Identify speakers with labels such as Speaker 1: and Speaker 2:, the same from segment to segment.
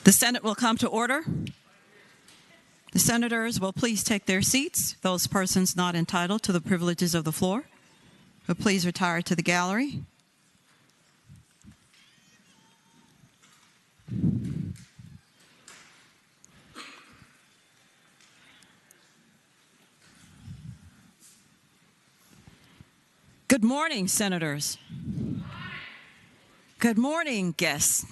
Speaker 1: The Senate will come to order. The senators will please take their seats. Those persons not entitled to the privileges of the floor will please retire to the gallery. Good morning, senators. Good morning, guests.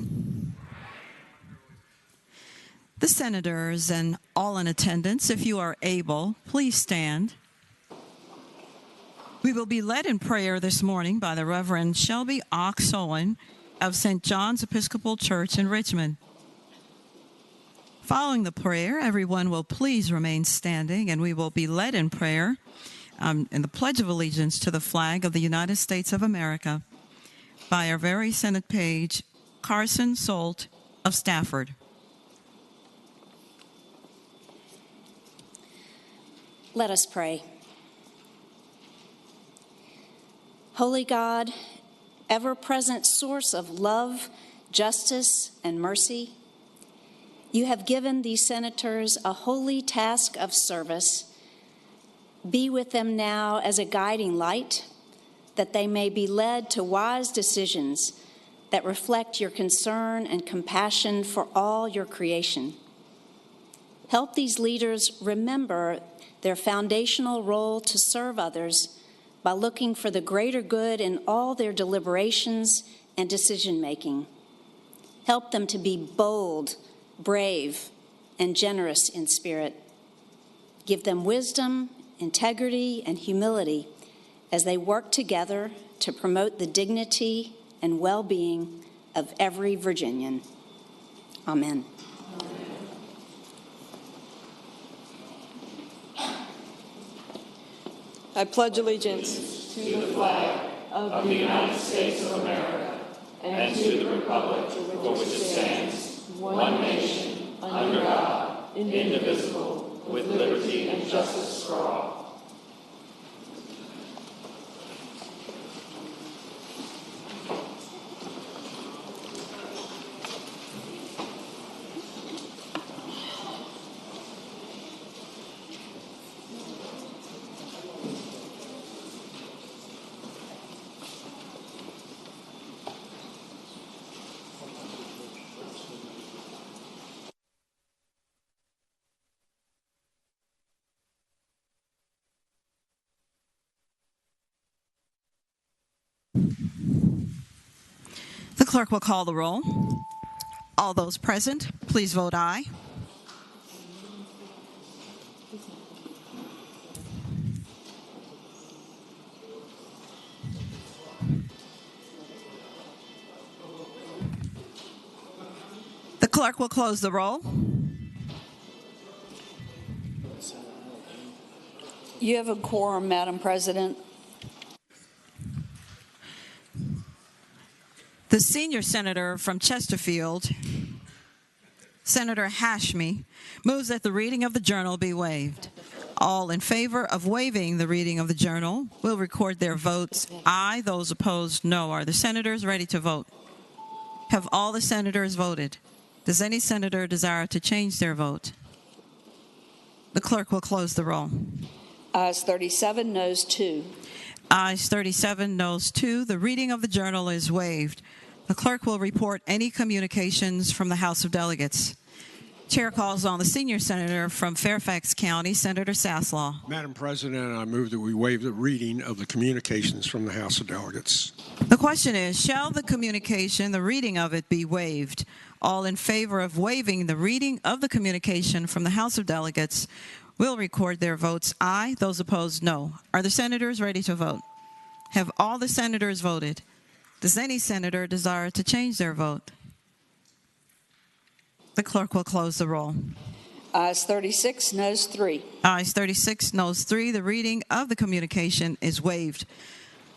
Speaker 1: The senators and all in attendance, if you are able, please stand. We will be led in prayer this morning by the Reverend Shelby Oxowen of St. John's Episcopal Church in Richmond. Following the prayer, everyone will please remain standing, and we will be led in prayer in the Pledge of Allegiance to the flag of the United States of America by our very Senate page, Carson Solt of Stafford.
Speaker 2: Let us pray. Holy God, ever-present source of love, justice, and mercy, you have given these senators a holy task of service. Be with them now as a guiding light, that they may be led to wise decisions that reflect your concern and compassion for all your creation. Help these leaders remember their foundational role to serve others by looking for the greater good in all their deliberations and decision-making. Help them to be bold, brave, and generous in spirit. Give them wisdom, integrity, and humility as they work together to promote the dignity and well-being of every Virginian. Amen.
Speaker 3: I pledge allegiance
Speaker 4: to the flag of the United States of America and to the republic for which it stands, one nation, under God, indivisible, with liberty and justice for all.
Speaker 1: The clerk will call the roll. All those present, please vote aye. The clerk will close the roll.
Speaker 2: You have a quorum, Madam President.
Speaker 1: The senior senator from Chesterfield, Senator Hashmi, moves that the reading of the journal be waived. All in favor of waiving the reading of the journal will record their votes aye. Those opposed, no. Are the senators ready to vote? Have all the senators voted? Does any senator desire to change their vote? The clerk will close the roll.
Speaker 2: Ayes 37, noes 2.
Speaker 1: Ayes 37, noes 2. The reading of the journal is waived. The clerk will report any communications from the House of Delegates. Chair calls on the senior senator from Fairfax County, Senator Saslaw.
Speaker 5: Madam President, I move that we waive the reading of the communications from the House of Delegates.
Speaker 1: The question is, shall the communication, the reading of it, be waived? All in favor of waiving the reading of the communication from the House of Delegates will record their votes aye. Those opposed, no. Are the senators ready to vote? Have all the senators voted? Does any senator desire to change their vote? The clerk will close the roll.
Speaker 2: Ayes 36, noes 3.
Speaker 1: Ayes 36, noes 3. The reading of the communication is waived.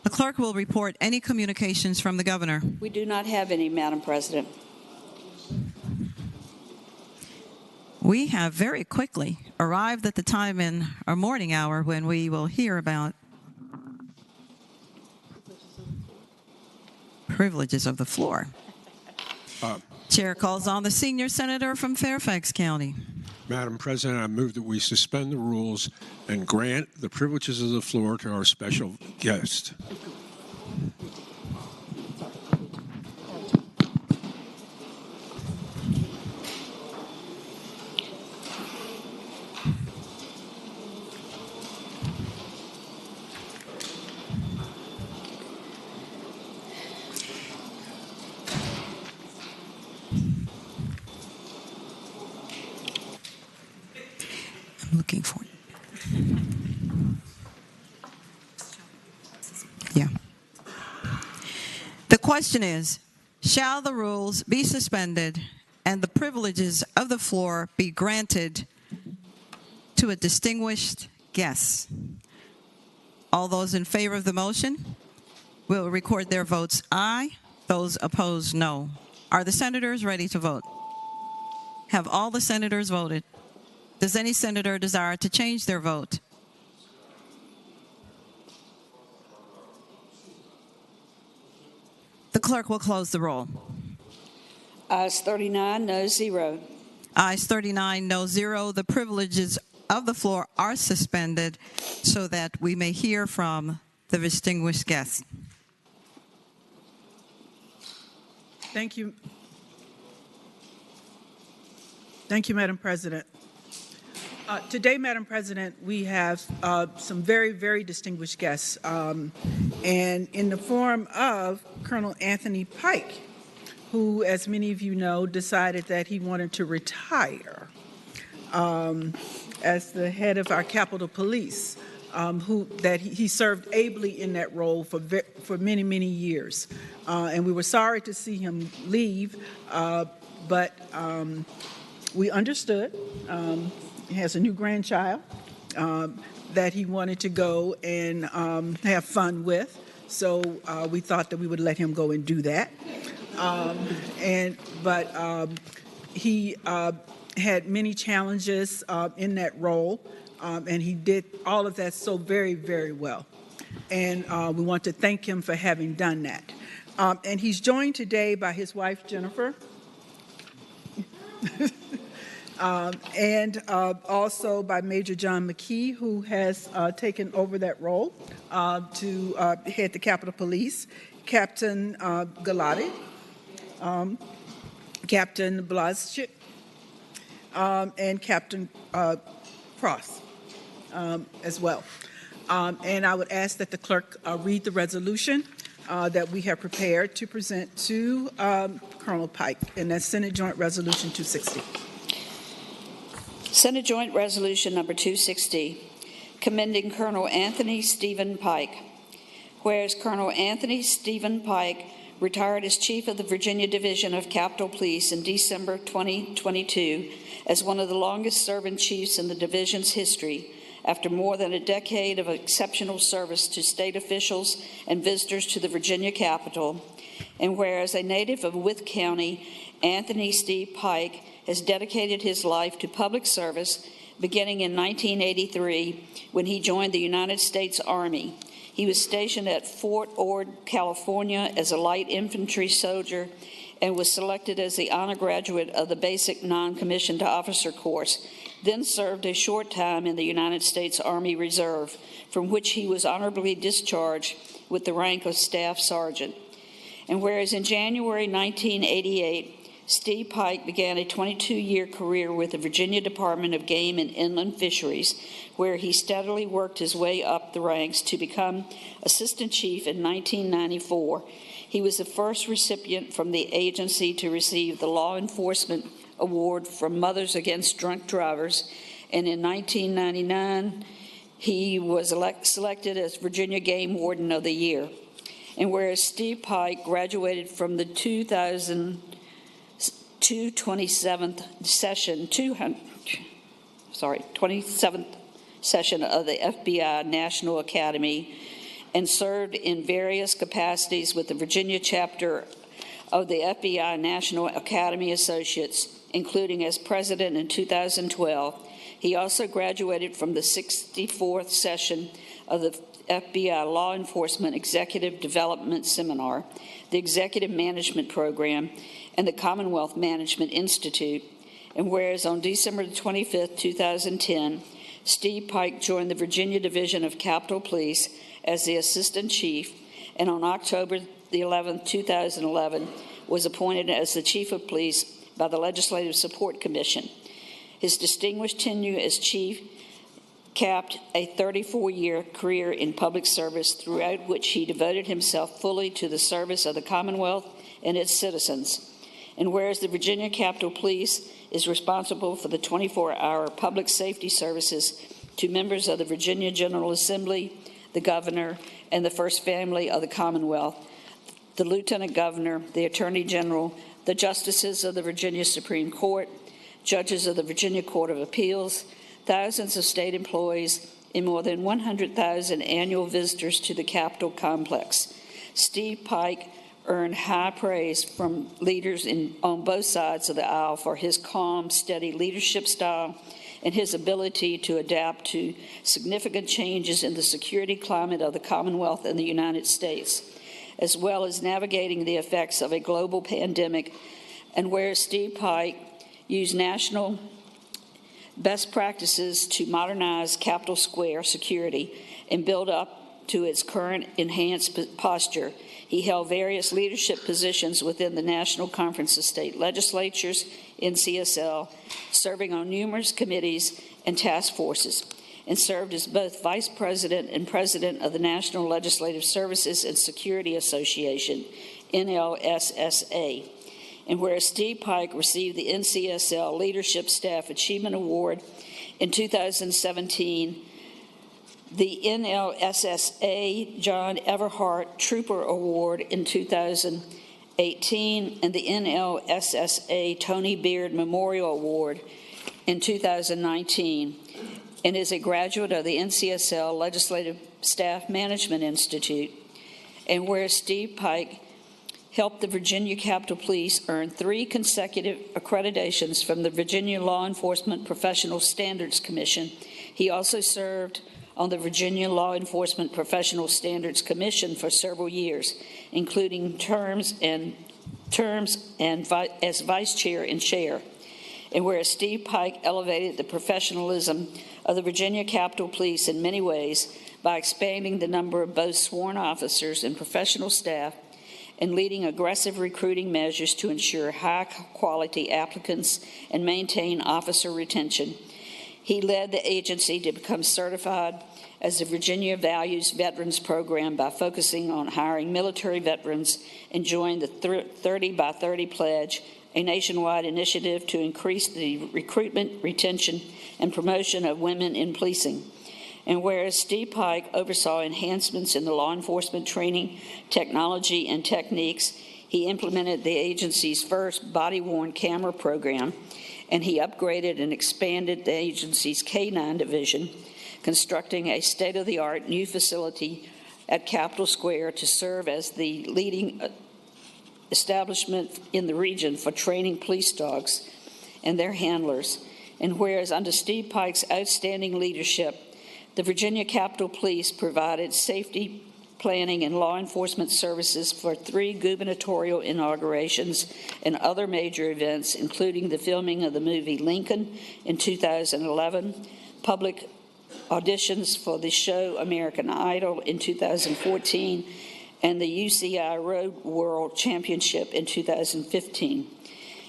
Speaker 1: The clerk will report any communications from the governor.
Speaker 2: We do not have any, Madam President.
Speaker 1: We have very quickly arrived at the time in our morning hour when we will hear about privileges of the floor. Chair calls on the senior senator from Fairfax County.
Speaker 5: Madam President, I move that we suspend the rules and grant the privileges of the floor to our special guest.
Speaker 1: I'm looking for it. Yeah. The question is, shall the rules be suspended and the privileges of the floor be granted to a distinguished guest? All those in favor of the motion will record their votes aye. Those opposed, no. Are the senators ready to vote? Have all the senators voted? Does any senator desire to change their vote? The clerk will close the roll.
Speaker 6: Ayes 39, no 0.
Speaker 1: Ayes 39, no 0. The privileges of the floor are suspended so that we may hear from the distinguished guest.
Speaker 7: Thank you. Thank you, Madam President. Today, Madam President, we have some very, very distinguished guests, and in the form of Colonel Anthony Pike, who, as many of you know, decided that he wanted to retire as the head of our Capitol Police, he served ably in that role for many, many years. And we were sorry to see him leave, but we understood. He has a new grandchild that he wanted to go and have fun with. So we thought that we would let him go and do that. But he had many challenges in that role, and he did all of that so very, very well. And we want to thank him for having done that. And he's joined today by his wife, Jennifer, and also by Major John McKee, who has taken over that role to head the Capitol Police, Captain Galati, Captain Blazczyk, and Captain Cross as well. And I would ask that the clerk read the resolution that we have prepared to present to Colonel Pike, and that's Senate Joint Resolution 260.
Speaker 6: Senate Joint Resolution number 260, commending Colonel Anthony Stephen Pike. Whereas Colonel Anthony Stephen Pike retired as Chief of the Virginia Division of Capitol Police in December 2022 as one of the longest-serving chiefs in the division's history, after more than a decade of exceptional service to state officials and visitors to the Virginia Capitol. And whereas a native of Wythe County, Anthony Steve Pike has dedicated his life to public service beginning in 1983 when he joined the United States Army. He was stationed at Fort Ord, California as a light infantry soldier and was selected as the honor graduate of the basic non-commissioned officer course, then served a short time in the United States Army Reserve, from which he was honorably discharged with the rank of Staff Sergeant. And whereas in January 1988, Steve Pike began a 22-year career with the Virginia Department of Game and Inland Fisheries, where he steadily worked his way up the ranks to become Assistant Chief in 1994. He was the first recipient from the agency to receive the Law Enforcement Award from Mothers Against Drunk Drivers, and in 1999, he was selected as Virginia Game Warden of the Year. And whereas Steve Pike graduated from the 27th session of the FBI National Academy and served in various capacities with the Virginia chapter of the FBI National Academy Associates, including as president in 2012, He also graduated from the 64th session of the FBI Law Enforcement Executive Development Seminar, the Executive Management Program, and the Commonwealth Management Institute. And whereas on December 25, 2010, Steve Pike joined the Virginia Division of Capitol Police as the Assistant Chief, and on October the 11th, 2011, was appointed as the Chief of Police by the Legislative Support Commission. His distinguished tenure as Chief capped a 34-year career in public service, throughout which he devoted himself fully to the service of the Commonwealth and its citizens. And whereas the Virginia Capitol Police is responsible for the 24-hour public safety services to members of the Virginia General Assembly, the Governor, and the First Family of the Commonwealth, the Lieutenant Governor, the Attorney General, the Justices of the Virginia Supreme Court, judges of the Virginia Court of Appeals, thousands of state employees, and more than 100,000 annual visitors to the Capitol complex. Steve Pike earned high praise from leaders on both sides of the aisle for his calm, steady leadership style and his ability to adapt to significant changes in the security climate of the Commonwealth and the United States, as well as navigating the effects of a global pandemic, and where Steve Pike used national best practices to modernize Capitol Square security and build up to its current enhanced posture. He held various leadership positions within the National Conference of State Legislatures, NCSL, serving on numerous committees and task forces, and served as both Vice President and President of the National Legislative Services and Security Association, NLSSA. And whereas Steve Pike received the NCSL Leadership Staff Achievement Award in 2017, the NLSSA John Everhart Trooper Award in 2018, and the NLSSA Tony Beard Memorial Award in 2019, and is a graduate of the NCSL Legislative Staff Management Institute. And where Steve Pike helped the Virginia Capitol Police earn 3 consecutive accreditations from the Virginia Law Enforcement Professional Standards Commission. He also served on the Virginia Law Enforcement Professional Standards Commission for several years, including terms as vice chair and chair. And whereas Steve Pike elevated the professionalism of the Virginia Capitol Police in many ways by expanding the number of both sworn officers and professional staff, and leading aggressive recruiting measures to ensure high-quality applicants and maintain officer retention. He led the agency to become certified as the Virginia Values Veterans Program by focusing on hiring military veterans, and joined the 30 by 30 Pledge, a nationwide initiative to increase the recruitment, retention, and promotion of women in policing. And whereas Steve Pike oversaw enhancements in the law enforcement training, technology, and techniques, he implemented the agency's first body-worn camera program, and he upgraded and expanded the agency's K-9 division, constructing a state-of-the-art new facility at Capitol Square to serve as the leading establishment in the region for training police dogs and their handlers. And whereas under Steve Pike's outstanding leadership, the Virginia Capitol Police provided safety planning and law enforcement services for 3 gubernatorial inaugurations and other major events, including the filming of the movie Lincoln in 2011, public auditions for the show American Idol in 2014, and the UCI Road World Championship in 2015.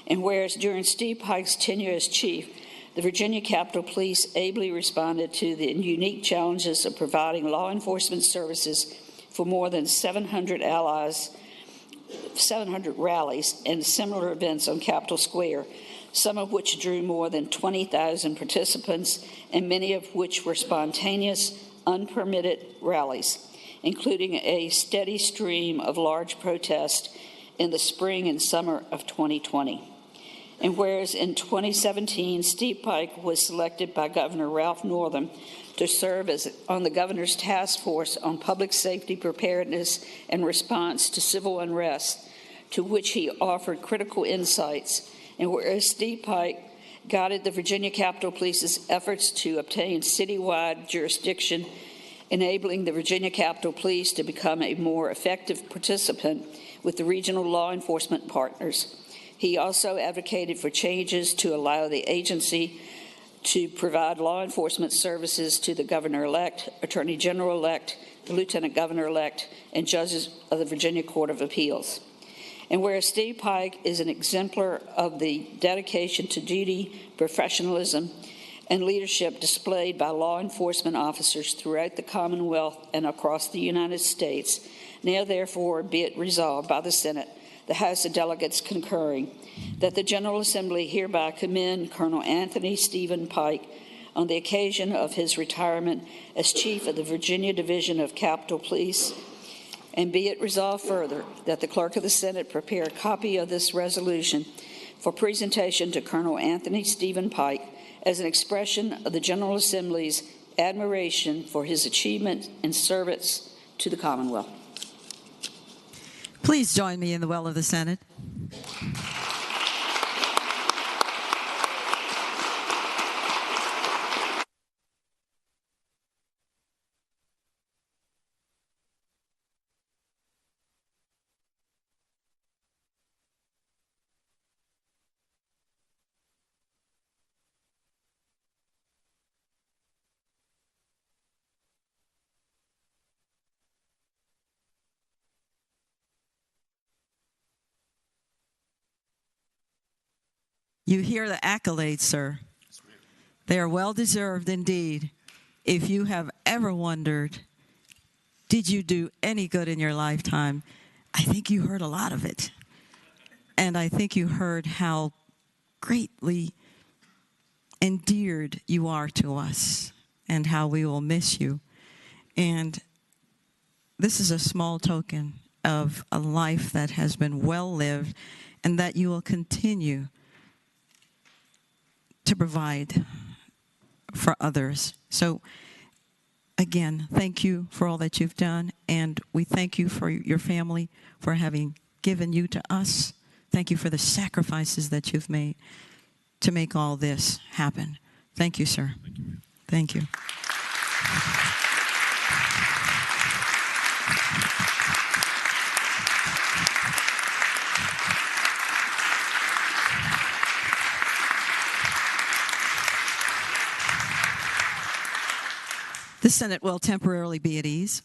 Speaker 6: And whereas during Steve Pike's tenure as chief, the Virginia Capitol Police ably responded to the unique challenges of providing law enforcement services for more than 700 rallies and similar events on Capitol Square, some of which drew more than 20,000 participants, and many of which were spontaneous, unpermitted rallies, including a steady stream of large protests in the spring and summer of 2020. And whereas in 2017, Steve Pike was selected by Governor Ralph Northam to serve on the governor's task force on public safety preparedness and response to civil unrest, to which he offered critical insights. And whereas Steve Pike guided the Virginia Capitol Police's efforts to obtain citywide jurisdiction, enabling the Virginia Capitol Police to become a more effective participant with the regional law enforcement partners. He also advocated for changes to allow the agency to provide law enforcement services to the governor-elect, attorney general-elect, the lieutenant governor-elect, and judges of the Virginia Court of Appeals. And whereas Steve Pike is an exemplar of the dedication to duty, professionalism, and leadership displayed by law enforcement officers throughout the Commonwealth and across the United States, now therefore be it resolved by the Senate, the House of Delegates concurring, that the General Assembly hereby commend Colonel Anthony Stephen Pike on the occasion of his retirement as Chief of the Virginia Division of Capitol Police. And be it resolved further that the Clerk of the Senate prepare a copy of this resolution for presentation to Colonel Anthony Stephen Pike as an expression of the General Assembly's admiration for his achievement and service to the Commonwealth.
Speaker 1: Please join me in the well of the Senate. You hear the accolades, sir. They are well-deserved indeed. If you have ever wondered, did you do any good in your lifetime? I think you heard a lot of it. And I think you heard how greatly endeared you are to us and how we will miss you. And this is a small token of a life that has been well lived and that you will continue to provide for others. So again, thank you for all that you've done, and we thank you for your family for having given you to us. Thank you for the sacrifices that you've made to make all this happen. Thank you, sir. Thank you. The Senate will temporarily be at ease.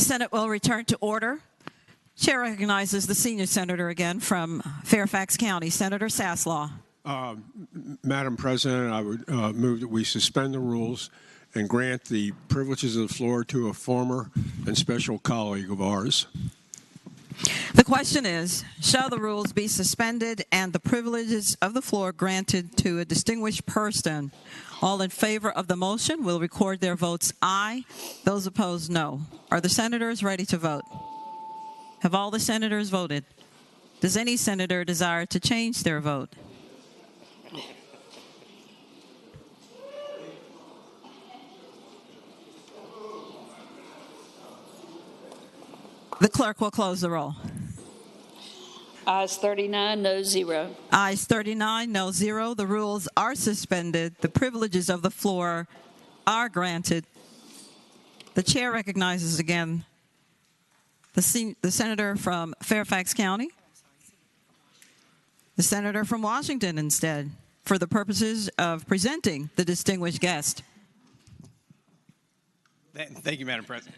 Speaker 1: Senate will return to order. Chair recognizes the senior senator again from Fairfax County, Senator Saslaw.
Speaker 5: Madam President, I would move that we suspend the rules and grant the privileges of the floor to a former and special colleague of ours.
Speaker 1: The question is, shall the rules be suspended and the privileges of the floor granted to a distinguished person? All in favor of the motion will record their votes aye. Those opposed, no. Are the senators ready to vote? Have all the senators voted? Does any senator desire to change their vote? The clerk will close the roll.
Speaker 6: Ayes 39, no 0.
Speaker 1: Ayes 39, no 0. The rules are suspended. The privileges of the floor are granted. The chair recognizes again the senator from Fairfax County, the senator from Washington instead, for the purposes of presenting the distinguished guest.
Speaker 8: Thank you, Madam President.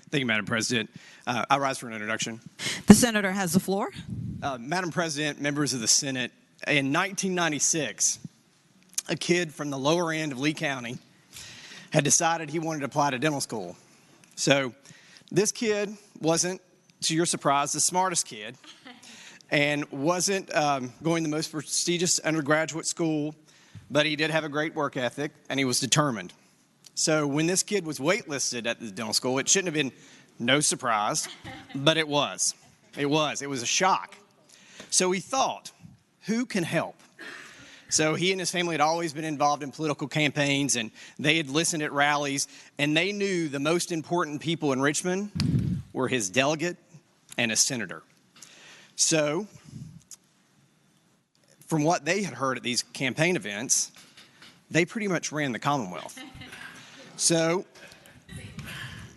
Speaker 8: Thank you, Madam President. I rise for an introduction.
Speaker 1: The senator has the floor.
Speaker 8: Madam President, members of the Senate, in 1996, a kid from the lower end of Lee County had decided he wanted to apply to dental school. So this kid wasn't, to your surprise, the smartest kid and wasn't going the most prestigious undergraduate school, but he did have a great work ethic and he was determined. So when this kid was waitlisted at the dental school, it shouldn't have been no surprise, but it was. It was a shock. So he thought, who can help? So he and his family had always been involved in political campaigns, and they had listened at rallies, and they knew the most important people in Richmond were his delegate and his senator. So from what they had heard at these campaign events, they pretty much ran the Commonwealth. So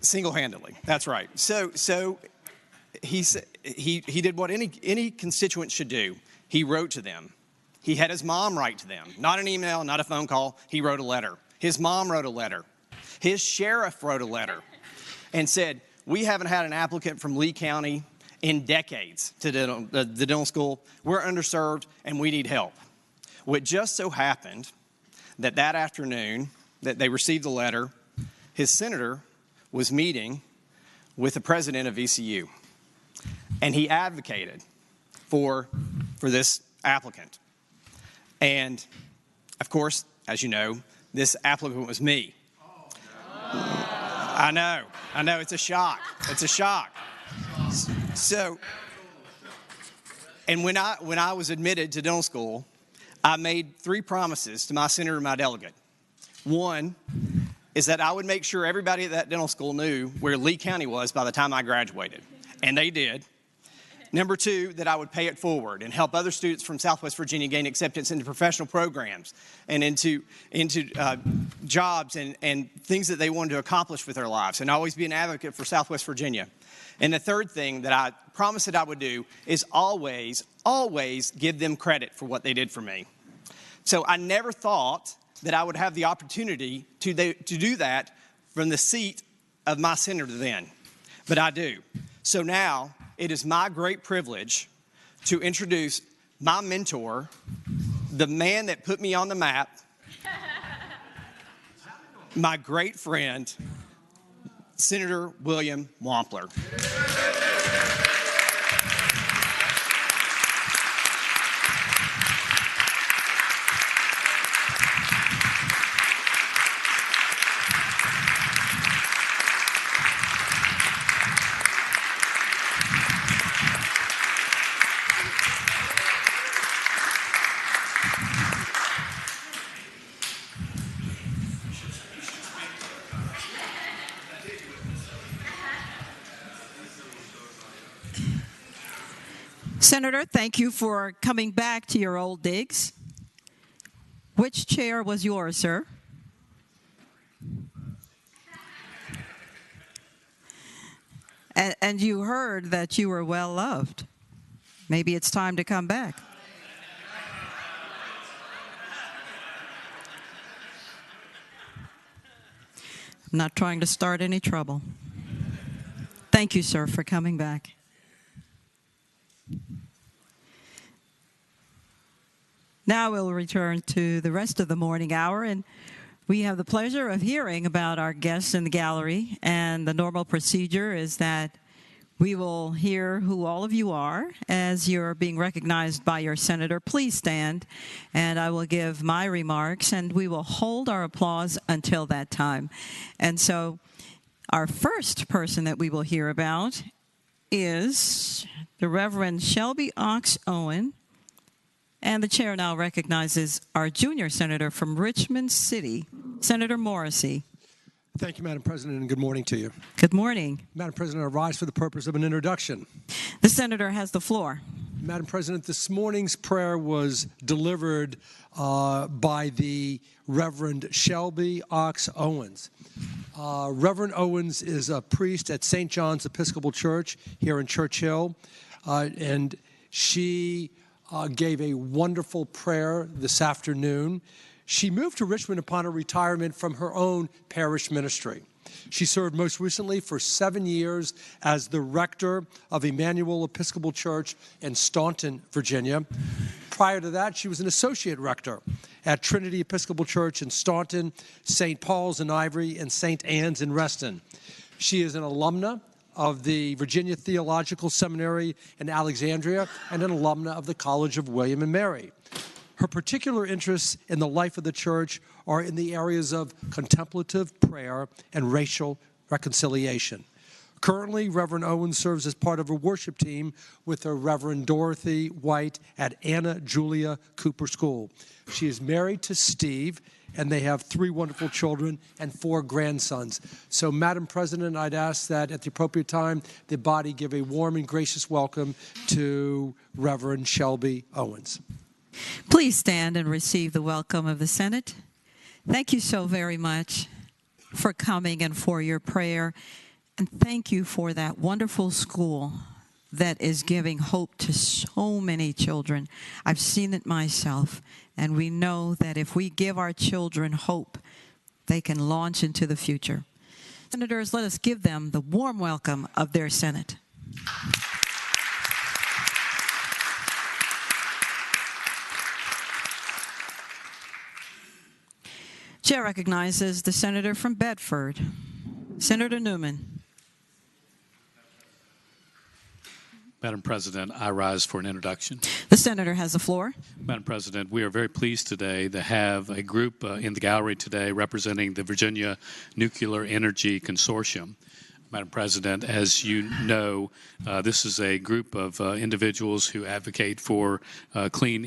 Speaker 8: single-handedly, that's right. So he did what any constituent should do. He wrote to them. He had his mom write to them. Not an email, not a phone call. He wrote a letter. His mom wrote a letter. His sheriff wrote a letter and said, we haven't had an applicant from Lee County in decades to the dental school. We're underserved and we need help. Well, it just so happened that afternoon that they received the letter, his senator was meeting with the president of ECU. And he advocated for this applicant. And, of course, as you know, this applicant was me. I know, it's a shock. It's a shock. So, and when I was admitted to dental school, I made 3 promises to my senator and my delegate. One is that I would make sure everybody at that dental school knew where Lee County was by the time I graduated. And they did. Number 2, that I would pay it forward and help other students from Southwest Virginia gain acceptance into professional programs and into jobs and things that they wanted to accomplish with their lives, and always be an advocate for Southwest Virginia. And the 3rd thing that I promised that I would do is always give them credit for what they did for me. So I never thought that I would have the opportunity to do that from the seat of my senator then, but I do. So now, it is my great privilege to introduce my mentor, the man that put me on the map, my great friend, Senator William Wampler.
Speaker 1: Senator, thank you for coming back to your old digs. Which chair was yours, sir? And you heard that you were well loved. Maybe it's time to come back. I'm not trying to start any trouble. Thank you, sir, for coming back. Now we'll return to the rest of the morning hour, and we have the pleasure of hearing about our guests in the gallery. And the normal procedure is that we will hear who all of you are as you're being recognized by your senator. Please stand, and I will give my remarks, and we will hold our applause until that time. And so our first person that we will hear about is the Reverend Shelby Ox Owen. And the chair now recognizes our junior senator from Richmond City, Senator Morrissey.
Speaker 9: Thank you, Madam President, and good morning to you.
Speaker 1: Good morning.
Speaker 9: Madam President, I rise for the purpose of an introduction.
Speaker 1: The senator has the floor.
Speaker 9: Madam President, this morning's prayer was delivered by the Reverend Shelby Ox Owens. Reverend Owens is a priest at St. John's Episcopal Church here in Churchill, and she gave a wonderful prayer this afternoon. She moved to Richmond upon her retirement from her own parish ministry. She served most recently for 7 years as the rector of Emmanuel Episcopal Church in Staunton, Virginia. Prior to that, she was an associate rector at Trinity Episcopal Church in Staunton, St. Paul's in Ivory, and St. Anne's in Reston. She is an alumna of the Virginia Theological Seminary in Alexandria and an alumna of the College of William and Mary. Her particular interests in the life of the church are in the areas of contemplative prayer and racial reconciliation. Currently, Reverend Owens serves as part of a worship team with her Reverend Dorothy White at Anna Julia Cooper School. She is married to Steve, and they have 3 wonderful children and 4 grandsons. So, Madam President, I'd ask that at the appropriate time, the body give a warm and gracious welcome to Reverend Shelby Owens.
Speaker 1: Please stand and receive the welcome of the Senate. Thank you so very much for coming and for your prayer. And thank you for that wonderful school that is giving hope to so many children. I've seen it myself, and we know that if we give our children hope, they can launch into the future. Senators, let us give them the warm welcome of their Senate. Chair recognizes the senator from Bedford, Senator Newman.
Speaker 10: Madam President, I rise for an introduction.
Speaker 1: The senator has the floor.
Speaker 10: Madam President, we are very pleased today to have a group in the gallery today representing the Virginia Nuclear Energy Consortium. Madam President, as you know, this is a group of individuals who advocate for clean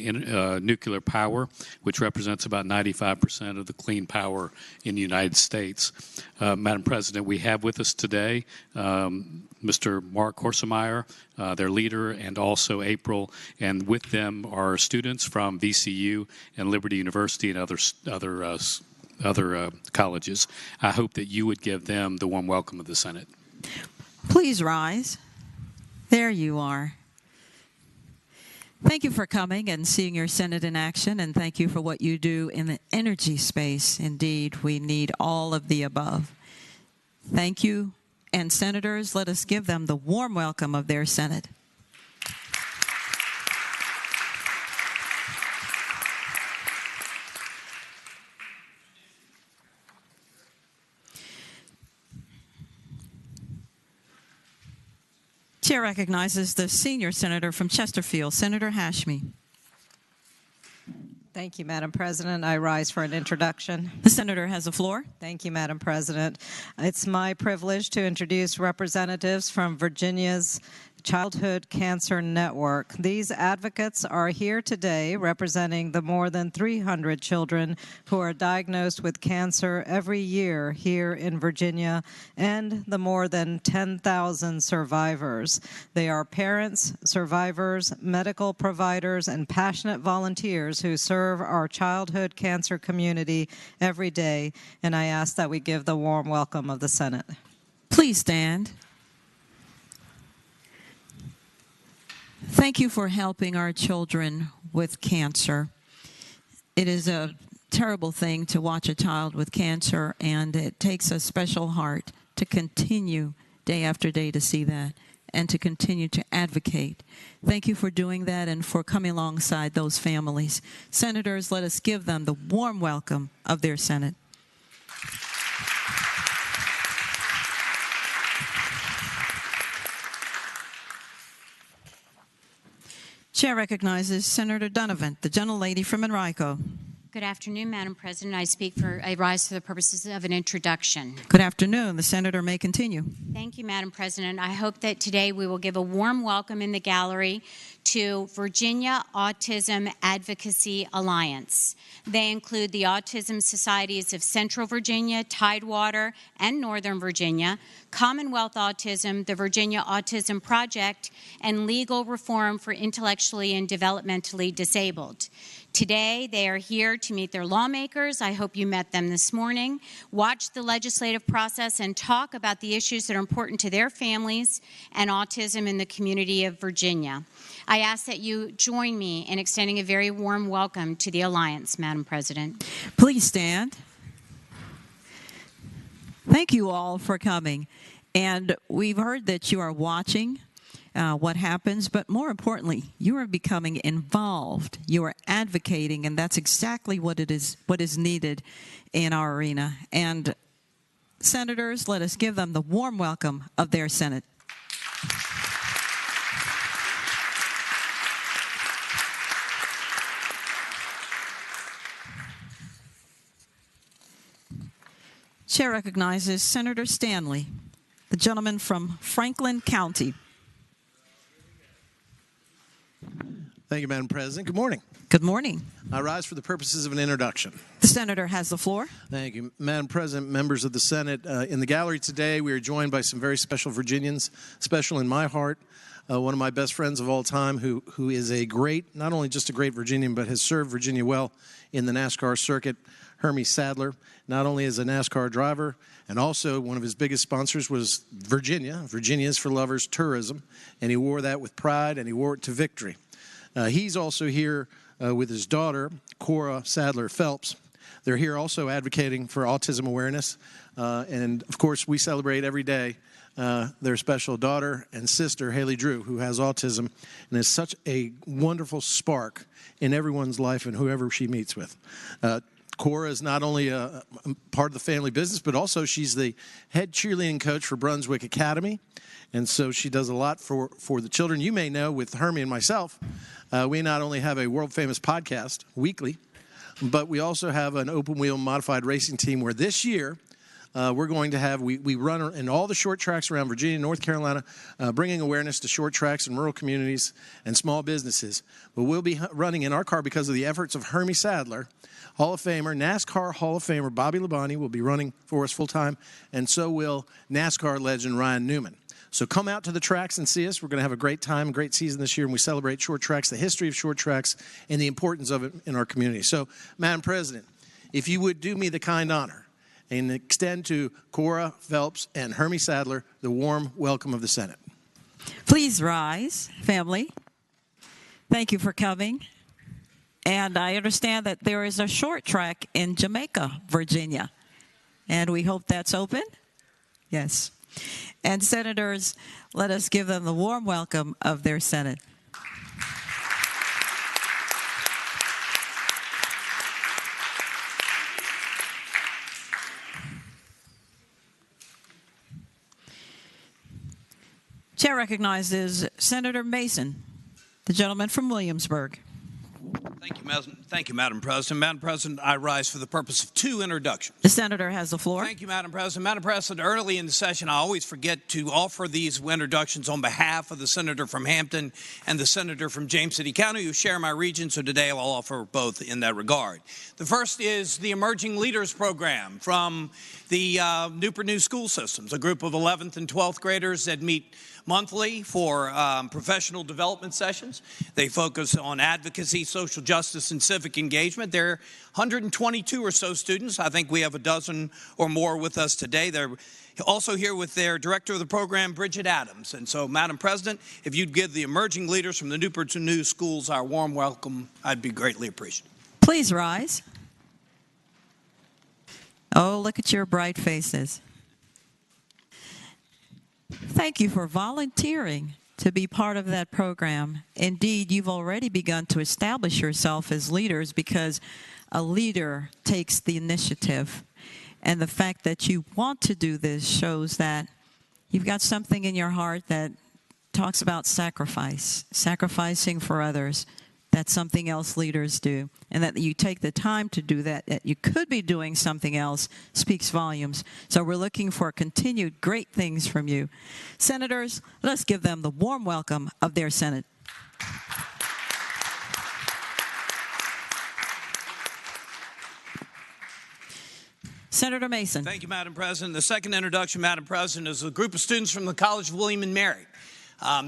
Speaker 10: nuclear power, which represents about 95% of the clean power in the United States. Madam President, we have with us today Mr. Mark Horsemeyer, their leader, and also April, and with them are students from VCU and Liberty University and other colleges. I hope that you would give them the warm welcome of the Senate.
Speaker 1: Please rise. There you are. Thank you for coming and seeing your Senate in action, and thank you for what you do in the energy space. Indeed, we need all of the above. Thank you. And senators, let us give them the warm welcome of their Senate. Chair recognizes the senior senator from Chesterfield, Senator Hashmi.
Speaker 11: Thank you, Madam President. I rise for an introduction.
Speaker 1: The senator has the floor.
Speaker 11: Thank you, Madam President. It's my privilege to introduce representatives from Virginia's Childhood Cancer Network. These advocates are here today representing the more than 300 children who are diagnosed with cancer every year here in Virginia and the more than 10,000 survivors. They are parents, survivors, medical providers, and passionate volunteers who serve our childhood cancer community every day, and I ask that we give the warm welcome of the Senate.
Speaker 1: Please stand. Thank you for helping our children with cancer. It is a terrible thing to watch a child with cancer, and it takes a special heart to continue day after day to see that and to continue to advocate. Thank you for doing that and for coming alongside those families. Senators, let us give them the warm welcome of their Senate. Chair recognizes Senator Donovan, the gentlelady from Enrico.
Speaker 12: Good afternoon, Madam President. I rise for the purposes of an introduction.
Speaker 1: Good afternoon. The senator may continue.
Speaker 12: Thank you, Madam President. I hope that today we will give a warm welcome in the gallery to Virginia Autism Advocacy Alliance. They include the Autism Societies of Central Virginia, Tidewater, and Northern Virginia, Commonwealth Autism, the Virginia Autism Project, and Legal Reform for Intellectually and Developmentally Disabled. Today, they are here to meet their lawmakers. I hope you met them this morning, watch the legislative process, and talk about the issues that are important to their families and autism in the community of Virginia. I ask that you join me in extending a very warm welcome to the Alliance, Madam President.
Speaker 1: Please stand. Thank you all for coming. And we've heard that you are watching what happens, but more importantly, you are becoming involved. You are advocating, and that's exactly what is needed in our arena. And senators, let us give them the warm welcome of their Senate. Chair recognizes Senator Stanley, the gentleman from Franklin County.
Speaker 13: Thank you, Madam President. Good morning.
Speaker 1: Good morning.
Speaker 13: I rise for the purposes of an introduction.
Speaker 1: The senator has the floor.
Speaker 13: Thank you. Madam President, members of the Senate, in the gallery today we are joined by some very special Virginians, special in my heart. One of my best friends of all time who is a great, not only just a great Virginian, but has served Virginia well in the NASCAR circuit, Hermie Sadler, not only as a NASCAR driver, and also one of his biggest sponsors was Virginia. Virginia is for Lovers Tourism, and he wore that with pride, and he wore it to victory. He's also here with his daughter, Cora Sadler Phelps. They're here also advocating for autism awareness, and of course we celebrate every day their special daughter and sister, Haley Drew, who has autism and is such a wonderful spark in everyone's life and whoever she meets with. Cora is not only a part of the family business, but also she's the head cheerleading coach for Brunswick Academy, and so she does a lot for the children. You may know with Hermie and myself, we not only have a world-famous podcast weekly, but we also have an open-wheel modified racing team where this year we're going to have, we run in all the short tracks around Virginia and North Carolina, bringing awareness to short tracks in rural communities and small businesses. But we'll be running in our car because of the efforts of Hermie Sadler, Hall of Famer, NASCAR Hall of Famer Bobby Labonte will be running for us full-time, and so will NASCAR legend Ryan Newman. So come out to the tracks and see us. We're going to have a great time, a great season this year, and we celebrate short tracks, the history of short tracks, and the importance of it in our community. So, Madam President, if you would do me the kind honor and extend to Cora Phelps and Hermie Sadler the warm welcome of the Senate.
Speaker 1: Please rise, family. Thank you for coming. And I understand that there is a short track in Jamaica, Virginia, and we hope that's open. Yes. And senators, let us give them the warm welcome of their Senate. Chair recognizes Senator Mason, the gentleman from Williamsburg.
Speaker 14: Thank you, Madam President. Madam President, I rise for the purpose of two introductions.
Speaker 1: The senator has the floor.
Speaker 14: Thank you, Madam President. Madam President, early in the session, I always forget to offer these introductions on behalf of the senator from Hampton and the senator from James City County who share my region, so today I'll offer both in that regard. The first is the Emerging Leaders Program from the Newport News School Systems, a group of 11th and 12th graders that meet monthly for professional development sessions. They focus on advocacy, social justice, and civic engagement. There are 122 or so students. I think we have a dozen or more with us today. They're also here with their director of the program, Bridget Adams. And so, Madam President, if you'd give the emerging leaders from the Newport News schools our warm welcome, I'd be greatly appreciative.
Speaker 1: Please rise. Oh, look at your bright faces. Thank you for volunteering to be part of that program. Indeed, you've already begun to establish yourself as leaders because a leader takes the initiative. And the fact that you want to do this shows that you've got something in your heart that talks about sacrifice, sacrificing for others. That's something else leaders do. And that you take the time to do that you could be doing something else, speaks volumes. So we're looking for continued great things from you. Senators, let's give them the warm welcome of their Senate. Senator Mason.
Speaker 14: Thank you, Madam President. The second introduction, Madam President, is a group of students from the College of William and Mary.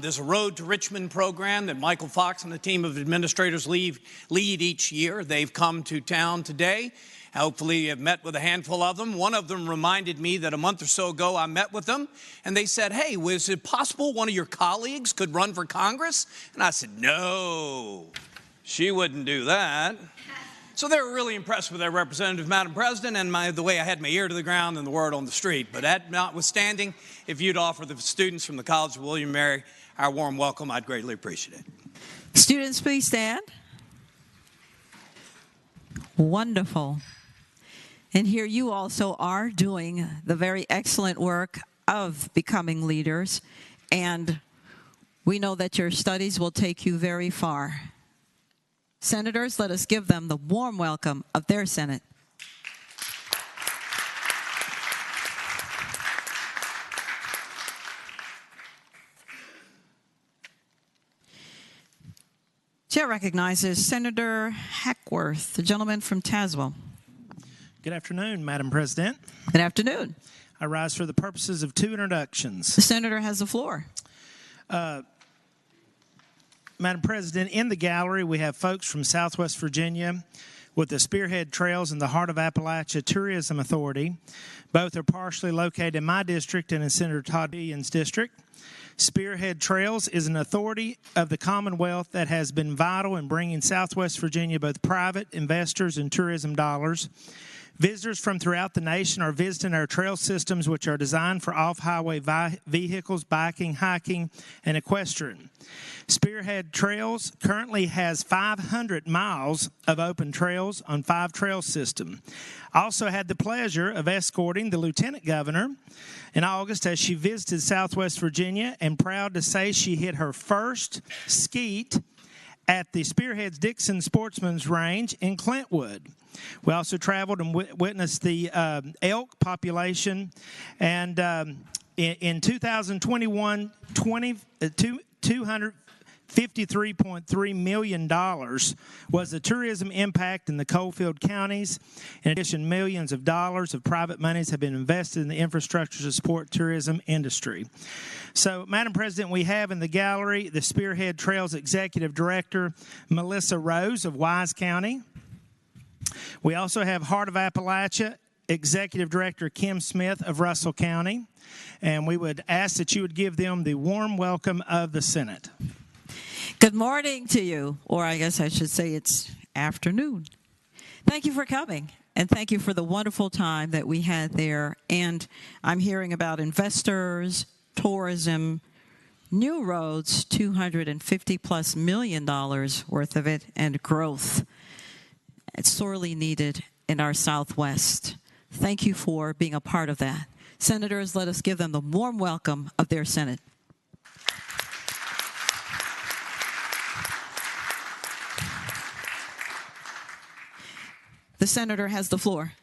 Speaker 14: There's a Road to Richmond program that Michael Fox and the team of administrators lead each year. They've come to town today. Hopefully you have met with a handful of them. One of them reminded me that a month or so ago I met with them, and they said, hey, was it possible one of your colleagues could run for Congress? And I said, no, she wouldn't do that. So they were really impressed with their representative, Madam President, and the way I had my ear to the ground and the word on the street. But that notwithstanding, if you'd offer the students from the College of William and Mary our warm welcome, I'd greatly appreciate it.
Speaker 1: Students, please stand. Wonderful. And here you also are doing the very excellent work of becoming leaders. And we know that your studies will take you very far. Senators, let us give them the warm welcome of their Senate. Chair recognizes Senator Hackworth, the gentleman from Tazewell.
Speaker 15: Good afternoon, Madam President.
Speaker 1: Good afternoon.
Speaker 15: I rise for the purposes of two introductions.
Speaker 1: The senator has the floor.
Speaker 15: Madam President, in the gallery we have folks from Southwest Virginia with the Spearhead Trails and the Heart of Appalachia Tourism Authority. Both are partially located in my district and in Senator Todd Billion's district. Spearhead Trails is an authority of the Commonwealth that has been vital in bringing Southwest Virginia both private investors and tourism dollars. Visitors from throughout the nation are visiting our trail systems, which are designed for off-highway vehicles, biking, hiking, and equestrian. Spearhead Trails currently has 500 miles of open trails on 5 trail systems. I also had the pleasure of escorting the Lieutenant Governor in August as she visited Southwest Virginia, and proud to say she hit her first skeet at the Spearhead's Dixon Sportsman's Range in Clintwood. We also traveled and witnessed the elk population, and in 2021, $253.3 million was the tourism impact in the coalfield counties. In addition, millions of dollars of private monies have been invested in the infrastructure to support tourism industry. So, Madam President, we have in the gallery the Spearhead Trails Executive Director, Melissa Rose of Wise County. We also have Heart of Appalachia Executive Director Kim Smith of Russell County. And we would ask that you would give them the warm welcome of the Senate.
Speaker 1: Good morning to you, or I guess I should say it's afternoon. Thank you for coming, and thank you for the wonderful time that we had there. And I'm hearing about investors, tourism, new roads, $250+ million worth of it, and growth. It's sorely needed in our Southwest. Thank you for being a part of that. Senators, let us give them the warm welcome of their Senate. The senator has the floor.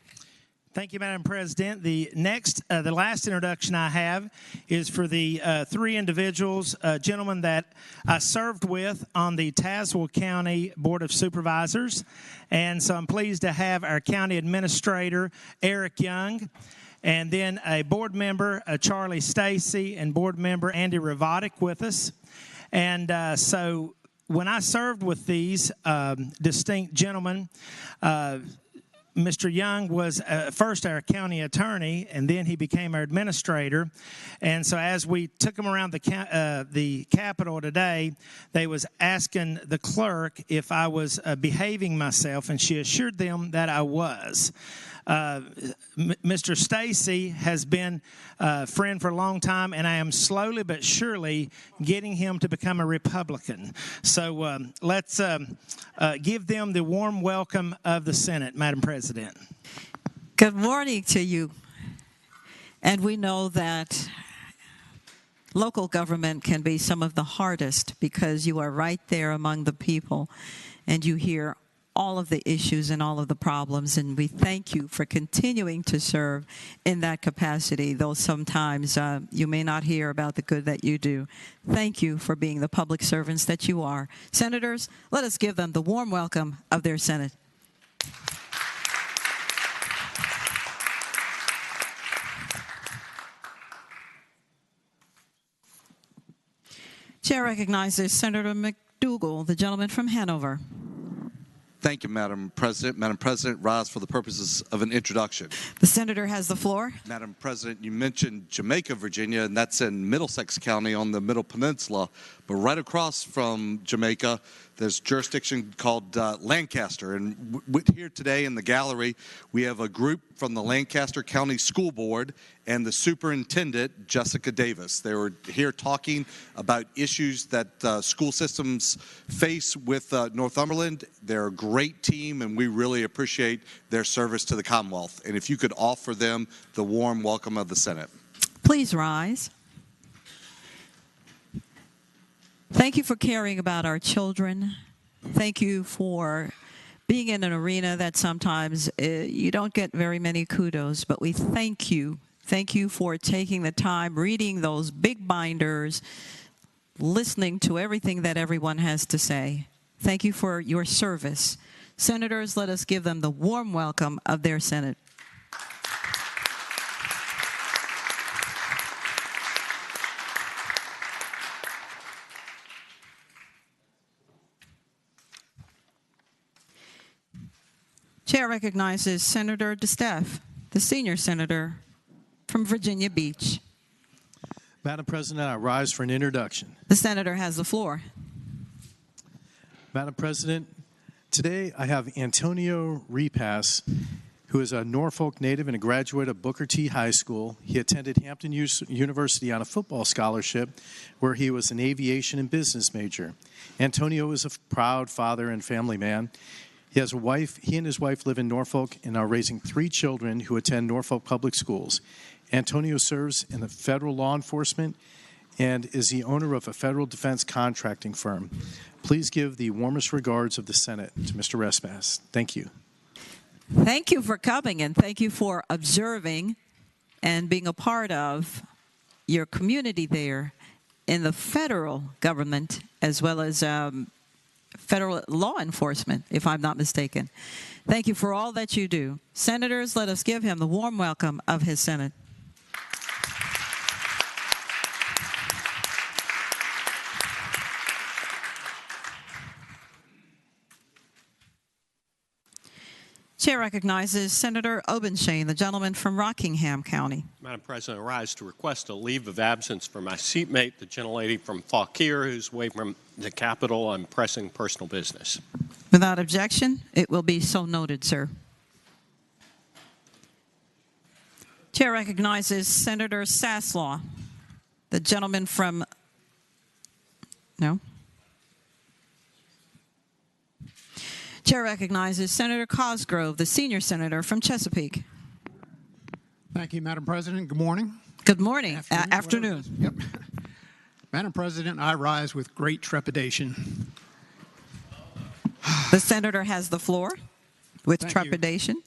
Speaker 15: Thank you, Madam President. The last introduction I have is for the 3 individuals, gentlemen that I served with on the Tazewell County Board of Supervisors. And so I'm pleased to have our county administrator, Eric Young, and then a board member, Charlie Stacy, and board member Andy Ravotic with us. And so when I served with these distinct gentlemen, Mr. Young was first our county attorney, and then he became our administrator. And so as we took him around the Capitol today, they was asking the clerk if I was behaving myself, and she assured them that I was. Mr. Stacy has been a friend for a long time, and I am slowly but surely getting him to become a Republican. So let's give them the warm welcome of the Senate, Madam President.
Speaker 1: Good morning to you. And we know that local government can be some of the hardest because you are right there among the people and you hear all of the issues and all of the problems, and we thank you for continuing to serve in that capacity, though sometimes you may not hear about the good that you do. Thank you for being the public servants that you are. Senators, let us give them the warm welcome of their Senate. Chair recognizes Senator McDougall, the gentleman from Hanover.
Speaker 16: Thank you, Madam President. Madam President, rise for the purposes of an introduction.
Speaker 1: The senator has the floor.
Speaker 16: Madam President, you mentioned Jamaica, Virginia, and that's in Middlesex County on the Middle Peninsula. But right across from Jamaica, there's a jurisdiction called Lancaster. And here today in the gallery, we have a group from the Lancaster County School Board and the superintendent, Jessica Davis. They were here talking about issues that school systems face with Northumberland. They're a great team, and we really appreciate their service to the Commonwealth. And if you could offer them the warm welcome of the Senate.
Speaker 1: Please rise. Thank you for caring about our children. Thank you for being in an arena that sometimes you don't get very many kudos, but we thank you. Thank you for taking the time, reading those big binders, listening to everything that everyone has to say. Thank you for your service. Senators, let us give them the warm welcome of their Senate. Chair recognizes Senator DeStaff, the senior senator from Virginia Beach.
Speaker 13: Madam President, I rise for an introduction.
Speaker 1: The senator has the floor.
Speaker 13: Madam President, today I have Antonio Repass, who is a Norfolk native and a graduate of Booker T. High School. He attended Hampton University on a football scholarship where he was an aviation and business major. Antonio is a proud father and family man. He has a wife. He and his wife live in Norfolk and are raising 3 children who attend Norfolk Public Schools. Antonio serves in the federal law enforcement and is the owner of a federal defense contracting firm. Please give the warmest regards of the Senate to Mr. Respass. Thank you.
Speaker 1: Thank you for coming, and thank you for observing and being a part of your community there in the federal government as well as federal law enforcement, if I'm not mistaken. Thank you for all that you do. Senators, let us give him the warm welcome of his Senate. Chair recognizes Senator Obenshain, the gentleman from Rockingham County.
Speaker 17: Madam President, I rise to request a leave of absence for my seatmate, the gentlelady from Fauquier, who's away from the Capitol on pressing personal business.
Speaker 1: Without objection, it will be so noted, sir. Chair recognizes Senator Saslaw, the gentleman from, no? Chair recognizes Senator Cosgrove, the senior senator from Chesapeake.
Speaker 18: Thank you, Madam President. Good morning.
Speaker 1: Good morning. Afternoon.
Speaker 18: Yep. Madam President, I rise with great trepidation.
Speaker 1: The senator has the floor with
Speaker 18: Thank
Speaker 1: trepidation.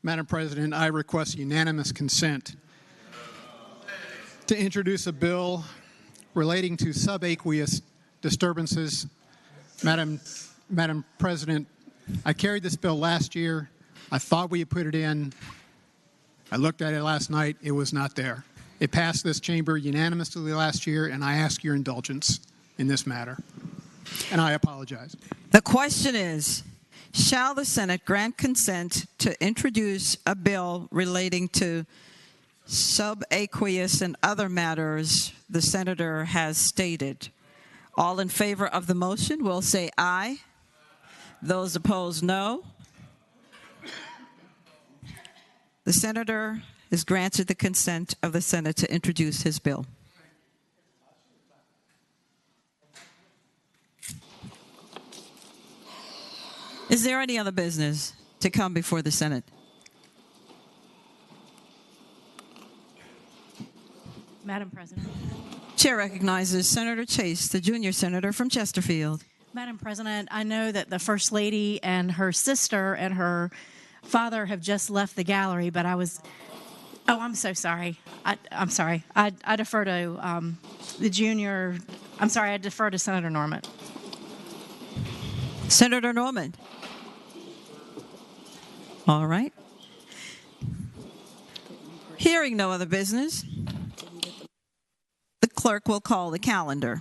Speaker 18: Madam President, I request unanimous consent to introduce a bill relating to subaqueous disturbances. Madam President, I carried this bill last year. I thought we had put it in. I looked at it last night. It was not there. It passed this chamber unanimously last year, and I ask your indulgence in this matter. And I apologize.
Speaker 1: The question is, Shall the Senate grant consent to introduce a bill relating to subaqueous and other matters the senator has stated? All in favor of the motion will say aye. Those opposed, no. The senator is granted the consent of the Senate to introduce his bill. Is there any other business to come before the Senate?
Speaker 19: Madam President.
Speaker 1: Chair recognizes Senator Chase, the junior senator from Chesterfield.
Speaker 19: Madam President, I know that the First Lady and her sister and her father have just left the gallery, but I'm so sorry. I'm sorry. I defer to the junior. I'm sorry, I defer to Senator Norman.
Speaker 1: Senator Norman. All right. Hearing no other business, the clerk will call the calendar.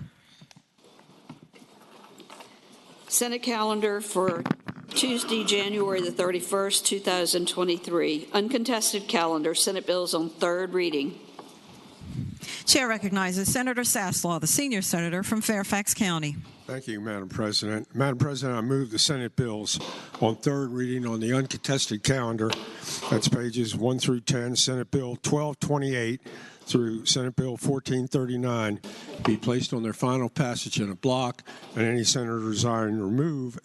Speaker 6: Senate calendar for Tuesday, January the 31st, 2023. Uncontested calendar, Senate bills on third reading.
Speaker 1: Chair recognizes Senator Saslaw, the senior senator from Fairfax County.
Speaker 5: Thank you, Madam President. Madam President, I move the Senate bills on third reading on the uncontested calendar. That's pages 1 through 10, Senate Bill 1228 through Senate Bill 1439, be placed on their final passage in a block, and any senator desiring to remove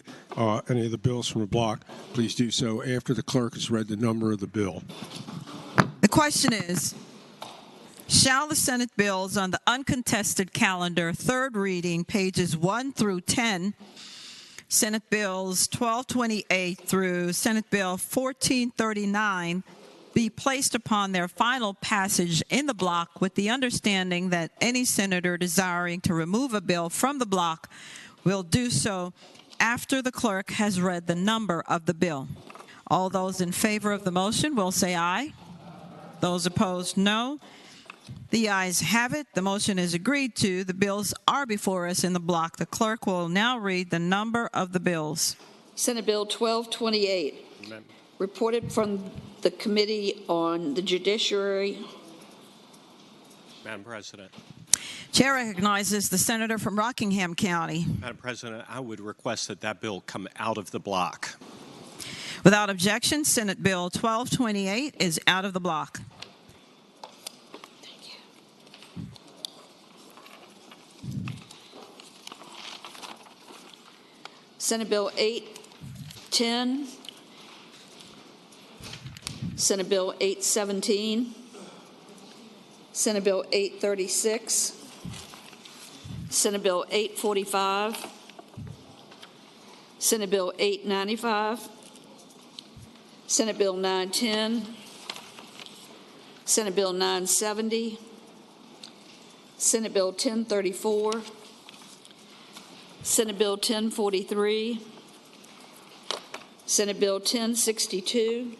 Speaker 5: any of the bills from the block, please do so after the clerk has read the number of the bill.
Speaker 1: The question is, shall the Senate bills on the uncontested calendar, third reading, pages 1 through 10, Senate Bills 1228 through Senate Bill 1439, be placed upon their final passage in the block with the understanding that any senator desiring to remove a bill from the block will do so after the clerk has read the number of the bill? All those in favor of the motion will say aye. Those opposed, no. The ayes have it. The motion is agreed to. The bills are before us in the block. The clerk will now read the number of the bills.
Speaker 6: Senate Bill 1228,
Speaker 17: Amen.
Speaker 6: reported from the Committee on the Judiciary.
Speaker 17: Madam President.
Speaker 1: Chair recognizes the senator from Rockingham County.
Speaker 17: Madam President, I would request that that bill come out of the block.
Speaker 1: Without objection, Senate Bill 1228 is out of the block.
Speaker 6: Senate Bill 810, Senate Bill 817, Senate Bill 836, Senate Bill 845, Senate Bill 895, Senate Bill 910, Senate Bill 970, Senate Bill 1034, Senate Bill 1043, Senate Bill 1062,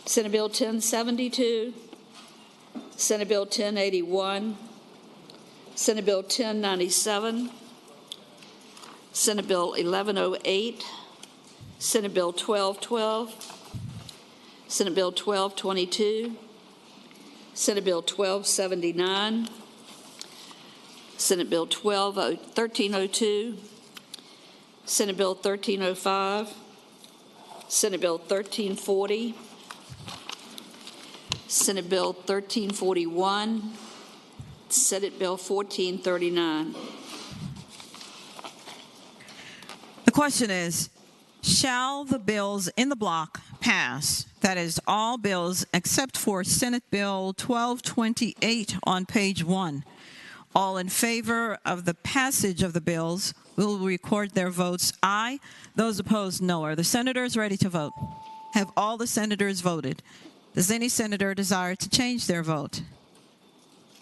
Speaker 6: Senate Bill 1072, Senate Bill 1081, Senate Bill 1097, Senate Bill 1108, Senate Bill 1212, Senate Bill 1222, Senate Bill 1279, Senate Bill 1302, Senate Bill 1305, Senate Bill 1340, Senate Bill 1341, Senate Bill 1439.
Speaker 1: The question is, shall the bills in the block pass? That is, all bills except for Senate Bill 1228 on page 1. All in favor of the passage of the bills will record their votes aye. Those opposed, no. Are the senators ready to vote? Have all the senators voted? Does any senator desire to change their vote?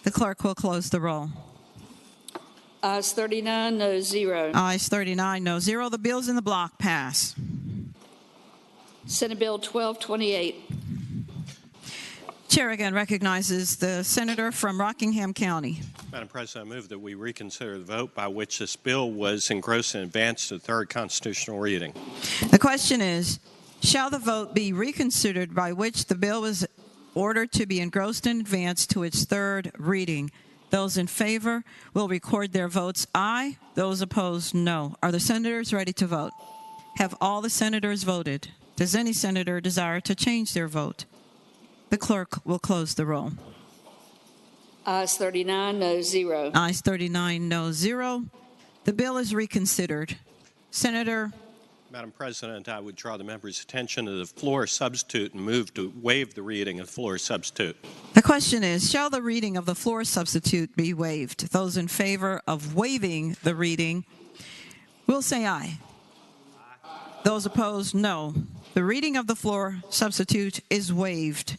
Speaker 1: The clerk will close the roll.
Speaker 6: Ayes 39, no 0.
Speaker 1: Ayes 39, no 0. The bills in the block pass.
Speaker 6: Senate Bill 1228.
Speaker 1: Chair again recognizes the senator from Rockingham County.
Speaker 17: Madam President, I move that we reconsider the vote by which this bill was engrossed and advanced to the third constitutional reading.
Speaker 1: The question is, shall the vote be reconsidered by which the bill was ordered to be engrossed and advanced to its third reading? Those in favor will record their votes aye. Those opposed, no. Are the senators ready to vote? Have all the senators voted? Does any senator desire to change their vote? The clerk will close the roll.
Speaker 6: Ayes 39, no 0.
Speaker 1: Ayes 39, no 0. The bill is reconsidered. Senator.
Speaker 17: Madam President, I would draw the member's attention to the floor substitute and move to waive the reading of the floor substitute.
Speaker 1: The question is, shall the reading of the floor substitute be waived? Those in favor of waiving the reading will say aye. Those opposed, no. The reading of the floor substitute is waived.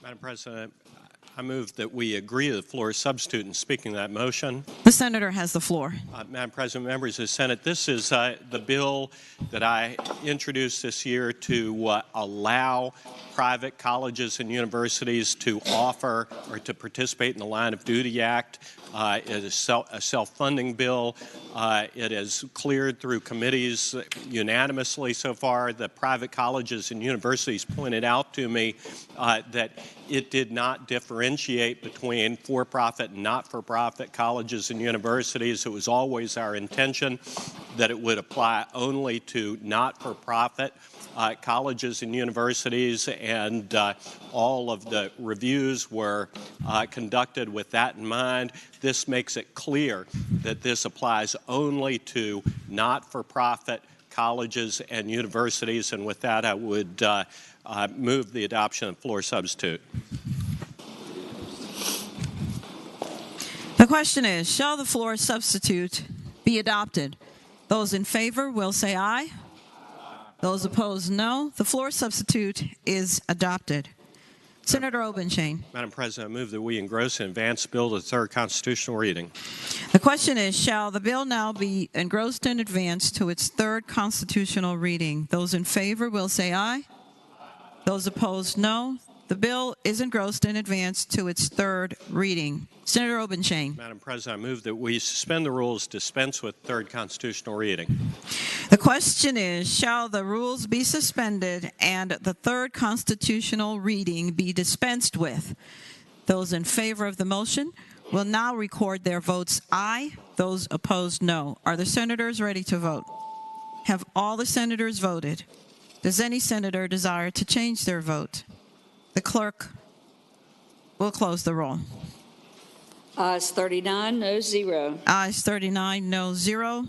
Speaker 17: Madam President, I move that we agree to the floor substitute in speaking to that motion.
Speaker 1: The senator has the floor.
Speaker 17: Madam President, members of the Senate, this is the bill that I introduced this year to allow private colleges and universities to offer or to participate in the Line of Duty Act. It is a self-funding bill. It is cleared through committees unanimously so far. The private colleges and universities pointed out to me that it did not differentiate between for-profit and not-for-profit colleges and universities. It was always our intention that it would apply only to not-for-profit colleges and universities, and all of the reviews were conducted with that in mind. This makes it clear that this applies only to not-for-profit colleges and universities, and with that I would move the adoption of the floor substitute.
Speaker 1: The question is, shall the floor substitute be adopted? Those in favor will say aye. Those opposed, no. The floor substitute is adopted. Senator Obenshain.
Speaker 17: Madam President, I move that we engross and advance the bill to the third constitutional reading.
Speaker 1: The question is, shall the bill now be engrossed and advanced to its third constitutional reading? Those in favor will say aye. Those opposed, no. The bill is engrossed and advanced to its third reading. Senator Obenshain.
Speaker 17: Madam President, I move that we suspend the rules, dispense with third constitutional reading.
Speaker 1: The question is, shall the rules be suspended and the third constitutional reading be dispensed with? Those in favor of the motion will now record their votes aye. Those opposed, no. Are the senators ready to vote? Have all the senators voted? Does any senator desire to change their vote? The clerk will close the roll.
Speaker 6: Ayes 39, no 0.
Speaker 1: Ayes 39, no 0.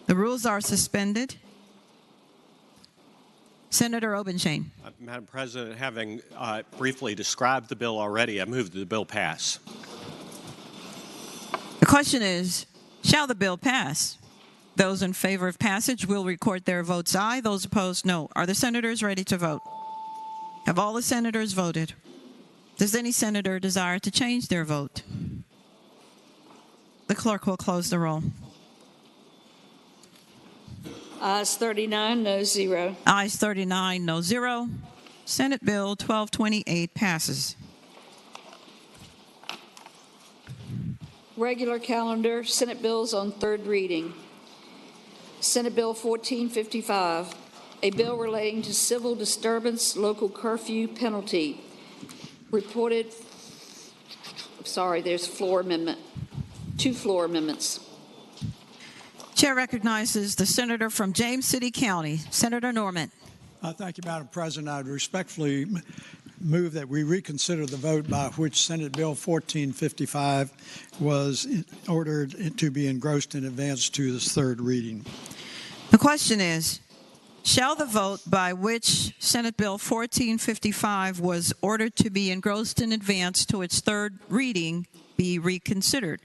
Speaker 1: The rules are suspended. Senator Obenshain.
Speaker 17: Madam President, having briefly described the bill already, I move that the bill pass.
Speaker 1: The question is, shall the bill pass? Those in favor of passage will record their votes aye. Those opposed, no. Are the senators ready to vote? Have all the senators voted? Does any senator desire to change their vote? The clerk will close the roll.
Speaker 6: Ayes 39, no 0.
Speaker 1: Ayes 39, no 0. Senate Bill 1228 passes.
Speaker 6: Regular calendar, Senate bills on third reading. Senate Bill 1455, a bill relating to civil disturbance local curfew penalty. Reported, there's floor amendment, 2 floor amendments.
Speaker 1: Chair recognizes the senator from James City County, Senator Norman.
Speaker 20: Thank you, Madam President. I would respectfully move that we reconsider the vote by which Senate Bill 1455 was ordered to be engrossed and advanced to this third reading.
Speaker 1: The question is, shall the vote by which Senate Bill 1455 was ordered to be engrossed and advanced to its third reading be reconsidered?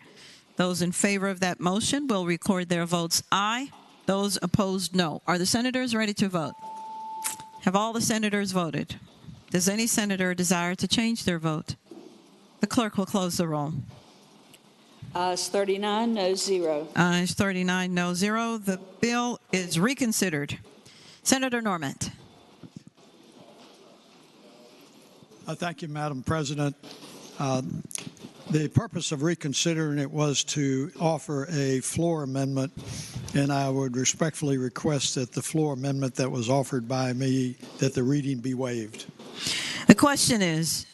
Speaker 1: Those in favor of that motion will record their votes aye. Those opposed, no. Are the senators ready to vote? Have all the senators voted? Does any senator desire to change their vote? The clerk will close the roll.
Speaker 6: Ayes 39, no 0.
Speaker 1: Ayes 39, no 0. The bill is reconsidered. Senator Norman.
Speaker 20: Thank you, Madam President. The purpose of reconsidering it was to offer a floor amendment, and I would respectfully request that the floor amendment that was offered by me, that the reading be waived.
Speaker 1: The question is,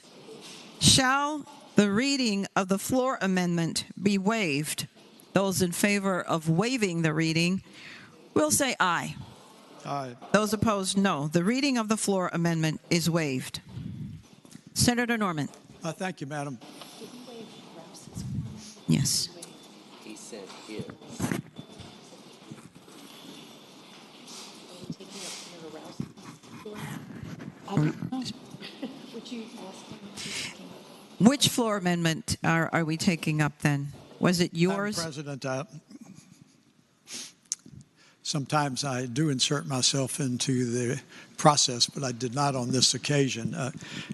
Speaker 1: shall the reading of the floor amendment be waived? Those in favor of waiving the reading will say aye.
Speaker 20: Aye.
Speaker 1: Those opposed, no. The reading of the floor amendment is waived. Senator Norman.
Speaker 20: Thank you, Madam.
Speaker 1: Yes.
Speaker 4: He said his.
Speaker 1: Which floor amendment are we taking up then? Was it yours?
Speaker 20: Madam President, sometimes I do insert myself into the process, but I did not on this occasion.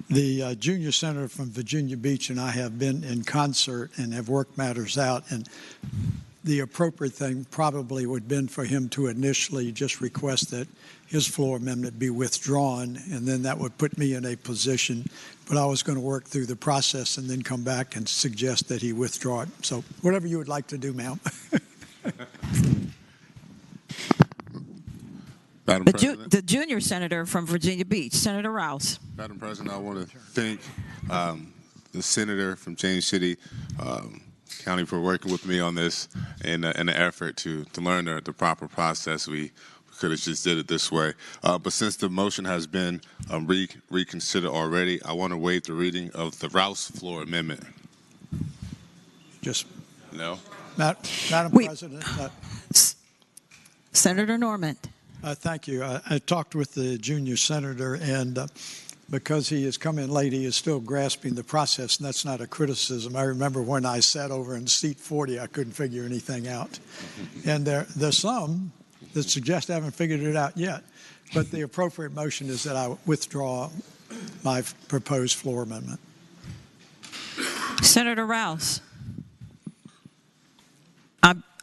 Speaker 20: The junior senator from Virginia Beach and I have been in concert and have worked matters out, and the appropriate thing probably would have been for him to initially just request that his floor amendment be withdrawn, and then that would put me in a position, but I was going to work through the process and then come back and suggest that he withdraw it. So whatever you would like to do, ma'am.
Speaker 21: Madam President.
Speaker 1: The junior senator from Virginia Beach, Senator Rouse.
Speaker 21: Madam President, I want to thank the senator from James City County for working with me on this and the effort to learn the proper process. We could have just did it this way. But since the motion has been reconsidered already, I want to waive the reading of the Rouse floor amendment.
Speaker 20: Just
Speaker 21: no.
Speaker 20: Madam President.
Speaker 1: Senator Norman.
Speaker 20: Thank you. I talked with the junior senator, and because he has come in late, he is still grasping the process, and that's not a criticism. I remember when I sat over in seat 40, I couldn't figure anything out. And there's some that suggest I haven't figured it out yet. But the appropriate motion is that I withdraw my proposed floor amendment.
Speaker 1: Senator Rouse.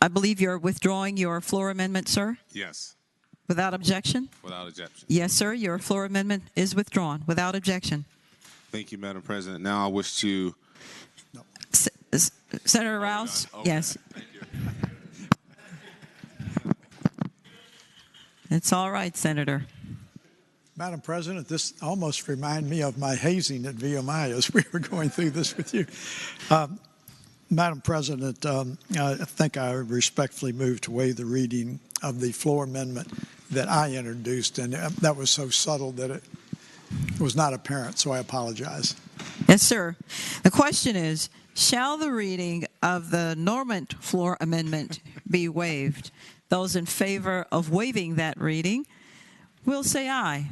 Speaker 1: I believe you're withdrawing your floor amendment, sir?
Speaker 21: Yes.
Speaker 1: Without objection?
Speaker 21: Without objection.
Speaker 1: Yes, sir. Your floor amendment is withdrawn without objection.
Speaker 21: Thank you, Madam President. Now I wish to...
Speaker 1: Senator Rouse?
Speaker 21: Okay.
Speaker 1: Yes.
Speaker 21: Thank you.
Speaker 1: It's all right, Senator.
Speaker 20: Madam President, this almost reminded me of my hazing at VMI as we were going through this with you. Madam President, I think I respectfully move to waive the reading of the floor amendment that I introduced, and that was so subtle that it was not apparent, so I apologize.
Speaker 1: Yes, sir. The question is, shall the reading of the Norman floor amendment be waived? Those in favor of waiving that reading will say aye.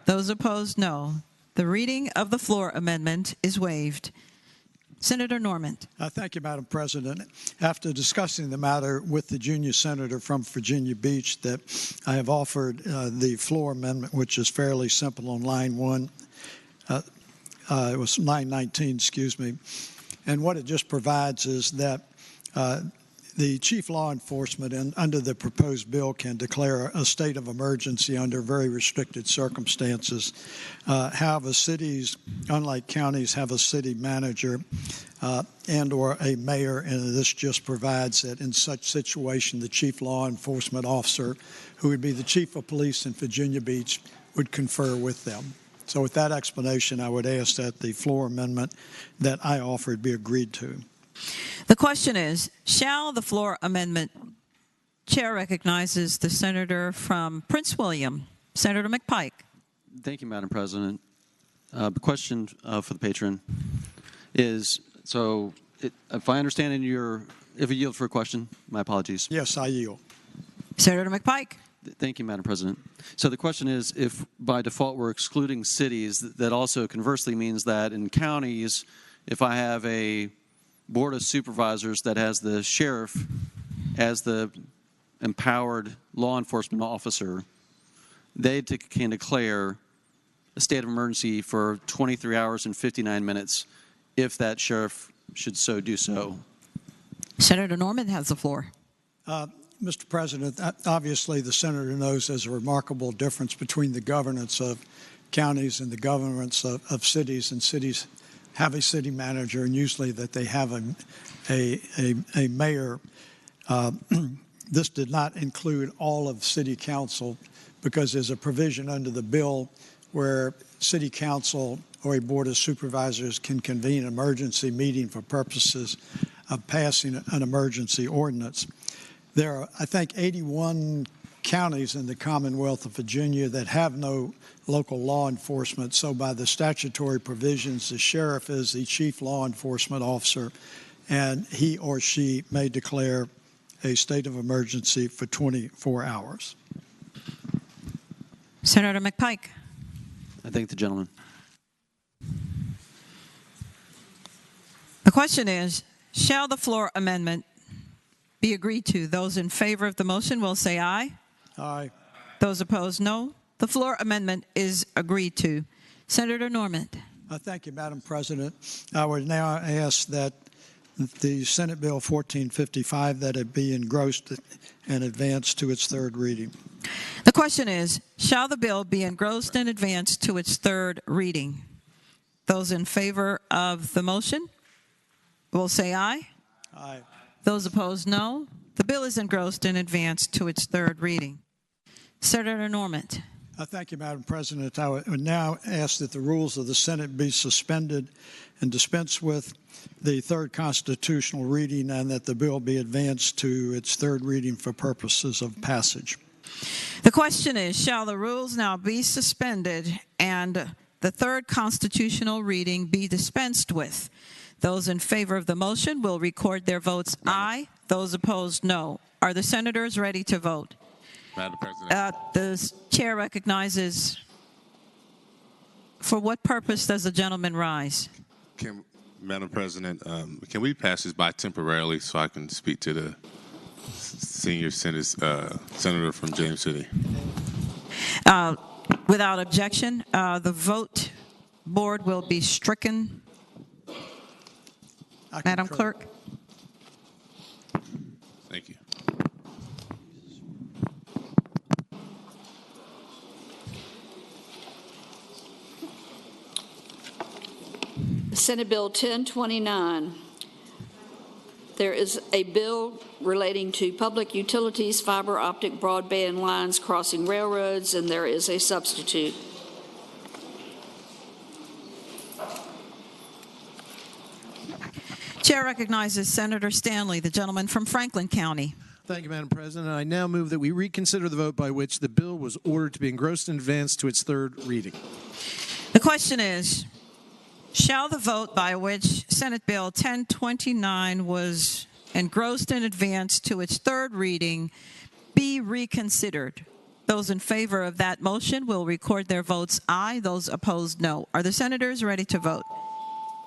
Speaker 1: Those opposed, no. The reading of the floor amendment is waived. Senator Norman.
Speaker 20: Thank you, Madam President. After discussing the matter with the junior senator from Virginia Beach, that I have offered the floor amendment, which is fairly simple on line 1. It was line 19, excuse me. And what it just provides is that the chief law enforcement under the proposed bill can declare a state of emergency under very restricted circumstances. However, cities, unlike counties, have a city manager and or a mayor, and this just provides that in such situation, the chief law enforcement officer, who would be the chief of police in Virginia Beach, would confer with them. So with that explanation, I would ask that the floor amendment that I offered be agreed to.
Speaker 1: The question is, shall the floor amendment? Chair recognizes the senator from Prince William, Senator McPike.
Speaker 22: Thank you, Madam President. The question for the patron is, so if I understand if you yield for a question, my apologies.
Speaker 20: Yes, I yield.
Speaker 1: Senator McPike.
Speaker 22: Thank you, Madam President. So the question is, if by default we're excluding cities, that also conversely means that in counties, if I have a board of supervisors that has the sheriff as the empowered law enforcement officer, they can declare a state of emergency for 23 hours and 59 minutes if that sheriff should so do so.
Speaker 1: Senator Norman has the floor.
Speaker 20: Mr. President, obviously the senator knows there's a remarkable difference between the governance of counties and the governance of cities, and cities have a city manager, and usually that they have a mayor. This did not include all of city council because there's a provision under the bill where city council or a board of supervisors can convene an emergency meeting for purposes of passing an emergency ordinance. There are, I think, 81 counties in the Commonwealth of Virginia that have no local law enforcement. So by the statutory provisions, the sheriff is the chief law enforcement officer, and he or she may declare a state of emergency for 24 hours.
Speaker 1: Senator McPike.
Speaker 22: I thank the gentleman.
Speaker 1: The question is, shall the floor amendment be agreed to? Those in favor of the motion will say aye.
Speaker 20: Aye.
Speaker 1: Those opposed, no. The floor amendment is agreed to. Senator Norman.
Speaker 20: Thank you, Madam President. I would now ask that the Senate Bill 1455 that it be engrossed and advanced to its third reading.
Speaker 1: The question is, shall the bill be engrossed and advanced to its third reading? Those in favor of the motion will say aye.
Speaker 20: Aye.
Speaker 1: Those opposed, no. The bill is engrossed and advanced to its third reading. Senator Norman.
Speaker 20: Thank you, Madam President. I would now ask that the rules of the Senate be suspended and dispensed with the third constitutional reading, and that the bill be advanced to its third reading for purposes of passage.
Speaker 1: The question is, shall the rules now be suspended and the third constitutional reading be dispensed with? Those in favor of the motion will record their votes aye. Those opposed, no. Are the senators ready to vote?
Speaker 21: Madam President.
Speaker 1: The chair recognizes. For what purpose does the gentleman rise?
Speaker 21: Madam President, can we pass this by temporarily so I can speak to the senior senator from James City?
Speaker 1: Without objection, the vote board will be stricken. Madam Clerk.
Speaker 21: Thank you.
Speaker 6: Senate Bill 1029. There is a bill relating to public utilities, fiber optic broadband lines crossing railroads, and there is a substitute.
Speaker 1: Chair recognizes Senator Stanley, the gentleman from Franklin County.
Speaker 13: Thank you, Madam President. I now move that we reconsider the vote by which the bill was ordered to be engrossed and advanced to its third reading.
Speaker 1: The question is, shall the vote by which Senate Bill 1029 was engrossed and advanced to its third reading be reconsidered? Those in favor of that motion will record their votes aye. Those opposed, no. Are the senators ready to vote?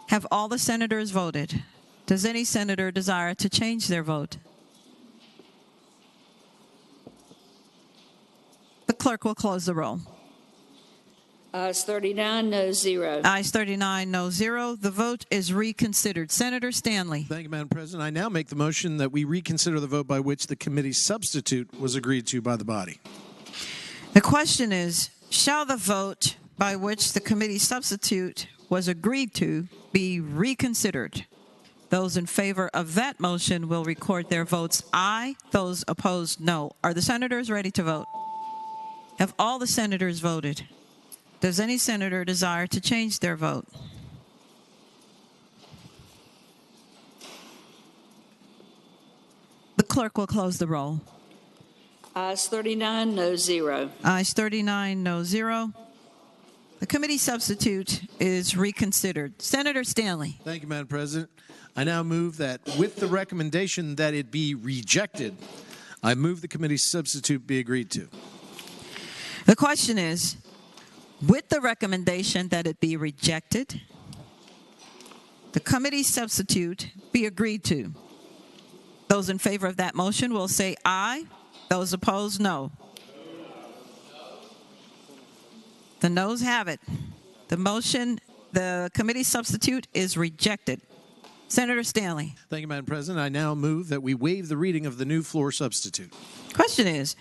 Speaker 1: Have all the senators voted? Does any senator desire to change their vote? The clerk will close the roll.
Speaker 6: Ayes 39, no 0.
Speaker 1: Ayes 39, no 0. The vote is reconsidered. Senator Stanley.
Speaker 13: Thank you, Madam President. I now make the motion that we reconsider the vote by which the committee substitute was agreed to by the body.
Speaker 1: The question is, shall the vote by which the committee substitute was agreed to be reconsidered? Those in favor of that motion will record their votes aye. Those opposed, no. Are the senators ready to vote? Have all the senators voted? Does any senator desire to change their vote? The clerk will close the roll.
Speaker 6: Ayes 39, no 0.
Speaker 1: Ayes 39, no 0. The committee substitute is reconsidered. Senator Stanley.
Speaker 13: Thank you, Madam President. I now move that with the recommendation that it be rejected, I move the committee substitute be agreed to.
Speaker 1: The question is, with the recommendation that it be rejected, the committee substitute be agreed to. Those in favor of that motion will say aye. Those opposed, no. The noes have it. The motion, the committee substitute is rejected. Senator Stanley.
Speaker 13: Thank you, Madam President. I now move that we waive the reading of the new floor substitute.
Speaker 1: Question is,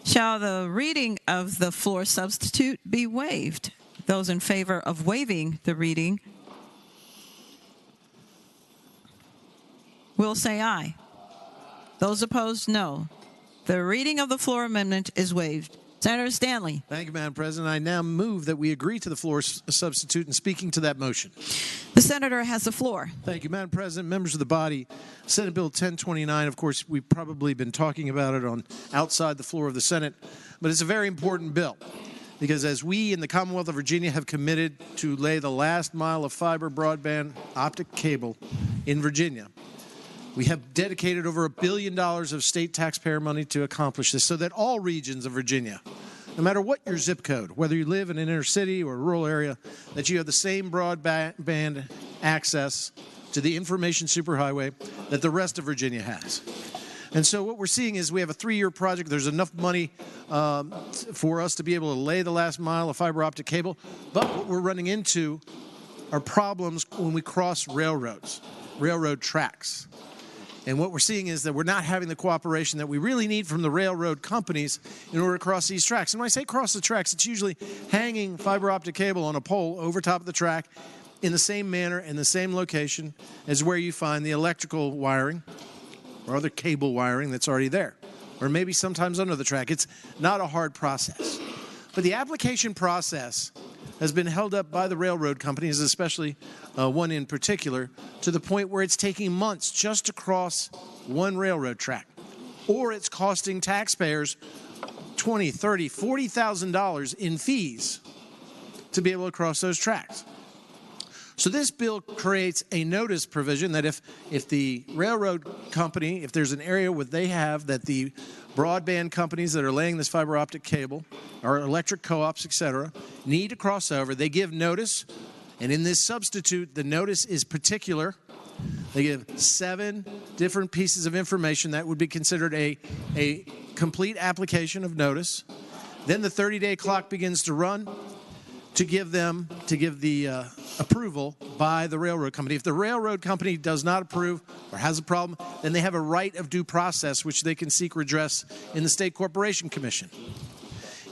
Speaker 1: shall the reading of the floor substitute be waived? Those in favor of waiving the reading will say aye. Those opposed, no. The reading of the floor amendment is waived. Senator Stanley.
Speaker 13: Thank you, Madam President. I now move that we agree to the floor substitute and speaking to that motion.
Speaker 1: The senator has the floor.
Speaker 13: Thank you, Madam President, members of the body. Senate Bill 1029, of course, we've probably been talking about it on outside the floor of the Senate, but it's a very important bill because as we in the Commonwealth of Virginia have committed to lay the last mile of fiber broadband optic cable in Virginia, we have dedicated over $1 billion of state taxpayer money to accomplish this so that all regions of Virginia, no matter what your zip code, whether you live in an inner city or a rural area, that you have the same broadband access to the information superhighway that the rest of Virginia has. And so what we're seeing is we have a 3-year project. There's enough money for us to be able to lay the last mile of fiber optic cable. But what we're running into are problems when we cross railroads, railroad tracks. And what we're seeing is that we're not having the cooperation that we really need from the railroad companies in order to cross these tracks. And when I say cross the tracks, it's usually hanging fiber optic cable on a pole over top of the track in the same manner and the same location as where you find the electrical wiring or other cable wiring that's already there, or maybe sometimes under the track. It's not a hard process. But the application process has been held up by the railroad companies, especially one in particular, to the point where it's taking months just to cross one railroad track. Or it's costing taxpayers $20,000, $30,000, $40,000 in fees to be able to cross those tracks. So this bill creates a notice provision that if the railroad company, if there's an area where they have that the broadband companies that are laying this fiber optic cable, or electric co-ops, etc., need to cross over, they give notice. And in this substitute, the notice is particular. They give 7 different pieces of information that would be considered a complete application of notice. Then the 30-day clock begins to run to give the approval by the railroad company. If the railroad company does not approve or has a problem, then they have a right of due process, which they can seek redress in the State Corporation Commission.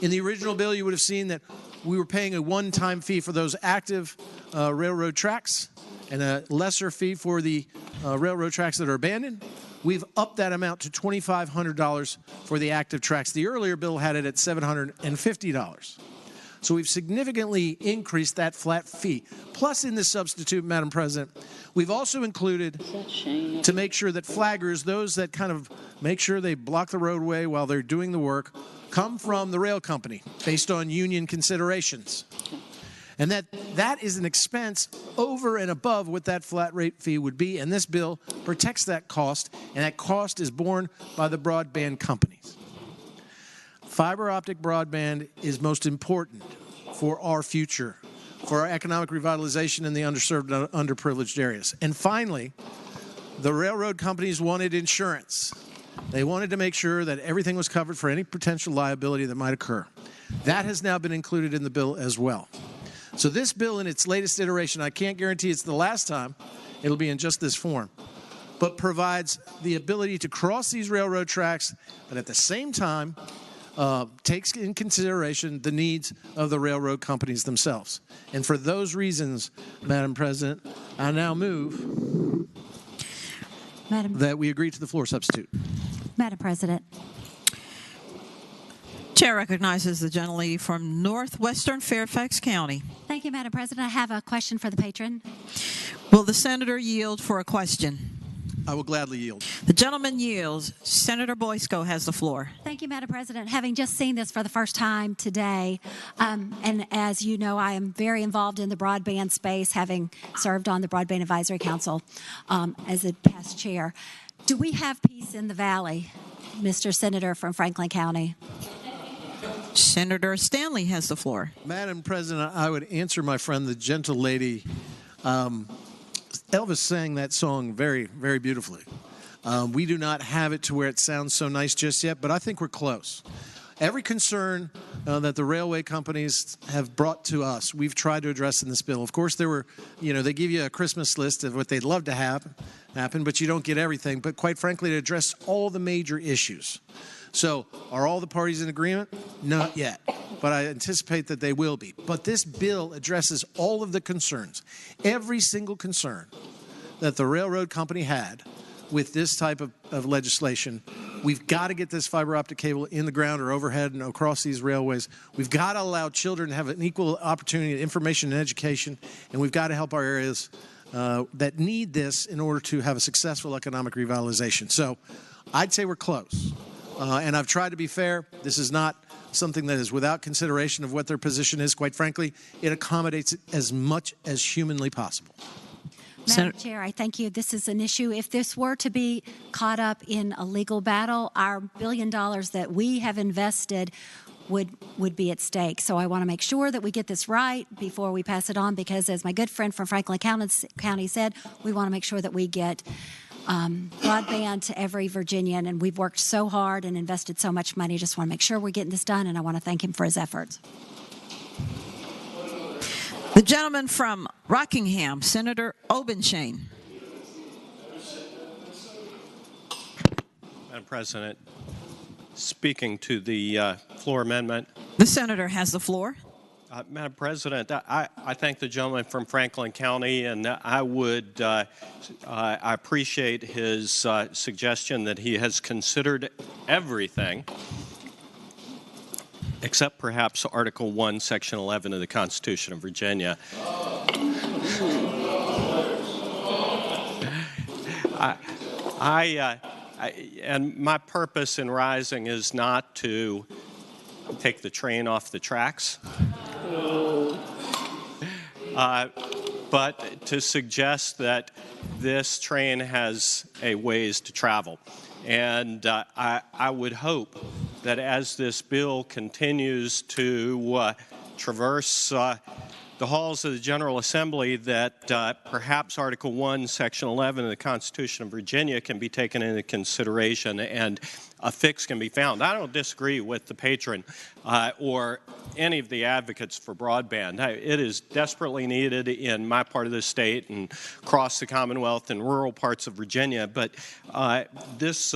Speaker 13: In the original bill, you would have seen that we were paying a one-time fee for those active railroad tracks and a lesser fee for the railroad tracks that are abandoned. We've upped that amount to $2,500 for the active tracks. The earlier bill had it at $750. So we've significantly increased that flat fee. Plus, in this substitute, Madam President, we've also included to make sure that flaggers, those that kind of make sure they block the roadway while they're doing the work, come from the rail company based on union considerations. And that is an expense over and above what that flat rate fee would be. And this bill protects that cost, and that cost is borne by the broadband companies. Fiber optic broadband is most important for our future, for our economic revitalization in the underserved and underprivileged areas. And finally, the railroad companies wanted insurance. They wanted to make sure that everything was covered for any potential liability that might occur. That has now been included in the bill as well. So this bill in its latest iteration, I can't guarantee it's the last time it'll be in just this form, but provides the ability to cross these railroad tracks, but at the same time takes in consideration the needs of the railroad companies themselves. And for those reasons, Madam President, I now move that we agree to the floor substitute.
Speaker 2: Madam President.
Speaker 1: Chair recognizes the gentlelady from northwestern Fairfax County.
Speaker 2: Thank you, Madam President. I have a question for the patron.
Speaker 1: Will the senator yield for a question?
Speaker 13: I will gladly yield.
Speaker 1: The gentleman yields. Senator Boysko has the floor.
Speaker 2: Thank you, Madam President. Having just seen this for the first time today, and as you know, I am very involved in the broadband space, having served on the Broadband Advisory Council as a past chair. Do we have peace in the Valley, Mr. Senator from Franklin County?
Speaker 1: Senator Stanley has the floor.
Speaker 13: Madam President, I would answer my friend, the gentle lady. Elvis sang that song very, very beautifully. We do not have it to where it sounds so nice just yet, but I think we're close. Every concern that the railway companies have brought to us, we've tried to address in this bill. Of course, there were, they give you a Christmas list of what they'd love to happen, but you don't get everything. But quite frankly, it addressed all the major issues. So are all the parties in agreement? Not yet, but I anticipate that they will be. But this bill addresses all of the concerns, every single concern that the railroad company had with this type of legislation. We've got to get this fiber optic cable in the ground or overhead and across these railways. We've got to allow children to have an equal opportunity to information and education, and we've got to help our areas that need this in order to have a successful economic revitalization. So I'd say we're close. And I've tried to be fair. This is not something that is without consideration of what their position is. Quite frankly, it accommodates it as much as humanly possible.
Speaker 2: Madam Chair, I thank you. This is an issue. If this were to be caught up in a legal battle, our $1 billion that we have invested would be at stake. So I want to make sure that we get this right before we pass it on, because as my good friend from Franklin County said, we want to make sure that we get broadband to every Virginian, and we've worked so hard and invested so much money. Just want to make sure we're getting this done, and I want to thank him for his efforts.
Speaker 1: The gentleman from Rockingham, Senator Obenshain.
Speaker 17: Madam President, speaking to the floor amendment.
Speaker 1: The senator has the floor.
Speaker 17: Madam President, I thank the gentleman from Franklin County, and I would I appreciate his suggestion that he has considered everything except perhaps Article 1, Section 11 of the Constitution of Virginia. And my purpose in rising is not to take the train off the tracks, but to suggest that this train has a ways to travel. And I would hope that as this bill continues to traverse the halls of the General Assembly, that perhaps Article 1, Section 11 of the Constitution of Virginia can be taken into consideration and a fix can be found. I don't disagree with the patron or any of the advocates for broadband. It is desperately needed in my part of the state and across the Commonwealth and rural parts of Virginia, but this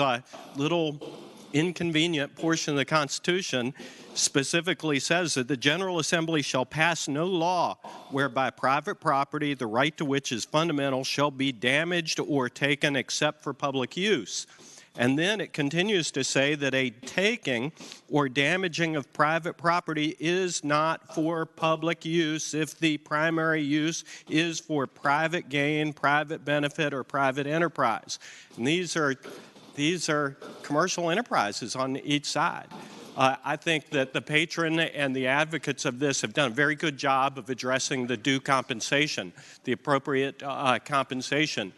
Speaker 17: little inconvenient portion of the Constitution specifically says that the General Assembly shall pass no law whereby private property, the right to which is fundamental, shall be damaged or taken except for public use. And then it continues to say that a taking or damaging of private property is not for public use if the primary use is for private gain, private benefit, or private enterprise. And these are commercial enterprises on each side. I think that the patron and the advocates of this have done a very good job of addressing the due compensation, the appropriate compensation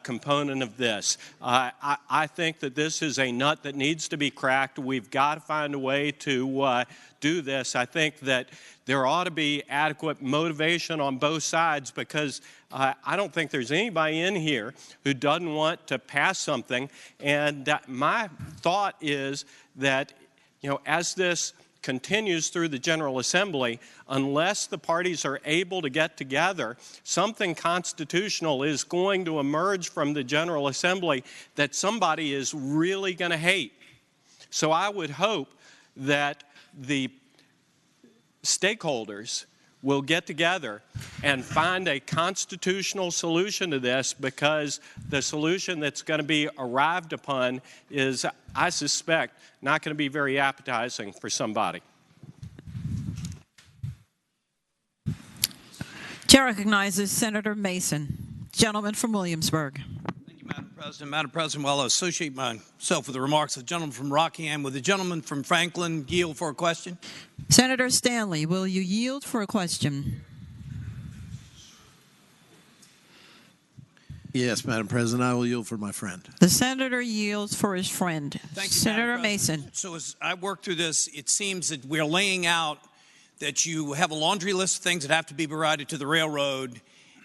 Speaker 17: component of this. I think that this is a nut that needs to be cracked. We've got to find a way to do this. I think that there ought to be adequate motivation on both sides, because I don't think there's anybody in here who doesn't want to pass something. And my thought is that, you know, as this continues through the General Assembly, unless the parties are able to get together, something constitutional is going to emerge from the General Assembly that somebody is really going to hate. So I would hope that the stakeholders will get together and find a constitutional solution to this, because the solution that's going to be arrived upon is, I suspect, not going to be very appetizing for somebody.
Speaker 1: Chair recognizes Senator Mason, gentleman from Williamsburg.
Speaker 14: Thank you, Madam President. Madam President, while I associate myself with the remarks of the gentleman from Rockingham, with the gentleman from Franklin yield for a question?
Speaker 1: Senator Stanley, will you yield for a question?
Speaker 13: Yes, Madam President, I will yield for my friend.
Speaker 1: The senator yields for his friend.
Speaker 14: Thank you,
Speaker 1: Senator Mason.
Speaker 14: So as I work through this, it seems that we're laying out that you have a laundry list of things that have to be provided to the railroad,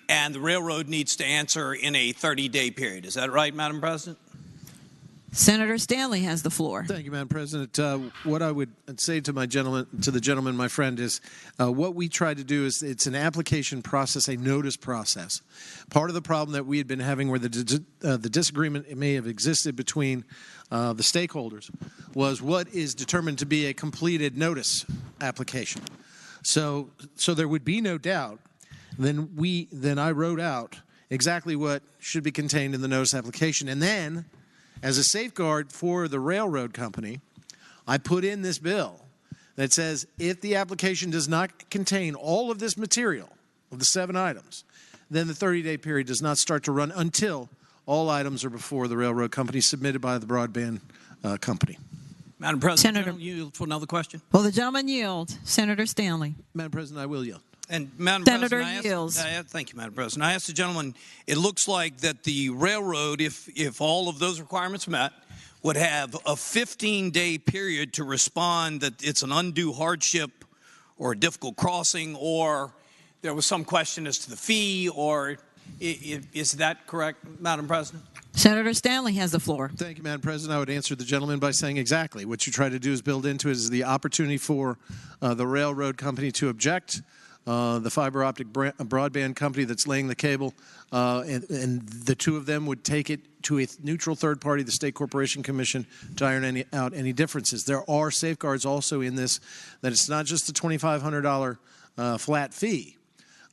Speaker 14: and the railroad needs to answer in a 30-day period. Is that right, Madam President?
Speaker 1: Senator Stanley has the floor.
Speaker 13: Thank you, Madam President. What I would say to the gentleman, my friend, is what we try to do is it's an application process, a notice process. Part of the problem that we had been having, where the disagreement may have existed between the stakeholders, was what is determined to be a completed notice application. So there would be no doubt. Then I wrote out exactly what should be contained in the notice application. And then, as a safeguard for the railroad company, I put in this bill that says if the application does not contain all of this material, of the 7 items, then the 30-day period does not start to run until all items are before the railroad company submitted by the broadband company.
Speaker 14: Madam President, Senator, you yield for another question?
Speaker 1: Will the gentleman yield? Senator Stanley.
Speaker 13: Madam President, I will yield.
Speaker 14: And Madam
Speaker 1: Senator
Speaker 14: President,
Speaker 1: yields.
Speaker 14: Thank you, Madam President. I asked the gentleman, it looks like that the railroad, if all of those requirements met, would have a 15-day period to respond that it's an undue hardship or a difficult crossing, or there was some question as to the fee, or is that correct, Madam President?
Speaker 1: Senator Stanley has the floor.
Speaker 13: Thank you, Madam President. I would answer the gentleman by saying exactly. What you try to do is build into it is the opportunity for the railroad company to object, the fiber optic broadband company that's laying the cable, and the two of them would take it to a neutral third party, the State Corporation Commission, to iron out any differences. There are safeguards also in this, that it's not just the $2,500 flat fee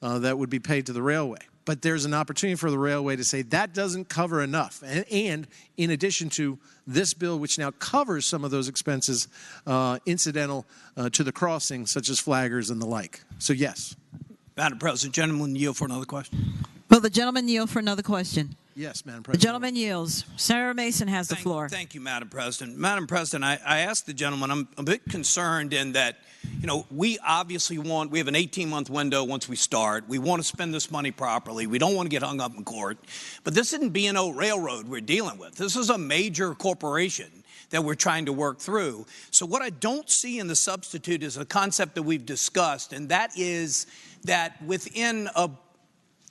Speaker 13: that would be paid to the railway. But there's an opportunity for the railway to say that doesn't cover enough. And in addition to this bill, which now covers some of those expenses incidental to the crossing, such as flaggers and the like. So yes.
Speaker 14: Madam President, gentleman yield for another question.
Speaker 1: Will the gentleman yield for another question?
Speaker 13: Yes, Madam
Speaker 1: The
Speaker 13: President.
Speaker 1: gentleman yields. Senator Mason has the floor.
Speaker 14: Thank you, Madam President. Madam President, I asked the gentleman, I'm a bit concerned in that, we obviously we have an 18-month window once we start. We want to spend this money properly. We don't want to get hung up in court. But this isn't B&O Railroad we're dealing with. This is a major corporation that we're trying to work through. So what I don't see in the substitute is a concept that we've discussed, and that is that within a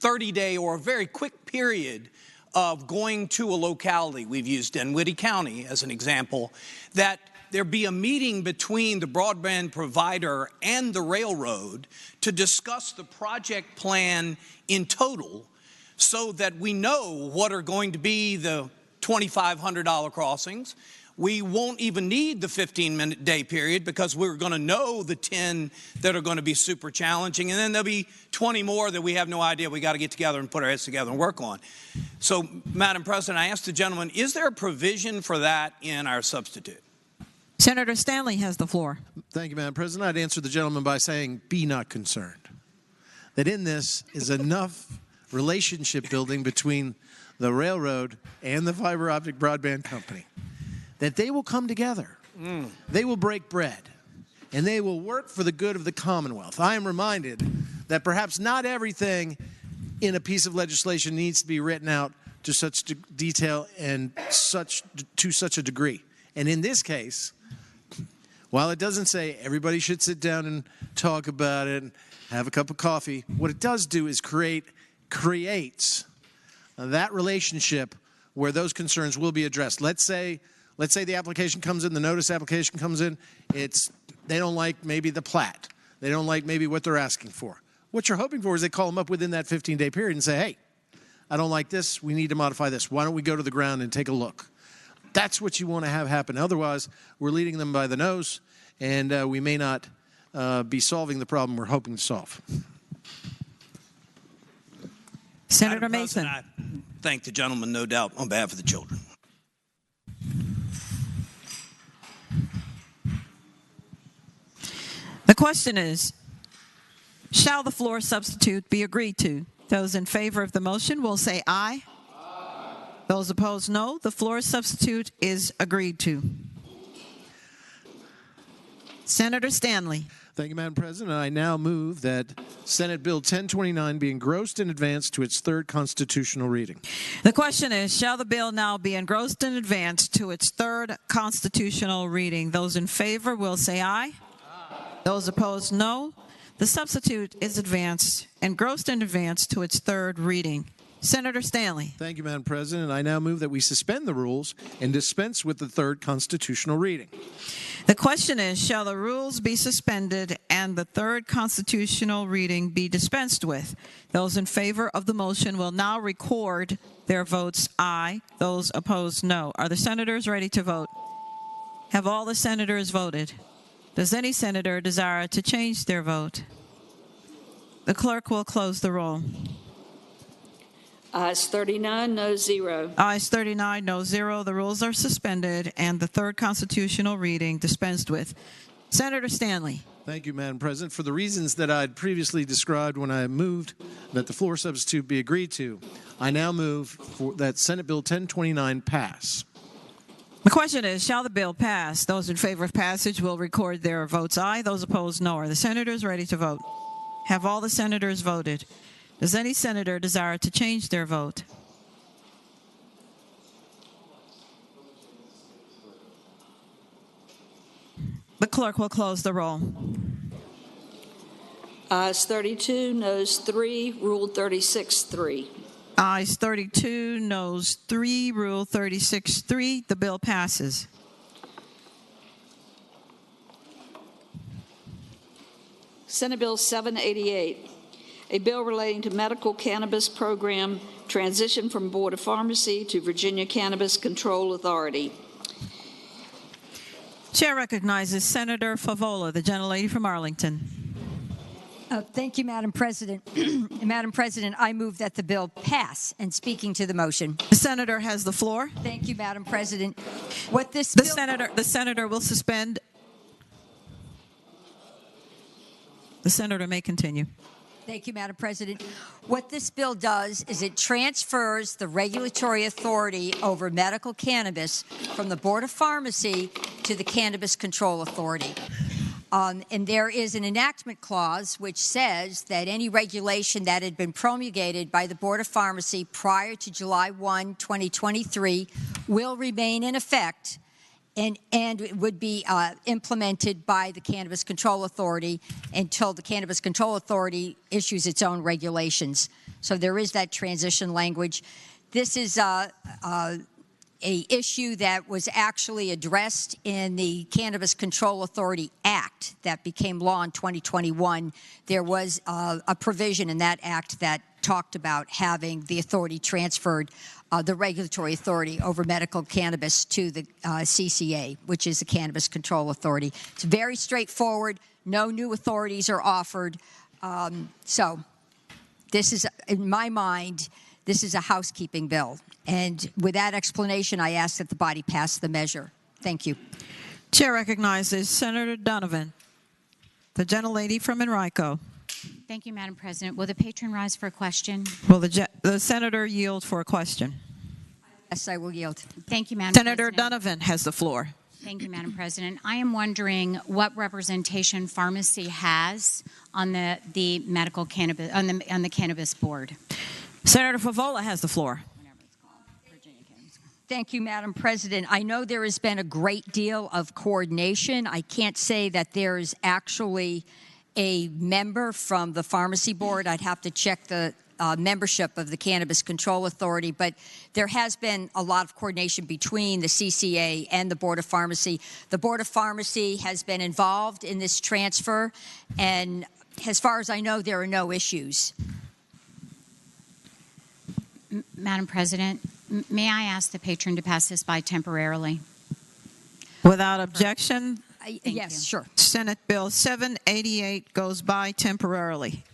Speaker 14: 30-day or a very quick period of going to a locality, we've used Dinwiddie County as an example, that there be a meeting between the broadband provider and the railroad to discuss the project plan in total so that we know what are going to be the $2,500 crossings. We won't even need the 15-day period because we're going to know the 10 that are going to be super challenging. And then there'll be 20 more that we have no idea. We got to get together and put our heads together and work on. So, Madam President, I asked the gentleman, is there a provision for that in our substitute?
Speaker 1: Senator Stanley has the floor.
Speaker 13: Thank you, Madam President. I'd answer the gentleman by saying, be not concerned. That in this is enough relationship building between the railroad and the fiber optic broadband company that they will come together, they will break bread, and they will work for the good of the Commonwealth. I am reminded that perhaps not everything in a piece of legislation needs to be written out to such detail and to such a degree. And in this case, while it doesn't say everybody should sit down and talk about it and have a cup of coffee, what it does do is creates that relationship where those concerns will be addressed. Let's say the application comes in, the notice application comes in, they don't like maybe the plat. They don't like maybe what they're asking for. What you're hoping for is they call them up within that 15-day period and say, hey, I don't like this, we need to modify this. Why don't we go to the ground and take a look? That's what you want to have happen. Otherwise, we're leading them by the nose, and we may not be solving the problem we're hoping to solve.
Speaker 1: Senator Mason.
Speaker 14: I thank the gentleman, no doubt, on behalf of the children.
Speaker 1: The question is, shall the floor substitute be agreed to? Those in favor of the motion will say aye. Aye. Those opposed, no. The floor substitute is agreed to. Senator Stanley.
Speaker 13: Thank you, Madam President. I now move that Senate Bill 1029 be engrossed in advance to its third constitutional reading.
Speaker 1: The question is, shall the bill now be engrossed in advance to its third constitutional reading? Those in favor will say aye. Those opposed, no. The substitute is engrossed in advance to its third reading. Senator Stanley.
Speaker 13: Thank you, Madam President. I now move that we suspend the rules and dispense with the third constitutional reading.
Speaker 1: The question is, shall the rules be suspended and the third constitutional reading be dispensed with? Those in favor of the motion will now record their votes aye. Those opposed, no. Are the senators ready to vote? Have all the senators voted? Does any senator desire to change their vote? The clerk will close the roll.
Speaker 6: Ayes 39, no 0.
Speaker 1: Ayes 39, no 0. The rules are suspended and the third constitutional reading dispensed with. Senator Stanley.
Speaker 13: Thank you, Madam President. For the reasons that I'd previously described when I moved that the floor substitute be agreed to, I now move for that Senate Bill 1029 pass.
Speaker 1: The question is, shall the bill pass? Those in favor of passage will record their votes aye. Those opposed, no. Are the senators ready to vote? Have all the senators voted? Does any senator desire to change their vote? The clerk will close the roll.
Speaker 6: Ayes 32, noes 3, Rule 36-3.
Speaker 1: Ayes 32, noes 3, Rule 36-3. The bill passes.
Speaker 6: Senate Bill 788, a bill relating to medical cannabis program transition from Board of Pharmacy to Virginia Cannabis Control Authority.
Speaker 1: Chair recognizes Senator Favola, the gentlelady from Arlington.
Speaker 3: Thank you, Madam President. Madam President, I move that the bill pass. And speaking to the motion.
Speaker 1: The senator has the floor.
Speaker 3: Thank you, Madam President. What this
Speaker 1: the senator will suspend. The senator may continue.
Speaker 3: Thank you, Madam President. What this bill does is it transfers the regulatory authority over medical cannabis from the Board of Pharmacy to the Cannabis Control Authority. And there is an enactment clause which says that any regulation that had been promulgated by the Board of Pharmacy prior to July 1, 2023 will remain in effect and would be implemented by the Cannabis Control Authority until the Cannabis Control Authority issues its own regulations. So there is that transition language. This is a issue that was actually addressed in the Cannabis Control Authority Act that became law in 2021. There was a provision in that act that talked about having the authority transferred, the regulatory authority over medical cannabis to the CCA, which is the Cannabis Control Authority. It's very straightforward. No new authorities are offered. So this is, in my mind, this is a housekeeping bill. And with that explanation, I ask that the body pass the measure. Thank you.
Speaker 1: Chair recognizes Senator Donovan, the gentlelady from Enrico.
Speaker 12: Thank you, Madam President. Will the patron rise for a question?
Speaker 1: Will the senator yield for a question?
Speaker 3: Yes, I will yield.
Speaker 12: Thank you, Madam
Speaker 1: Senator
Speaker 12: President.
Speaker 1: Donovan has the floor.
Speaker 12: Thank you, Madam President. I am wondering what representation pharmacy has on the medical cannabis on the cannabis board.
Speaker 1: Senator Favola has the floor.
Speaker 3: Thank you, Madam President. I know there has been a great deal of coordination. I can't say that there is actually a member from the pharmacy board. I'd have to check the membership of the Cannabis Control Authority, but there has been a lot of coordination between the CCA and the Board of Pharmacy. The Board of Pharmacy has been involved in this transfer, and as far as I know, there are no issues.
Speaker 12: Madam President, may I ask the patron to pass this by temporarily?
Speaker 1: Without objection.
Speaker 3: Yes, sure.
Speaker 1: Senate Bill 788 goes by temporarily.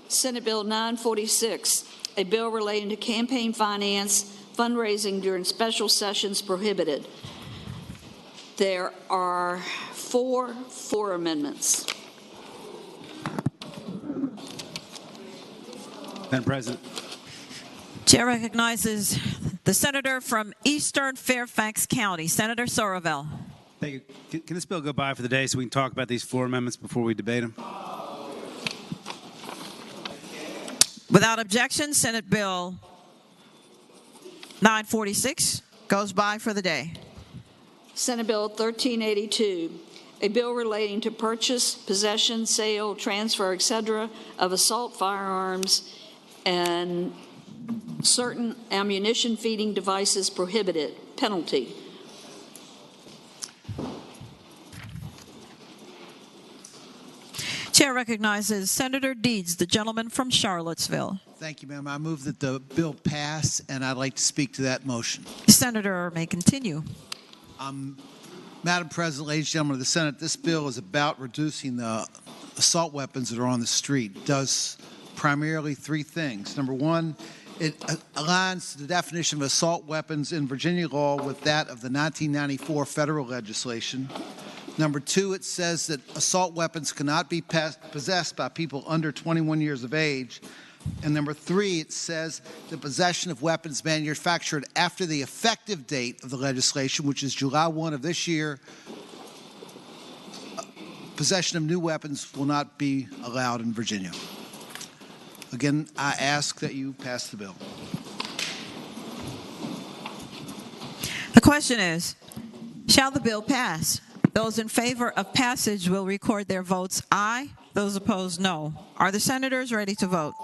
Speaker 6: Senate Bill 946, a bill relating to campaign finance, fundraising during special sessions prohibited. There are four amendments.
Speaker 7: Madam President.
Speaker 1: Chair recognizes the senator from Eastern Fairfax County, Senator Sorovell.
Speaker 7: Thank you. Can this bill go by for the day so we can talk about these floor amendments before we debate them?
Speaker 1: Without objection, Senate Bill 946 goes by for the day.
Speaker 6: Senate Bill 1382, a bill relating to purchase, possession, sale, transfer, etc. of assault firearms and certain ammunition feeding devices prohibited. Penalty.
Speaker 1: Chair recognizes Senator Deeds, the gentleman from Charlottesville.
Speaker 23: Thank you, ma'am. I move that the bill pass, and I'd like to speak to that motion.
Speaker 1: The senator may continue.
Speaker 23: Madam President, ladies and gentlemen of the Senate, this bill is about reducing the assault weapons that are on the street. It does primarily three things. Number one, it aligns the definition of assault weapons in Virginia law with that of the 1994 federal legislation. Number two, it says that assault weapons cannot be possessed by people under 21 years of age. And number three, it says the possession of weapons manufactured after the effective date of the legislation, which is July 1 of this year, possession of new weapons will not be allowed in Virginia. Again, I ask that you pass the bill.
Speaker 1: The question is, shall the bill pass? Those in favor of passage will record their votes aye. Those opposed, no. Are the senators ready to vote?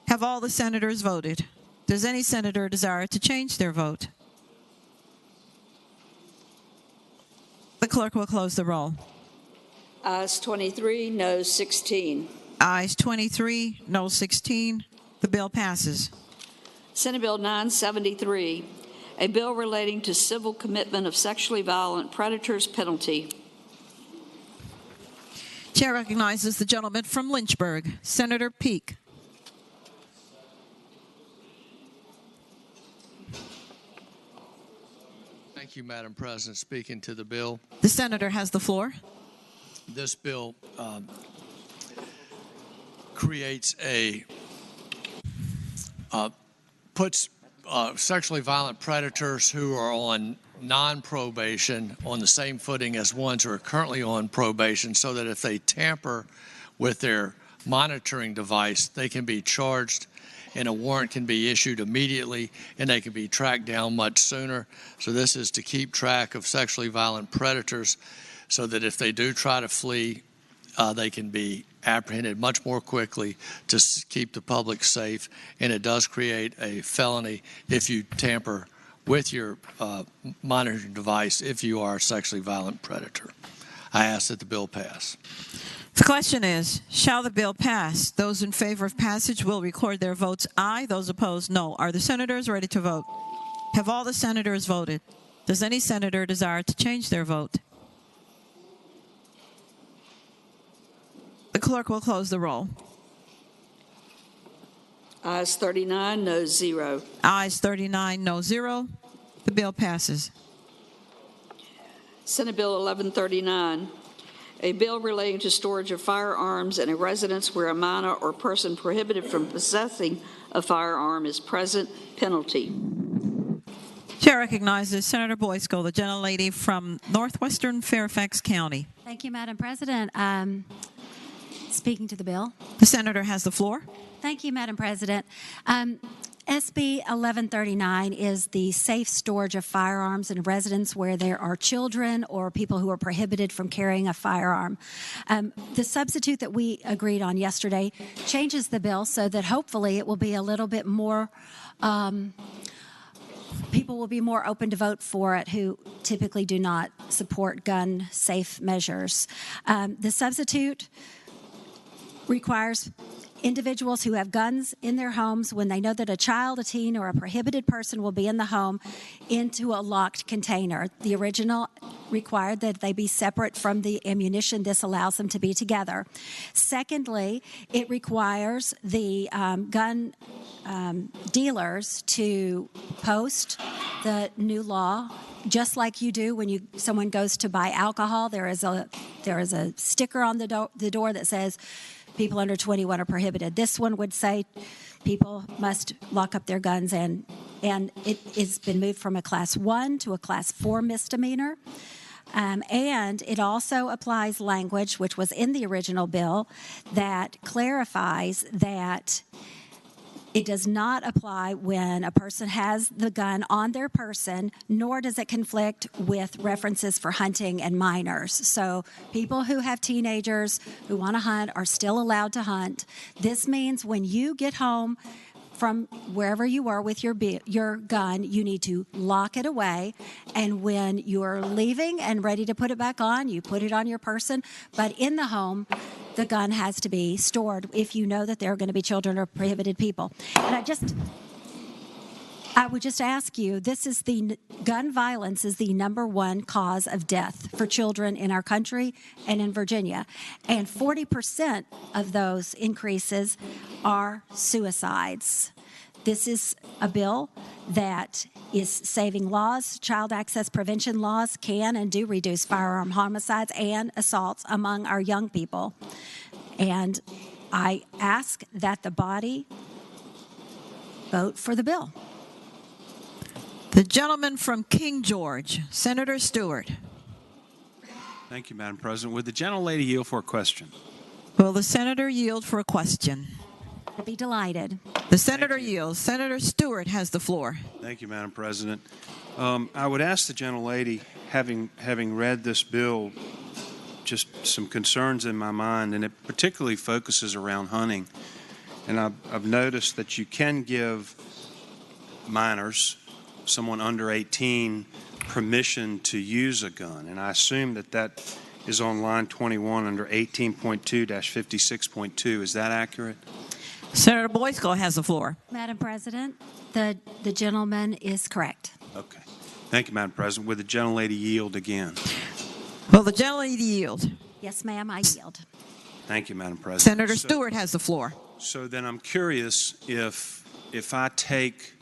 Speaker 1: Have all the senators voted? Does any senator desire to change their vote? The clerk will close the roll.
Speaker 6: Ayes 23, noes 16.
Speaker 1: Ayes 23, no 16. The bill passes.
Speaker 6: Senate Bill 973, a bill relating to civil commitment of sexually violent predators penalty.
Speaker 1: Chair recognizes the gentleman from Lynchburg, Senator Peake.
Speaker 8: Thank you, Madam President. Speaking to the bill.
Speaker 1: The senator has the floor.
Speaker 8: This bill creates puts sexually violent predators who are on non-probation on the same footing as ones who are currently on probation, so that if they tamper with their monitoring device, they can be charged and a warrant can be issued immediately and they can be tracked down much sooner. So this is to keep track of sexually violent predators so that if they do try to flee, they can be apprehended much more quickly to keep the public safe. And it does create a felony if you tamper with your monitoring device if you are a sexually violent predator. I ask that the bill pass.
Speaker 1: The question is, shall the bill pass? Those in favor of passage will record their votes aye. Those opposed, no. Are the senators ready to vote? Have all the senators voted? Does any senator desire to change their vote? The clerk will close the roll.
Speaker 6: Ayes 39, noes 0.
Speaker 1: Ayes 39, no 0. The bill passes.
Speaker 6: Senate Bill 1139, a bill relating to storage of firearms in a residence where a minor or person prohibited from possessing a firearm is present, penalty.
Speaker 1: Chair recognizes Senator Boysko, the gentlelady from northwestern Fairfax County.
Speaker 2: Thank you, Madam President. Speaking to the bill.
Speaker 1: The senator has the floor.
Speaker 2: Thank you, Madam President. SB 1139 is the safe storage of firearms in residence where there are children or people who are prohibited from carrying a firearm. The substitute that we agreed on yesterday changes the bill so that hopefully it will be a little bit more, people will be more open to vote for it who typically do not support gun safe measures. The substitute requires individuals who have guns in their homes, when they know that a child, a teen, or a prohibited person will be in the home, into a locked container. The original required that they be separate from the ammunition. This allows them to be together. Secondly, it requires the gun dealers to post the new law, just like you do when someone goes to buy alcohol. There is a sticker on the door that says people under 21 are prohibited. This one would say people must lock up their guns, and it has been moved from a Class 1 to a Class 4 misdemeanor. And it also applies language, which was in the original bill, that clarifies that it does not apply when a person has the gun on their person, nor does it conflict with references for hunting and minors. So people who have teenagers who want to hunt are still allowed to hunt. This means when you get home from wherever you are with your gun, you need to lock it away. And when you're leaving and ready to put it back on, you put it on your person. But in the home, the gun has to be stored if you know that there are going to be children or prohibited people. And I would just ask you, gun violence is the #1 cause of death for children in our country and in Virginia. And 40% of those increases are suicides. This is a bill that is saving laws. Child access prevention laws can and do reduce firearm homicides and assaults among our young people. And I ask that the body vote for the bill.
Speaker 1: The gentleman from King George, Senator Stewart.
Speaker 9: Thank you, Madam President. Would the gentlelady yield for a question?
Speaker 1: Will the senator yield for a question?
Speaker 2: I'd be delighted.
Speaker 1: The senator yields. Senator Stewart has the floor.
Speaker 9: Thank you, Madam President. I would ask the gentlelady, having read this bill, just some concerns in my mind, and it particularly focuses around hunting. And I've noticed that you can give minors, someone under 18, permission to use a gun. And I assume that that is on line 21 under 18.2-56.2. Is that accurate?
Speaker 1: Senator Boysko has the floor.
Speaker 2: Madam President, the gentleman is correct.
Speaker 9: Okay. Thank you, Madam President. Would the gentlelady yield again?
Speaker 1: Will the gentlelady yield?
Speaker 2: Yes, ma'am, I yield.
Speaker 9: Thank you, Madam President.
Speaker 1: Senator Stewart has the floor.
Speaker 9: So then I'm curious if I take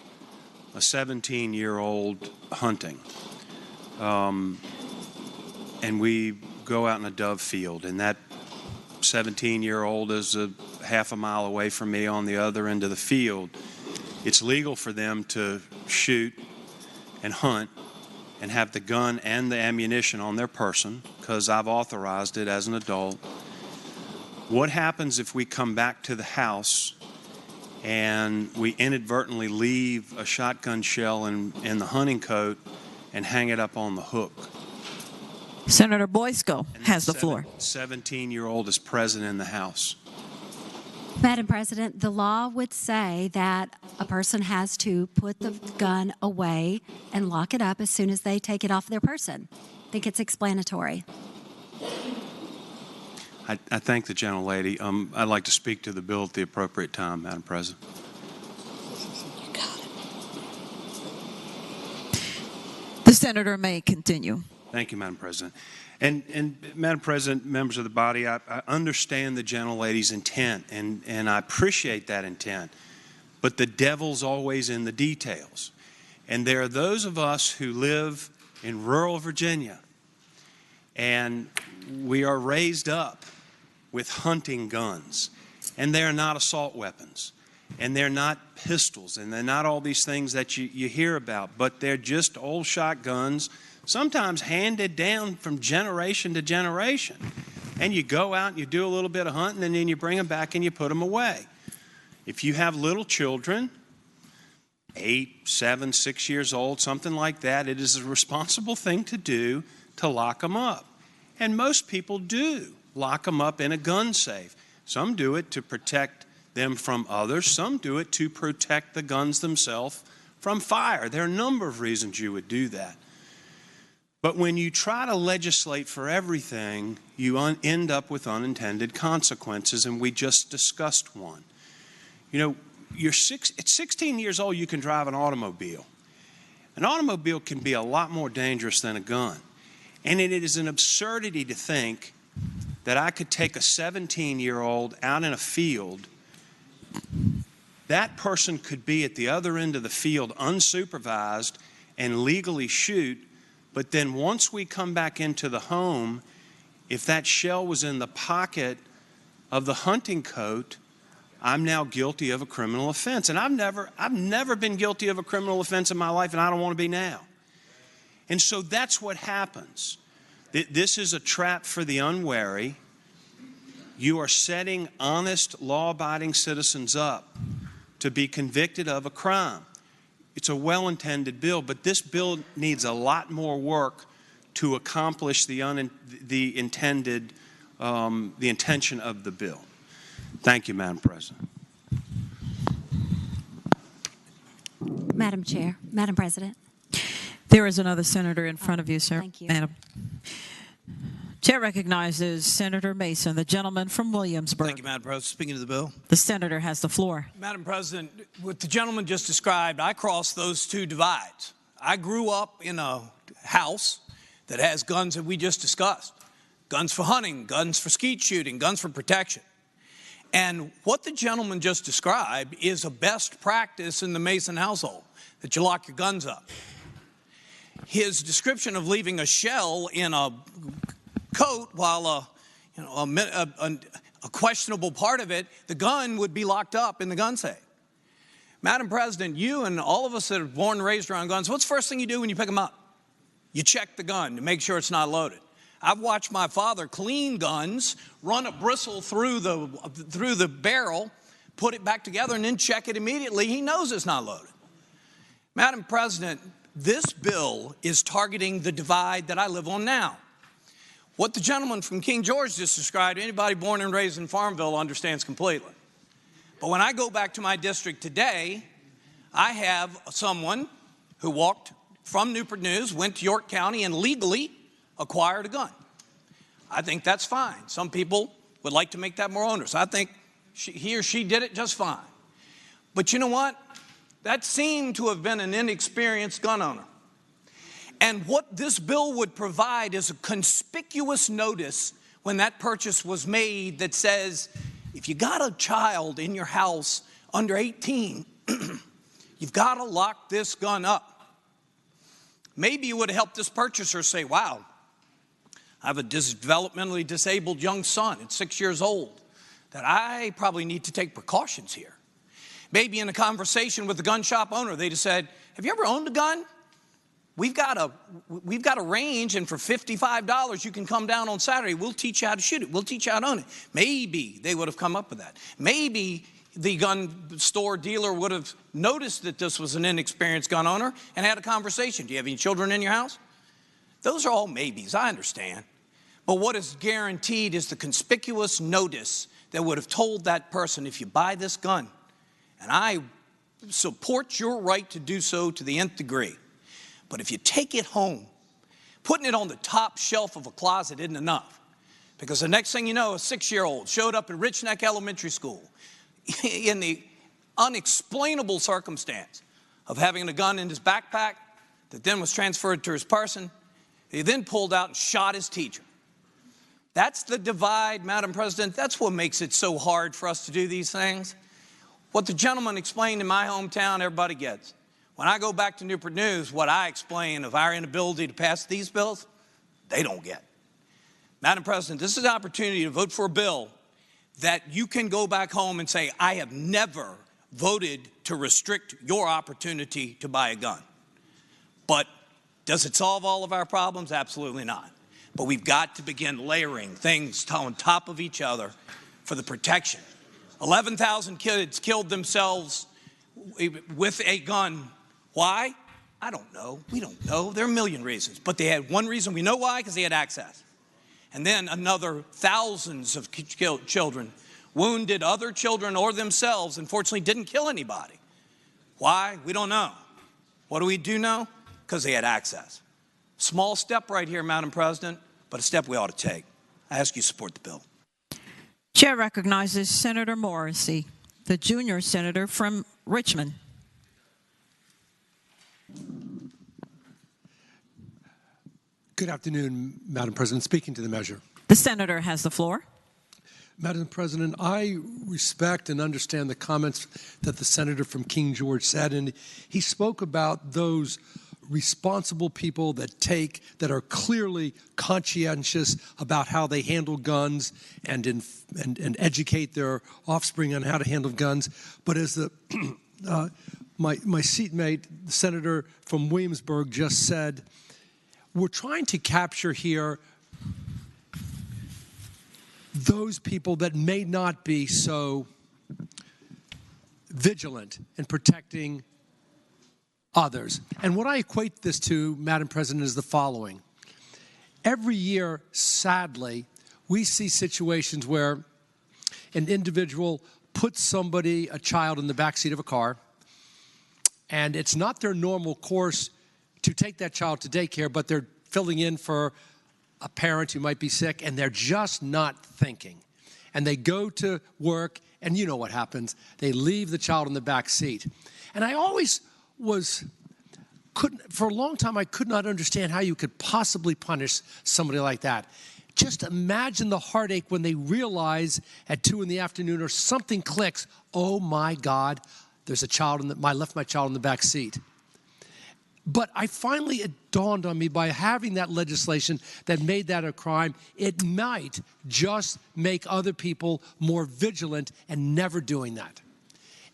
Speaker 9: a 17-year-old hunting, and we go out in a dove field, and that 17-year-old is a half a mile away from me on the other end of the field, it's legal for them to shoot and hunt and have the gun and the ammunition on their person because I've authorized it as an adult. What happens if we come back to the house and we inadvertently leave a shotgun shell in the hunting coat and hang it up on the hook?
Speaker 1: Senator Boysko has the floor.
Speaker 9: 17-year-old is present in the house.
Speaker 2: Madam President, the law would say that a person has to put the gun away and lock it up as soon as they take it off their person. I think it's explanatory.
Speaker 9: I thank the gentlelady. I'd like to speak to the bill at the appropriate time, Madam President.
Speaker 1: The senator may continue.
Speaker 9: Thank you, Madam President. And Madam President, members of the body, I understand the gentlelady's intent, and I appreciate that intent. But the devil's always in the details. And there are those of us who live in rural Virginia, and we are raised up with hunting guns, and they're not assault weapons, and they're not pistols, and they're not all these things that you hear about, but they're just old shotguns, sometimes handed down from generation to generation. And you go out and you do a little bit of hunting, and then you bring them back and you put them away. If you have little children, 8, 7, 6 years old, something like that, it is a responsible thing to do to lock them up. And most people do lock them up in a gun safe. Some do it to protect them from others. Some do it to protect the guns themselves from fire. There are a number of reasons you would do that. But when you try to legislate for everything, you end up with unintended consequences, and we just discussed one. You know, at 16 years old, you can drive an automobile. An automobile can be a lot more dangerous than a gun. And it is an absurdity to think that I could take a 17-year-old out in a field. That person could be at the other end of the field unsupervised and legally shoot. But then once we come back into the home, if that shell was in the pocket of the hunting coat, I'm now guilty of a criminal offense. And I've never been guilty of a criminal offense in my life, and I don't want to be now. And so that's what happens. This is a trap for the unwary. You are setting honest, law-abiding citizens up to be convicted of a crime. It's a well-intended bill, but this bill needs a lot more work to accomplish the intention of the bill. Thank you, Madam President.
Speaker 2: Madam Chair, Madam President.
Speaker 1: There is another senator in front of you, sir.
Speaker 2: Thank you.
Speaker 1: Madam. Chair recognizes Senator Mason, the gentleman from Williamsburg.
Speaker 14: Thank you, Madam President. Speaking to the bill.
Speaker 1: The senator has the floor.
Speaker 14: Madam President, what the gentleman just described, I crossed those two divides. I grew up in a house that has guns that we just discussed. Guns for hunting, guns for skeet shooting, guns for protection. And what the gentleman just described is a best practice in the Mason household, that you lock your guns up. His description of leaving a shell in a coat while a questionable part of it, the gun would be locked up in the gun safe. Madam President, you and all of us that are born and raised around guns, what's the first thing you do when you pick them up? You check the gun to make sure it's not loaded. I've watched my father clean guns, run a bristle through the barrel, put it back together, and then check it immediately. He knows it's not loaded. Madam President, this bill is targeting the divide that I live on now. What the gentleman from King George just described, anybody born and raised in Farmville understands completely. But when I go back to my district today, I have someone who walked from Newport News, went to York County, and legally acquired a gun. I think that's fine. Some people would like to make that more onerous. I think he or she did it just fine. But you know what? That seemed to have been an inexperienced gun owner. And what this bill would provide is a conspicuous notice when that purchase was made that says, if you got a child in your house under 18, you've got to lock this gun up. Maybe it would have helped this purchaser say, wow, I have a developmentally disabled young son at 6 years old that I probably need to take precautions here. Maybe in a conversation with the gun shop owner, they just said, have you ever owned a gun? We've got a range, and for $55, you can come down on Saturday. We'll teach you how to shoot it. We'll teach you how to own it. Maybe they would have come up with that. Maybe the gun store dealer would have noticed that this was an inexperienced gun owner and had a conversation. Do you have any children in your house? Those are all maybes, I understand. But what is guaranteed is the conspicuous notice that would have told that person, if you buy this gun, and I support your right to do so to the nth degree, but if you take it home, putting it on the top shelf of a closet isn't enough. Because the next thing you know, a 6-year-old showed up at Rich Neck Elementary School in the unexplainable circumstance of having a gun in his backpack that then was transferred to his person. He then pulled out and shot his teacher. That's the divide, Madam President. That's what makes it so hard for us to do these things. What the gentleman explained in my hometown, everybody gets. When I go back to Newport News, what I explain of our inability to pass these bills, they don't get. Madam President, this is an opportunity to vote for a bill that you can go back home and say, I have never voted to restrict your opportunity to buy a gun. But does it solve all of our problems? Absolutely not. But we've got to begin layering things on top of each other for the protection. 11,000 kids killed themselves with a gun. Why? I don't know. We don't know. There are a million reasons. But they had one reason. We know why, because they had access. And then another thousands of children wounded other children or themselves, and fortunately didn't kill anybody. Why? We don't know. What do we do know? Because they had access. Small step right here, Madam President, but a step we ought to take. I ask you to support the bill.
Speaker 1: Chair recognizes Senator Morrissey, the junior senator from Richmond.
Speaker 10: Good afternoon, Madam President. Speaking to the measure.
Speaker 1: The senator has the floor.
Speaker 10: Madam President, I respect and understand the comments that the senator from King George said, and he spoke about those responsible people that are clearly conscientious about how they handle guns and educate their offspring on how to handle guns. But as my seatmate, the senator from Williamsburg, just said, we're trying to capture here those people that may not be so vigilant in protecting others. And what I equate this to, Madam President, is the following. Every year, sadly, we see situations where an individual puts a child in the backseat of a car, and it's not their normal course to take that child to daycare, but they're filling in for a parent who might be sick and they're just not thinking. And they go to work, and you know what happens. They leave the child in the back seat. And I always for a long time, I could not understand how you could possibly punish somebody like that. Just imagine the heartache when they realize at 2 in the afternoon or something clicks, oh my God, there's a child I left my child in the back seat. But it dawned on me by having that legislation that made that a crime, it might just make other people more vigilant and never doing that.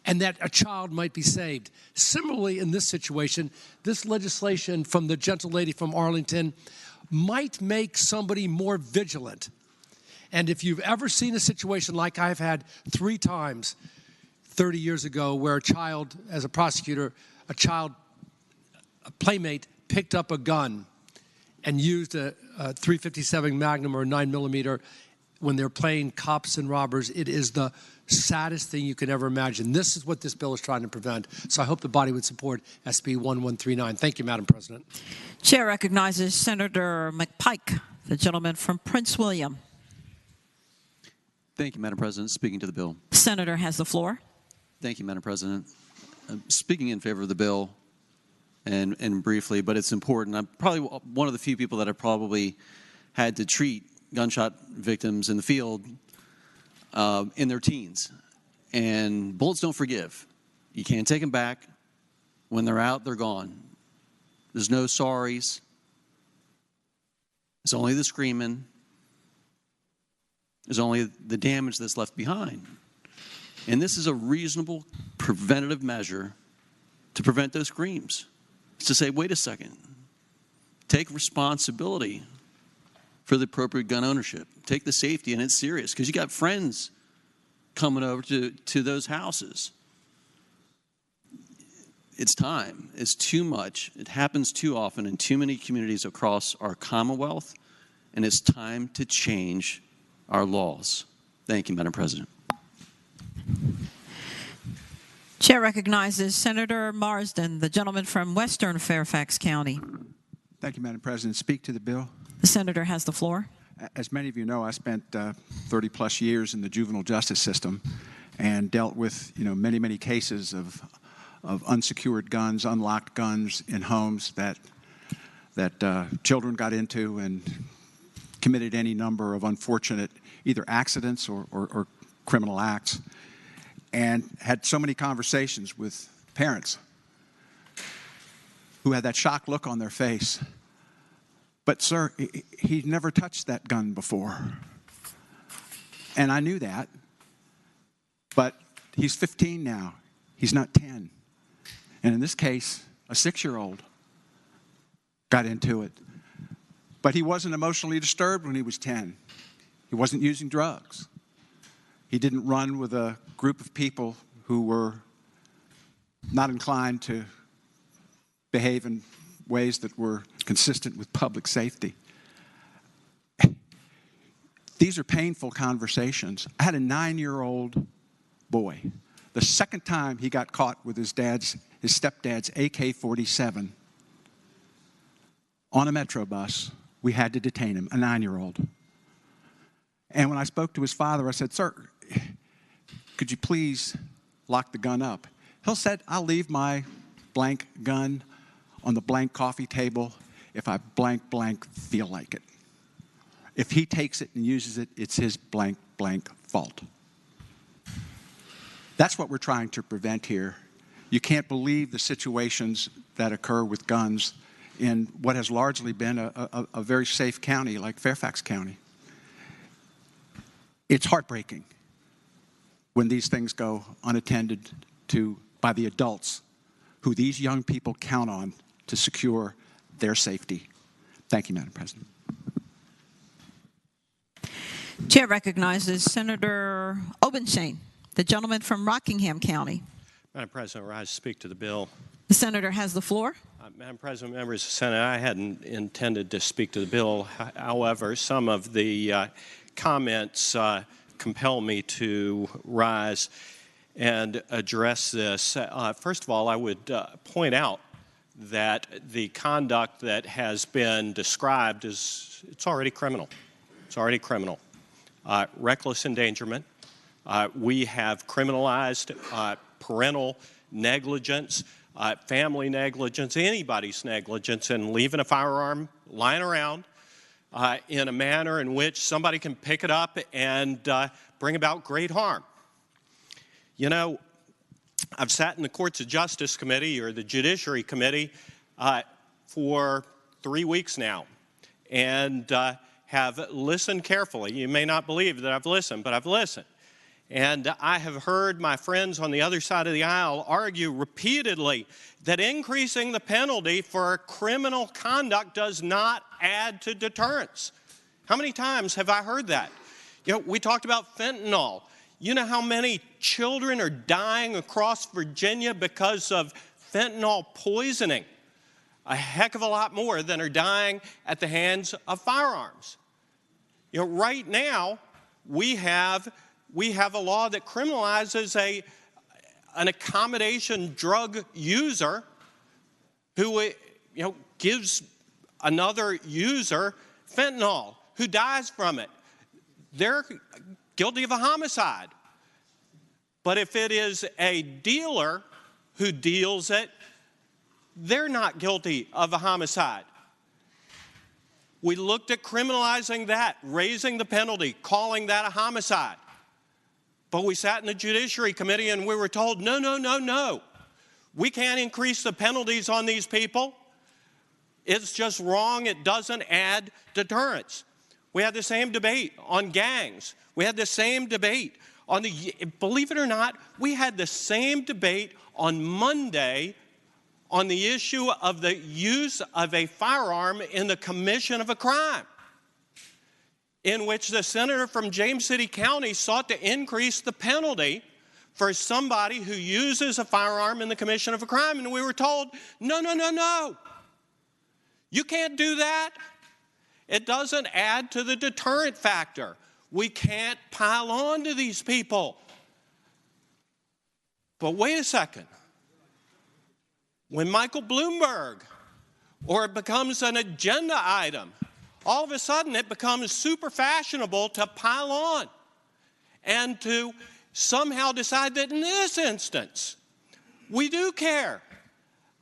Speaker 10: And that a child might be saved. Similarly, in this situation, this legislation from the gentle lady from Arlington might make somebody more vigilant. And if you've ever seen a situation like I've had 3 times 30 years ago where a child, as a prosecutor, a playmate picked up a gun and used a .357 Magnum or a 9mm when they're playing cops and robbers, it is the saddest thing you could ever imagine. This is what this bill is trying to prevent. So I hope the body would support SB 1139. Thank you, Madam President.
Speaker 1: Chair recognizes Senator McPike, the gentleman from Prince William.
Speaker 22: Thank you, Madam President. Speaking to the bill.
Speaker 1: The senator has the floor.
Speaker 22: Thank you, Madam President. Speaking in favor of the bill, and briefly, but it's important. I'm probably one of the few people that have probably had to treat gunshot victims in the field in their teens. And bullets don't forgive. You can't take them back. When they're out, they're gone. There's no sorries. It's only the screaming. There's only the damage that's left behind. And this is a reasonable preventative measure to prevent those screams. It's to say, wait a second. Take responsibility for the appropriate gun ownership. Take the safety, and it's serious because you got friends coming over to those houses. It's time. It's too much. It happens too often in too many communities across our Commonwealth, and it's time to change our laws. Thank you, Madam President.
Speaker 1: Chair recognizes Senator Marsden, the gentleman from Western Fairfax County.
Speaker 11: Thank you, Madam President. Speak to the bill.
Speaker 1: The senator has the floor.
Speaker 11: As many of you know, I spent 30-plus years in the juvenile justice system and dealt with, many, many cases of unsecured guns, unlocked guns in homes that children got into and committed any number of unfortunate either accidents or criminal acts, and had so many conversations with parents who had that shocked look on their face. But, sir, he never touched that gun before. And I knew that. But he's 15 now. He's not 10. And in this case, a 6-year-old got into it. But he wasn't emotionally disturbed when he was 10. He wasn't using drugs. He didn't run with a group of people who were not inclined to behave in ways that were consistent with public safety. These are painful conversations. I had a 9-year-old boy. The second time he got caught with his stepdad's AK-47 on a Metro bus, we had to detain him, a 9-year-old. And when I spoke to his father, I said, "Sir, could you please lock the gun up?" He said, "I'll leave my blank gun on the blank coffee table if I blank feel like it. If he takes it and uses it, it's his blank fault." That's what we're trying to prevent here. You can't believe the situations that occur with guns in what has largely been a very safe county like Fairfax County. It's heartbreaking when these things go unattended to by the adults who these young people count on to secure their safety. Thank you, Madam President.
Speaker 1: Chair recognizes Senator Obenshain, the gentleman from Rockingham County.
Speaker 17: Madam President, I rise to speak to the bill.
Speaker 1: The senator has the floor.
Speaker 17: Madam President, members of the Senate, I hadn't intended to speak to the bill. However, some of the comments compel me to rise and address this. First of all, I would point out that the conduct that has been described it's already criminal. It's already criminal. Reckless endangerment. We have criminalized parental negligence, family negligence, anybody's negligence in leaving a firearm lying around in a manner in which somebody can pick it up and bring about great harm. You know, I've sat in the Courts of Justice Committee or the Judiciary Committee for 3 weeks now and have listened carefully. You may not believe that I've listened, but I've listened. And I have heard my friends on the other side of the aisle argue repeatedly that increasing the penalty for criminal conduct does not add to deterrence. How many times have I heard that? You know, we talked about fentanyl. You know how many children are dying across Virginia because of fentanyl poisoning? A heck of a lot more than are dying at the hands of firearms. You know, right now, we have a law that criminalizes an accommodation drug user who gives another user fentanyl who dies from it. They're guilty of a homicide. But if it is a dealer who deals it, they're not guilty of a homicide. We looked at criminalizing that, raising the penalty, calling that a homicide. But we sat in the Judiciary Committee and we were told, no, no, no, no. We can't increase the penalties on these people. It's just wrong. It doesn't add deterrence. We had the same debate on gangs. We had the same debate on believe it or not, we had the same debate on Monday on the issue of the use of a firearm in the commission of a crime, in which the senator from James City County sought to increase the penalty for somebody who uses a firearm in the commission of a crime. And we were told, no, no, no, no. You can't do that. It doesn't add to the deterrent factor. We can't pile on to these people. But wait a second. When Michael Bloomberg, or it becomes an agenda item, all of a sudden it becomes super fashionable to pile on and to somehow decide that in this instance, we do care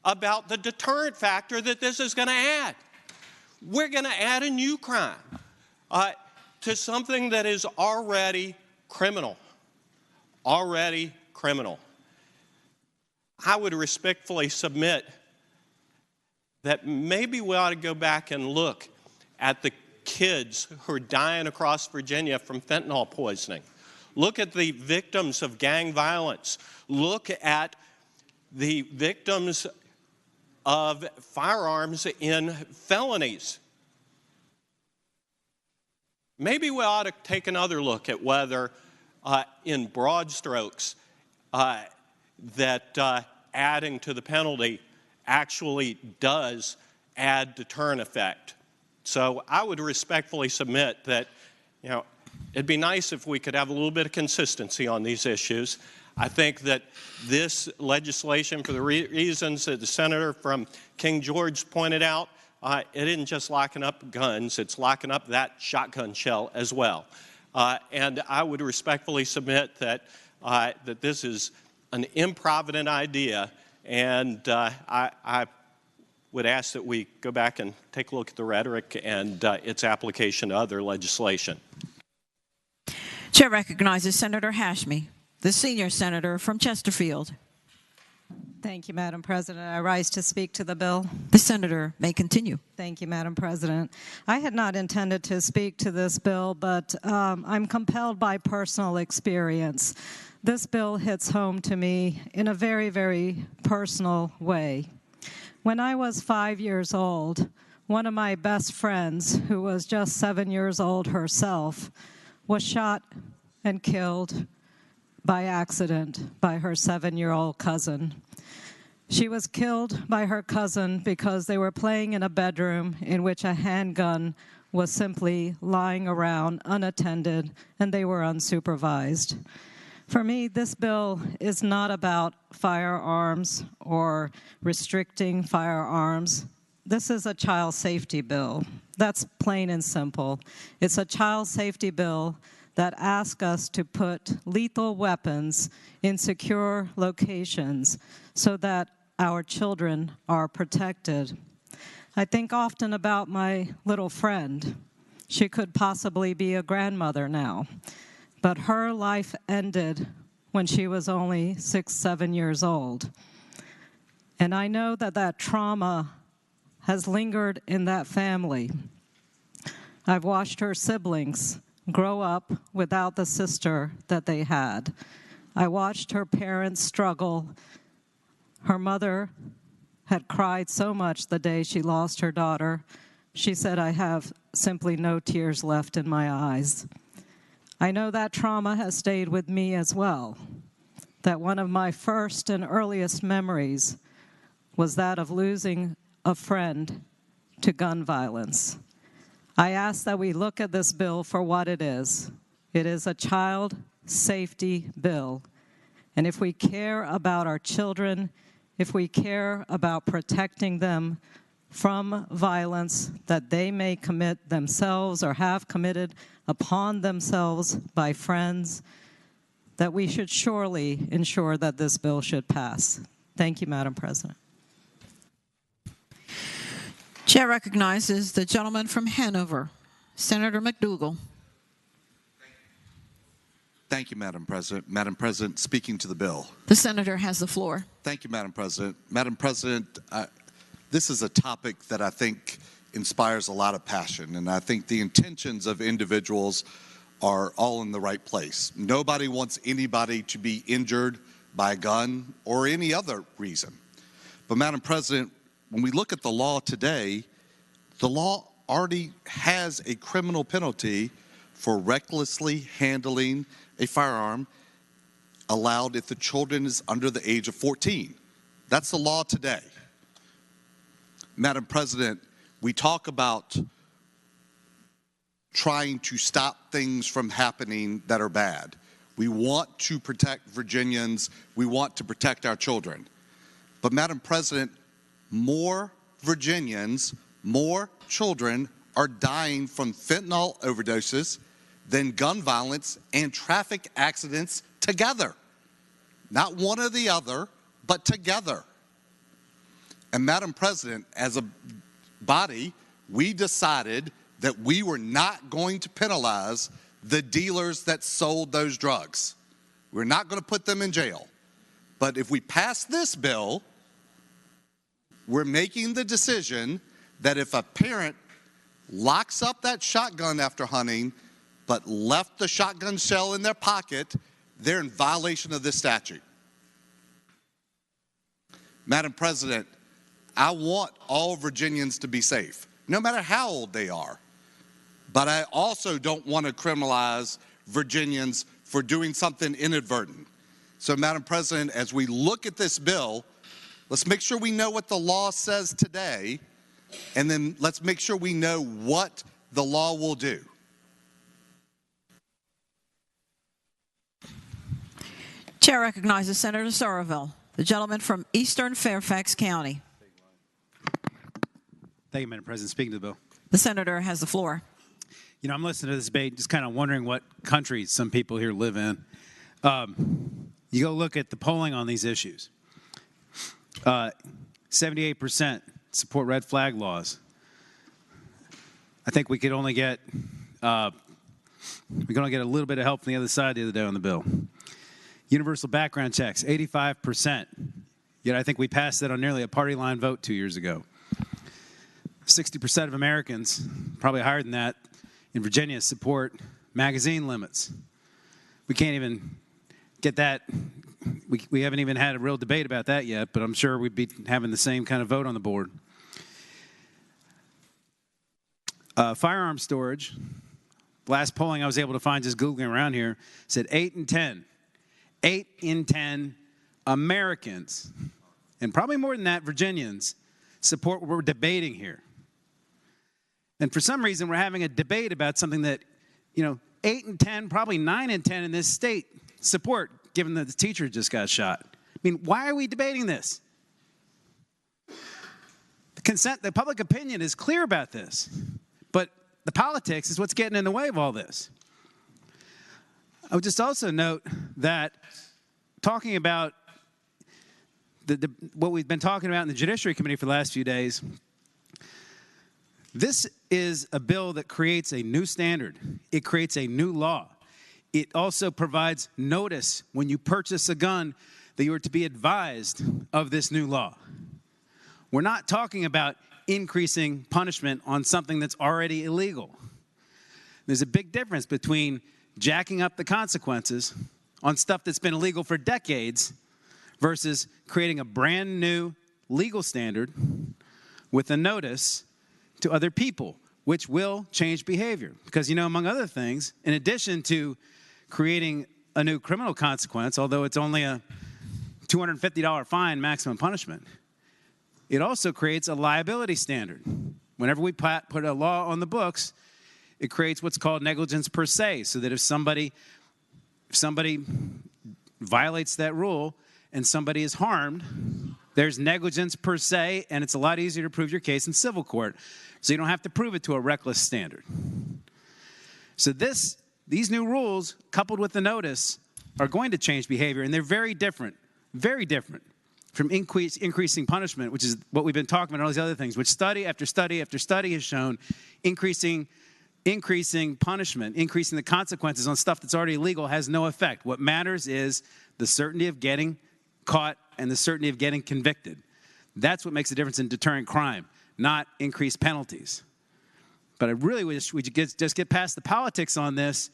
Speaker 17: about the deterrent factor that this is going to add. We're going to add a new crime to something that is already criminal. Already criminal. I would respectfully submit that maybe we ought to go back and look at the kids who are dying across Virginia from fentanyl poisoning. Look at the victims of gang violence. Look at the victims of firearms in felonies. Maybe we ought to take another look at whether, in broad strokes, that adding to the penalty actually does add deterrent effect. So I would respectfully submit that, it'd be nice if we could have a little bit of consistency on these issues. I think that this legislation, for the reasons that the senator from King George pointed out, it isn't just locking up guns, it's locking up that shotgun shell as well. And I would respectfully submit that this is an improvident idea, and I would ask that we go back and take a look at the rhetoric and its application to other legislation.
Speaker 1: Chair recognizes Senator Hashmi, the senior senator from Chesterfield.
Speaker 15: Thank you, Madam President. I rise to speak to the bill.
Speaker 1: The senator may continue.
Speaker 15: Thank you, Madam President. I had not intended to speak to this bill, but I'm compelled by personal experience. This bill hits home to me in a very, very personal way. When I was 5 years old, one of my best friends, who was just 7 years old herself, was shot and killed by accident by her 7-year-old cousin. She was killed by her cousin because they were playing in a bedroom in which a handgun was simply lying around unattended, and they were unsupervised. For me, this bill is not about firearms or restricting firearms. This is a child safety bill. That's plain and simple. It's a child safety bill that asks us to put lethal weapons in secure locations so that our children are protected. I think often about my little friend. She could possibly be a grandmother now, but her life ended when she was only 6, 7 years old. And I know that that trauma has lingered in that family. I've watched her siblings grow up without the sister that they had. I watched her parents struggle. Her mother had cried so much the day she lost her daughter. She said, "I have simply no tears left in my eyes." I know that trauma has stayed with me as well, that one of my first and earliest memories was that of losing a friend to gun violence. I ask that we look at this bill for what it is. It is a child safety bill. And if we care about our children, if we care about protecting them from violence that they may commit themselves or have committed upon themselves by friends, that we should surely ensure that this bill should pass. Thank you, Madam President.
Speaker 1: Chair recognizes the gentleman from Hanover, Senator McDougal.
Speaker 16: Thank you, Madam President. Madam President, speaking to the bill.
Speaker 1: The senator has the floor.
Speaker 16: Thank you, Madam President. Madam President, this is a topic that I think inspires a lot of passion, and I think the intentions of individuals are all in the right place. Nobody wants anybody to be injured by a gun or any other reason. But, Madam President, when we look at the law today, the law already has a criminal penalty for recklessly handling a firearm allowed if the children is under the age of 14. That's the law today. Madam President, we talk about trying to stop things from happening that are bad. We want to protect Virginians. We want to protect our children. But, Madam President, more Virginians, more children are dying from fentanyl overdoses than gun violence and traffic accidents together. Not one or the other, but together. And, Madam President, as a body, we decided that we were not going to penalize the dealers that sold those drugs. We're not going to put them in jail. But if we pass this bill, we're making the decision that if a parent locks up that shotgun after hunting but left the shotgun shell in their pocket, they're in violation of this statute. Madam President, I want all Virginians to be safe, no matter how old they are. But I also don't want to criminalize Virginians for doing something inadvertent. So, Madam President, as we look at this bill, let's make sure we know what the law says today, and then let's make sure we know what the law will do.
Speaker 1: Chair recognizes Senator Somerville, the gentleman from Eastern Fairfax County.
Speaker 7: Thank you, Madam President. Speaking to the bill.
Speaker 1: The senator has the floor.
Speaker 7: You know, I'm listening to this debate, just kind of wondering what country some people here live in. You go look at the polling on these issues. 78% support red flag laws. I think we could only get a little bit of help from the other side the other day on the bill. Universal background checks, 85%. Yet I think we passed that on nearly a party line vote 2 years ago. 60% of Americans, probably higher than that, in Virginia support magazine limits. We can't even get that. We haven't even had a real debate about that yet, but I'm sure we'd be having the same kind of vote on the board. Firearm storage, last polling I was able to find just Googling around here, said 8 in 10 Americans, and probably more than that, Virginians, support what we're debating here. And for some reason, we're having a debate about something that, 8 in 10, probably 9 in 10 in this state support given that the teacher just got shot. I mean, why are we debating this? The public opinion is clear about this, but the politics is what's getting in the way of all this. I would just also note that talking about what we've been talking about in the Judiciary Committee for the last few days, this is a bill that creates a new standard. It creates a new law. It also provides notice when you purchase a gun that you are to be advised of this new law. We're not talking about increasing punishment on something that's already illegal. There's a big difference between jacking up the consequences on stuff that's been illegal for decades versus creating a brand new legal standard with a notice to other people, which will change behavior. Because, you know, among other things, in addition to creating a new criminal consequence, although it's only a $250 fine maximum punishment, it also creates a liability standard. Whenever we put a law on the books, it creates what's called negligence per se, so that if somebody violates that rule and somebody is harmed, there's negligence per se, and it's a lot easier to prove your case in civil court. So you don't have to prove it to a reckless standard. So these new rules, coupled with the notice, are going to change behavior, and they're very different from increasing punishment, which is what we've been talking about, and all these other things, which study after study after study has shown increasing punishment, increasing the consequences on stuff that's already illegal has no effect. What matters is the certainty of getting caught and the certainty of getting convicted. That's what makes a difference in deterring crime, not increased penalties. But I really wish we could just get past the politics on this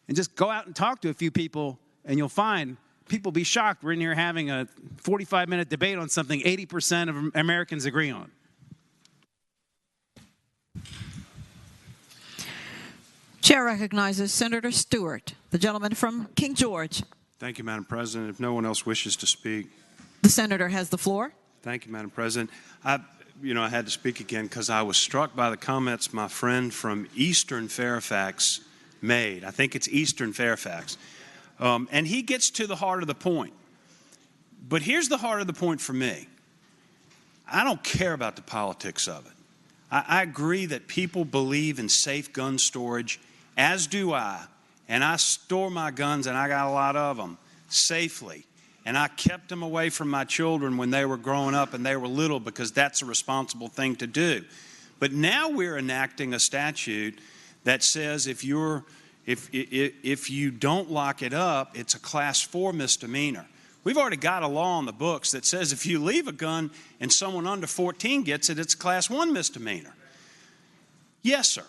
Speaker 7: and just go out and talk to a few people, and you'll find people be shocked we're in here having a 45-minute debate on something 80% of Americans agree on.
Speaker 1: Chair recognizes Senator Stewart, the gentleman from King George.
Speaker 9: Thank you, Madam President. If no one else wishes to speak.
Speaker 1: The senator has the floor.
Speaker 9: Thank you, Madam President. I had to speak again because I was struck by the comments my friend from Eastern Fairfax made. I think it's Eastern Fairfax. And he gets to the heart of the point. But here's the heart of the point for me. I don't care about the politics of it. I agree that people believe in safe gun storage, as do I. And I store my guns, and I got a lot of them, safely. And I kept them away from my children when they were growing up and they were little, because that's a responsible thing to do. But now we're enacting a statute that says if you don't lock it up, it's a Class 4 misdemeanor. We've already got a law on the books that says if you leave a gun and someone under 14 gets it, it's a Class 1 misdemeanor. Yes, sir.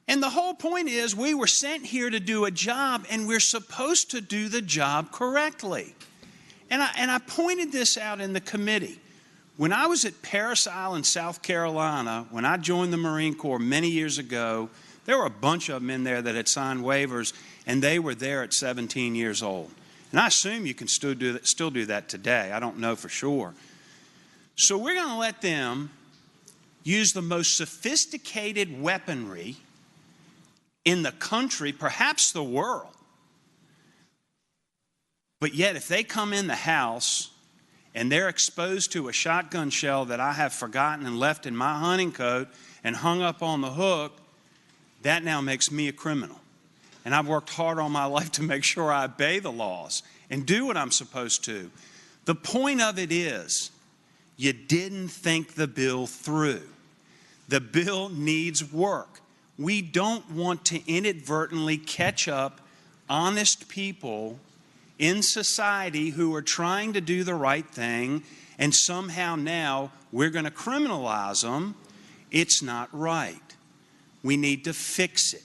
Speaker 9: And the whole point is we were sent here to do a job, and we're supposed to do the job correctly. And I pointed this out in the committee. When I was at Parris Island, South Carolina, when I joined the Marine Corps many years ago, there were a bunch of them in there that had signed waivers, and they were there at 17 years old. And I assume you can still do that today. I don't know for sure. So we're going to let them use the most sophisticated weaponry in the country, perhaps the world. But yet, if they come in the house and they're exposed to a shotgun shell that I have forgotten and left in my hunting coat and hung up on the hook, that now makes me a criminal. And I've worked hard all my life to make sure I obey the laws and do what I'm supposed to. The point of it is, you didn't think the bill through. The bill needs work. We don't want to inadvertently catch up honest people in society who are trying to do the right thing, and somehow now we're going to criminalize them. It's not right. We need to fix it.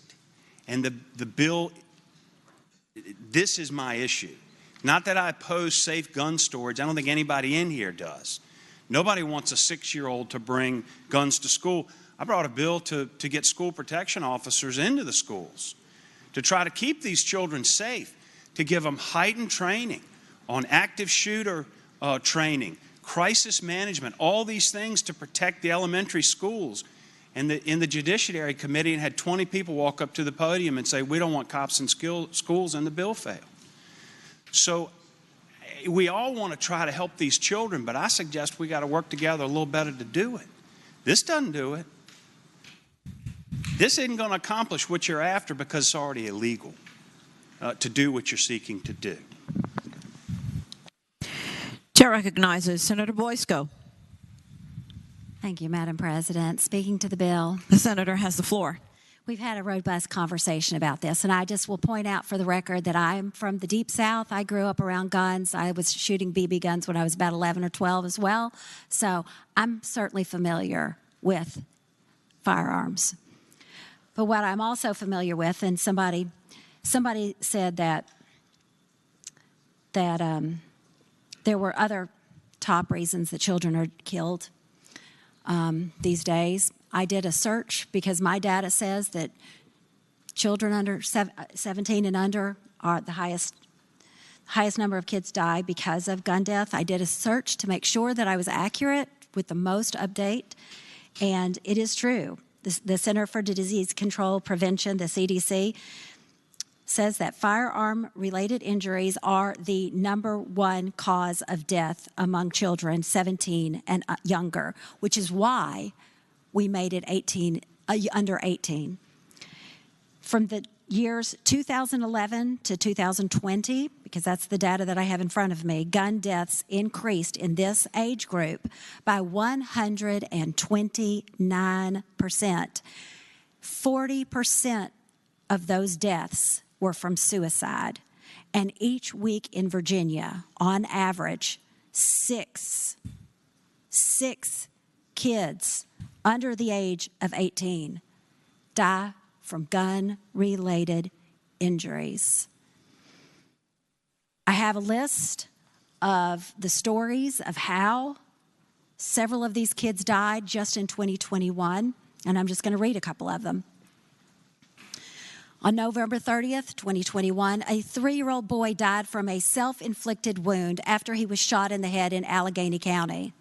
Speaker 9: And the bill, this is my issue. Not that I oppose safe gun storage. I don't think anybody in here does. Nobody wants a 6-year-old to bring guns to school. I brought a bill to get school protection officers into the schools, to try to keep these children safe, to give them heightened training on active shooter training, crisis management, all these things to protect the elementary schools. And in the Judiciary Committee, and had 20 people walk up to the podium and say, we don't want cops in schools, and the bill failed. So we all want to try to help these children, but I suggest we got to work together a little better to do it. This doesn't do it. This isn't going to accomplish what you're after because it's already illegal to do what you're seeking to do.
Speaker 1: Chair recognizes Senator Boysko.
Speaker 2: Thank you, Madam President. Speaking to the bill.
Speaker 1: The senator has the floor.
Speaker 2: We've had a robust conversation about this, and I just will point out for the record that I'm from the Deep South. I grew up around guns. I was shooting BB guns when I was about 11 or 12 as well, so I'm certainly familiar with firearms. But what I'm also familiar with, and somebody said that there were other top reasons that children are killed these days. I did a search because my data says that children under 17 and under are the highest number of kids die because of gun death. I did a search to make sure that I was accurate with the most update, and it is true. The Center for Disease Control Prevention, the CDC, says that firearm-related injuries are the #1 cause of death among children 17 and younger, which is why we made it under 18. From the years 2011 to 2020, because that's the data that I have in front of me, gun deaths increased in this age group by 129%. 40% of those deaths were from suicide. And each week in Virginia, on average, six kids under the age of 18 die from gun-related injuries. I have a list of the stories of how several of these kids died just in 2021, and I'm just going to read a couple of them. On November 30th, 2021, a 3-year-old boy died from a self-inflicted wound after he was shot in the head in Allegheny County.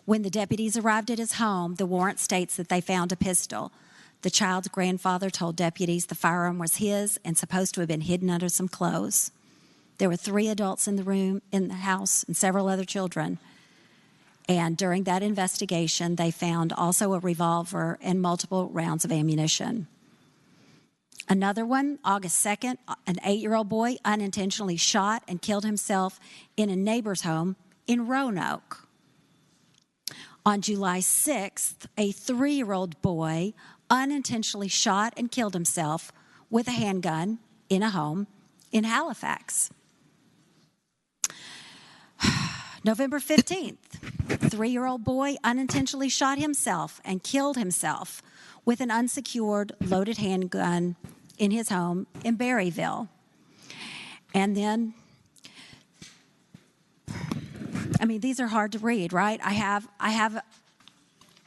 Speaker 2: When the deputies arrived at his home, the warrant states that they found a pistol. The child's grandfather told deputies the firearm was his and supposed to have been hidden under some clothes. There were 3 adults in the house, and several other children. And during that investigation, they found also a revolver and multiple rounds of ammunition. Another one, August 2nd, an 8-year-old boy unintentionally shot and killed himself in a neighbor's home in Roanoke. On July 6th, a 3-year-old boy unintentionally shot and killed himself with a handgun in a home in Halifax. November 15th, a 3-year-old boy unintentionally shot himself and killed himself with an unsecured loaded handgun in his home in Berryville. And then, I mean, these are hard to read, right? I have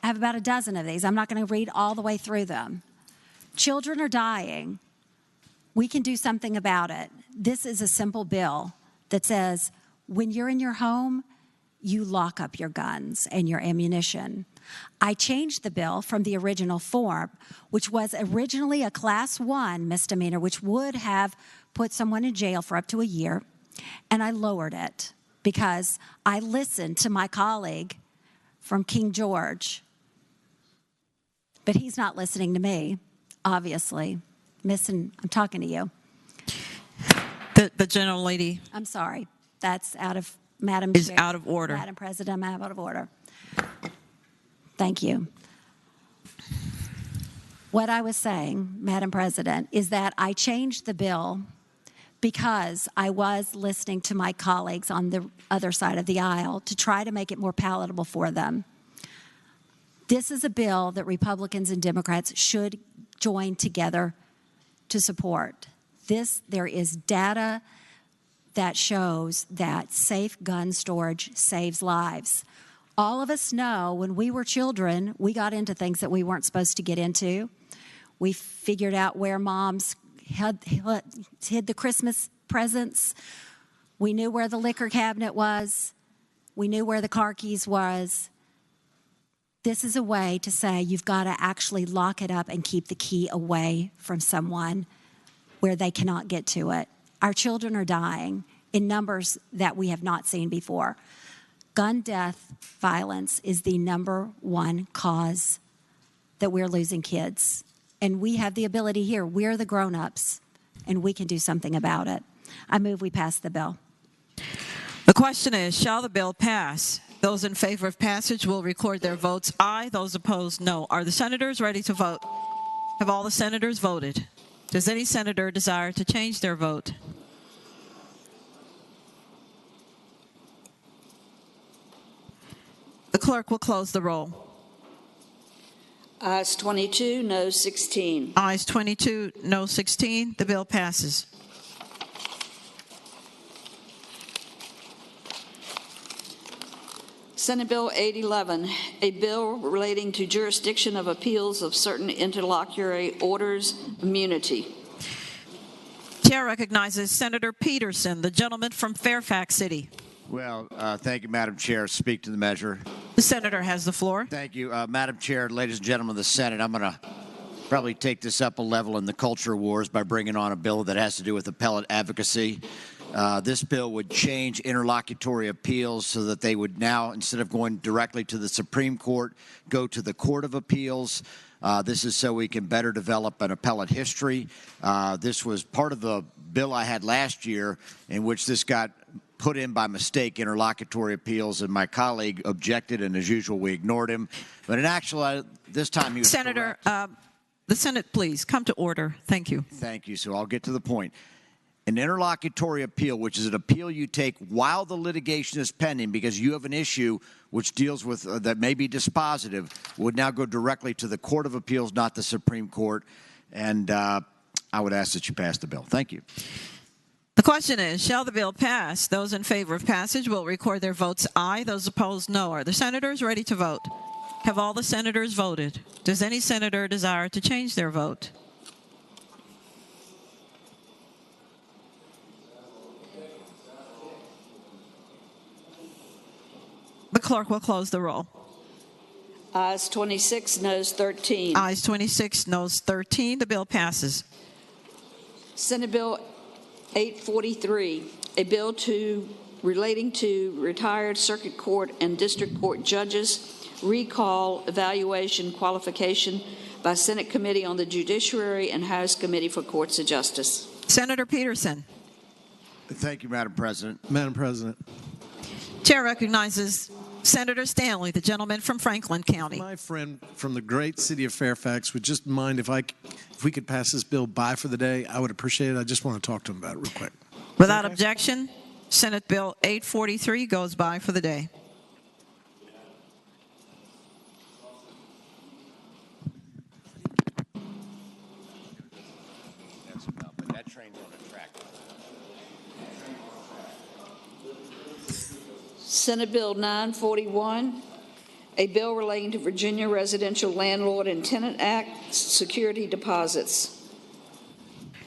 Speaker 2: about a dozen of these. I'm not going to read all the way through them. Children are dying. We can do something about it. This is a simple bill that says when you're in your home, you lock up your guns and your ammunition. I changed the bill from the original form, which was originally a Class 1 misdemeanor, which would have put someone in jail for up to a year, and I lowered it because I listened to my colleague from King George, but he's not listening to me, obviously. I'm talking to you.
Speaker 1: The gentlelady.
Speaker 2: I'm sorry. That's out of, Madam
Speaker 1: Is
Speaker 2: Chair.
Speaker 1: out of order.
Speaker 2: Madam President, I'm out of order. Thank you. What I was saying, Madam President, is that I changed the bill because I was listening to my colleagues on the other side of the aisle to try to make it more palatable for them. This is a bill that Republicans and Democrats should join together to support. There is data that shows that safe gun storage saves lives. All of us know when we were children, we got into things that we weren't supposed to get into. We figured out where moms hid the Christmas presents. We knew where the liquor cabinet was. We knew where the car keys was. This is a way to say you've got to actually lock it up and keep the key away from someone where they cannot get to it. Our children are dying, in numbers that we have not seen before. Gun death violence is the #1 cause that we're losing kids. And we have the ability here. We're the grown-ups, and we can do something about it. I move we pass the bill.
Speaker 1: The question is, shall the bill pass? Those in favor of passage will record their votes aye. Those opposed, no. Are the senators ready to vote? Have all the senators voted? Does any senator desire to change their vote? The clerk will close the roll.
Speaker 6: Ayes 22, noes 16.
Speaker 1: Ayes 22, no 16. The bill passes.
Speaker 6: Senate Bill 811, a bill relating to jurisdiction of appeals of certain interlocutory orders, immunity.
Speaker 1: Chair recognizes Senator Peterson, the gentleman from Fairfax City.
Speaker 5: Well, thank you, Madam Chair. Speak to the measure.
Speaker 1: The senator has the floor.
Speaker 5: Thank you, Madam Chair, ladies and gentlemen of the Senate. I'm going to probably take this up a level in the culture wars by bringing on a bill that has to do with appellate advocacy. This bill would change interlocutory appeals so that they would now, instead of going directly to the Supreme Court, go to the Court of Appeals. This is so we can better develop an appellate history. This was part of the bill I had last year in which this got put in by mistake, interlocutory appeals, and my colleague objected, and as usual, we ignored him. But in actuality, this time he was
Speaker 1: Senator, the Senate, please, come to order. Thank you.
Speaker 5: Thank you. So I'll get to the point. An interlocutory appeal, which is an appeal you take while the litigation is pending because you have an issue which deals with that may be dispositive, would now go directly to the Court of Appeals, not the Supreme Court. And I would ask that you pass the bill. Thank you.
Speaker 1: The question is, shall the bill pass? Those in favor of passage will record their votes aye. Those opposed, no. Are the senators ready to vote? Have all the senators voted? Does any senator desire to change their vote? The clerk will close the roll.
Speaker 6: Ayes 26, noes 13.
Speaker 1: Ayes 26, noes 13. The bill passes.
Speaker 6: Senate Bill 843, a bill relating to retired circuit court and district court judges, recall, evaluation, qualification by Senate Committee on the Judiciary and House Committee for Courts of Justice.
Speaker 1: Senator Peterson.
Speaker 5: Thank you, Madam President.
Speaker 13: Madam President.
Speaker 1: Chair recognizes Senator Stanley, the gentleman from Franklin County.
Speaker 13: My friend from the great city of Fairfax would just mind if we could pass this bill by for the day. I would appreciate it. I just want to talk to him about it real quick.
Speaker 1: Without objection, Senate Bill 843 goes by for the day.
Speaker 5: That train's on a track.
Speaker 6: Senate Bill 941, a bill relating to Virginia Residential Landlord and Tenant Act security deposits.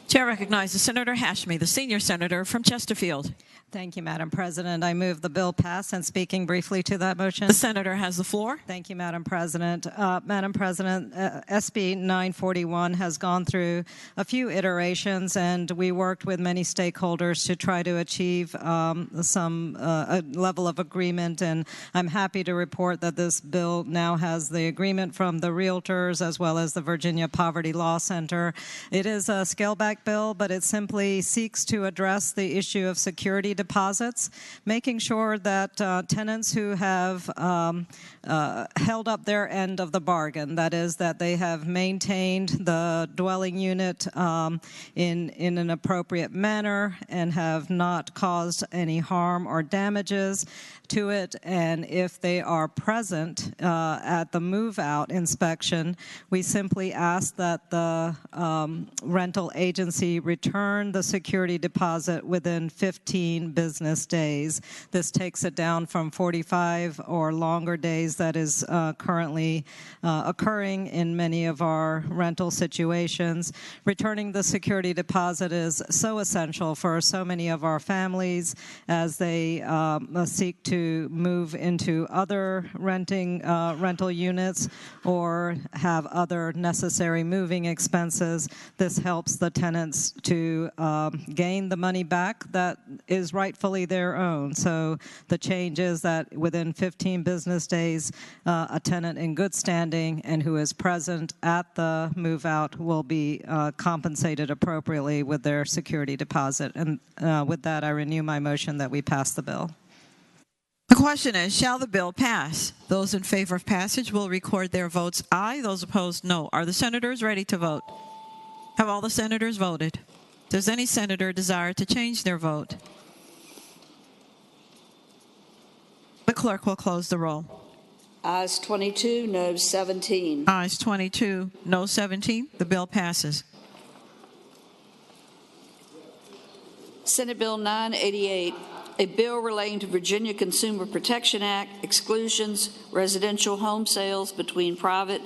Speaker 1: Chair recognizes Senator Hashmi, the senior senator from Chesterfield.
Speaker 15: Thank you, Madam President. I move the bill pass, and speaking briefly to that motion.
Speaker 1: The senator has the floor.
Speaker 15: Thank you, Madam President. Madam President, SB 941 has gone through a few iterations, and we worked with many stakeholders to try to achieve a level of agreement, and I'm happy to report that this bill now has the agreement from the realtors as well as the Virginia Poverty Law Center. It is a scale-back bill, but it simply seeks to address the issue of security deposits, making sure that tenants who have held up their end of the bargain, that is, that they have maintained the dwelling unit in an appropriate manner and have not caused any harm or damages to it, and if they are present at the move-out inspection, we simply ask that the rental agency return the security deposit within 15 business days. This takes it down from 45 or longer days that is currently occurring in many of our rental situations. Returning the security deposit is so essential for so many of our families as they seek to move into other rental units or have other necessary moving expenses. This helps the tenants to gain the money back that is rightfully their own. So the change is that within 15 business days, a tenant in good standing and who is present at the move out will be compensated appropriately with their security deposit. And with that, I renew my motion that we pass the bill.
Speaker 1: The question is, shall the bill pass? Those in favor of passage will record their votes aye. Those opposed, no. Are the senators ready to vote? Have all the senators voted? Does any senator desire to change their vote? The clerk will close the roll.
Speaker 6: Ayes 22, noes 17.
Speaker 1: Ayes 22, no 17. The bill passes.
Speaker 6: Senate Bill 988, a bill relating to Virginia Consumer Protection Act, exclusions, residential home sales between private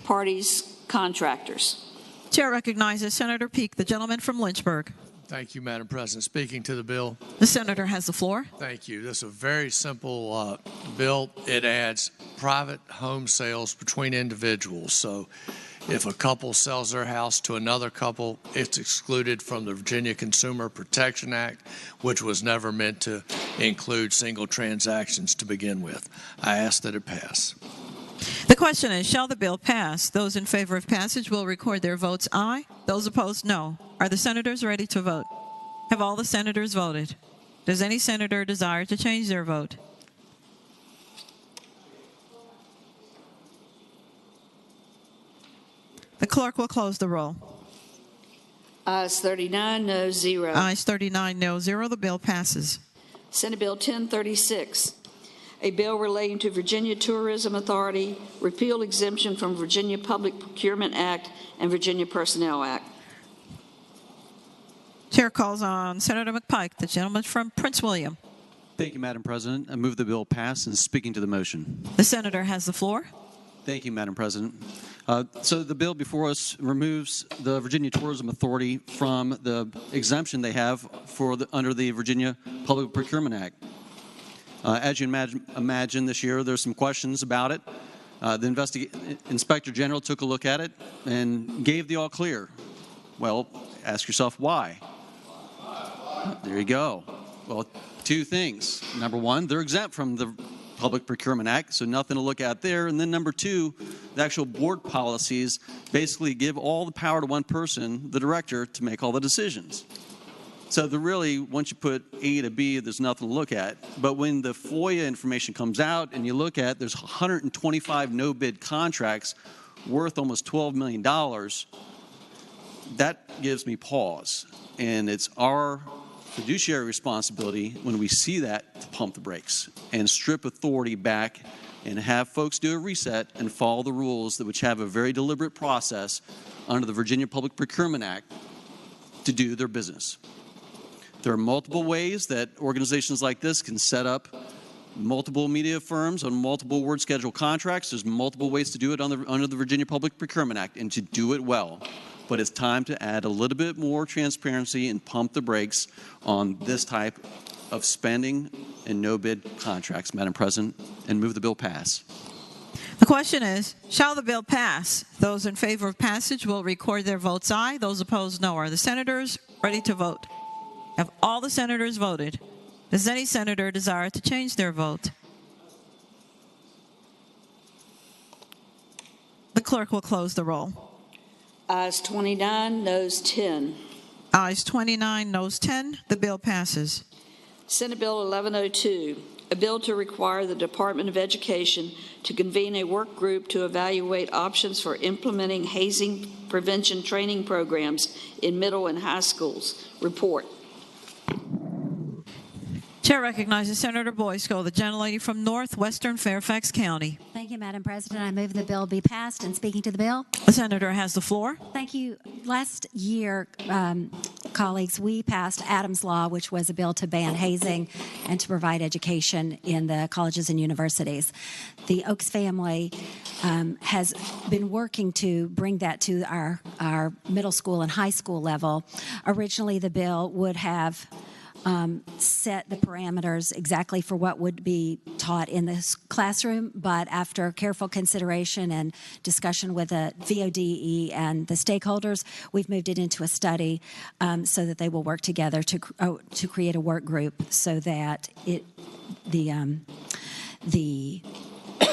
Speaker 6: parties, contractors.
Speaker 1: Chair recognizes Senator Peake, the gentleman from Lynchburg.
Speaker 8: Thank you, Madam President. Speaking to the bill.
Speaker 1: The senator has the floor.
Speaker 8: Thank you. This is a very simple bill. It adds private home sales between individuals. So if a couple sells their house to another couple, it's excluded from the Virginia Consumer Protection Act, which was never meant to include single transactions to begin with. I ask that it pass.
Speaker 1: The question is, shall the bill pass? Those in favor of passage will record their votes aye. Those opposed, no. Are the senators ready to vote? Have all the senators voted? Does any senator desire to change their vote? The clerk will close the roll.
Speaker 6: Ayes 39, no 0.
Speaker 1: Ayes 39, no 0. The bill passes.
Speaker 6: Senate Bill 1036, a bill relating to Virginia Tourism Authority, repeal exemption from Virginia Public Procurement Act and Virginia Personnel Act.
Speaker 1: Chair calls on Senator McPike, the gentleman from Prince William.
Speaker 22: Thank you, Madam President. I move the bill pass and speaking to the motion.
Speaker 1: The senator has the floor.
Speaker 22: Thank you, Madam President. So the bill before us removes the Virginia Tourism Authority from the exemption they have for under the Virginia Public Procurement Act. As you imagine this year, there's some questions about it. The Inspector General took a look at it and gave the all clear. Well, ask yourself why. There you go. Well, two things. Number one, they're exempt from the Public Procurement Act, so nothing to look at there. And then number two, the actual board policies basically give all the power to one person, the director, to make all the decisions. So really, once you put A to B, there's nothing to look at. But when the FOIA information comes out and you look at, there's 125 no-bid contracts worth almost $12 million, that gives me pause. And it's our fiduciary responsibility when we see that to pump the brakes and strip authority back and have folks do a reset and follow the rules which have a very deliberate process under the Virginia Public Procurement Act to do their business. There are multiple ways that organizations like this can set up multiple media firms on multiple award schedule contracts. There's multiple ways to do it under the Virginia Public Procurement Act and to do it well. But it's time to add a little bit more transparency and pump the brakes on this type of spending and no-bid contracts, Madam President, and move the bill pass.
Speaker 1: The question is, shall the bill pass? Those in favor of passage will record their votes aye. Those opposed, no. Are the senators ready to vote? Have all the senators voted? Does any senator desire to change their vote? The clerk will close the roll.
Speaker 6: Ayes 29, noes 10.
Speaker 1: Ayes 29, noes 10. The bill passes.
Speaker 6: Senate Bill 1102, a bill to require the Department of Education to convene a work group to evaluate options for implementing hazing prevention training programs in middle and high schools. Report.
Speaker 1: Chair recognizes Senator Boysko, the gentlelady from northwestern Fairfax County.
Speaker 2: Thank you, Madam President. I move the bill be passed. And speaking to the bill.
Speaker 1: The senator has the floor.
Speaker 2: Thank you. Last year, colleagues, we passed Adams Law, which was a bill to ban hazing and to provide education in the colleges and universities. The Oaks family has been working to bring that to our middle school and high school level. Originally, the bill would have set the parameters exactly for what would be taught in this classroom, but after careful consideration and discussion with the VODE and the stakeholders, we've moved it into a study so that they will work together to create a work group so that the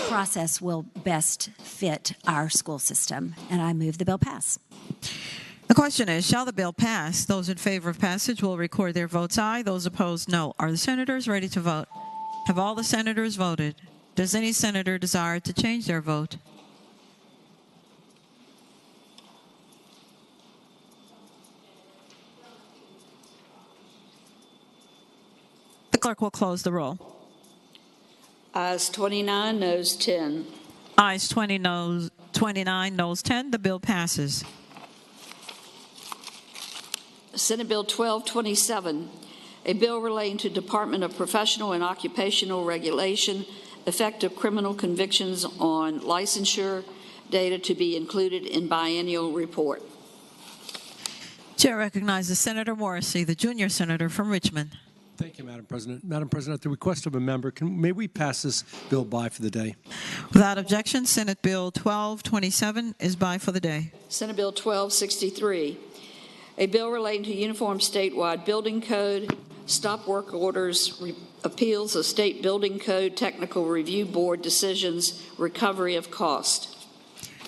Speaker 2: process will best fit our school system. And I move the bill pass.
Speaker 1: The question is, shall the bill pass? Those in favor of passage will record their votes aye. Those opposed, no. Are the senators ready to vote? Have all the senators voted? Does any senator desire to change their vote? The clerk will close the roll.
Speaker 6: Ayes 29, noes 10.
Speaker 1: Ayes 29, noes 10. The bill passes.
Speaker 6: Senate Bill 1227, a bill relating to Department of Professional and Occupational Regulation, effect of criminal convictions on licensure data to be included in biennial report.
Speaker 1: Chair recognizes Senator Morrissey, the junior senator from Richmond.
Speaker 10: Thank you, Madam President. Madam President, at the request of a member, may we pass this bill by for the day?
Speaker 1: Without objection, Senate Bill 1227 is by for the day.
Speaker 6: Senate Bill 1263, a bill relating to Uniform Statewide Building Code, stop work orders, appeals of State Building Code, Technical Review Board decisions, recovery of cost.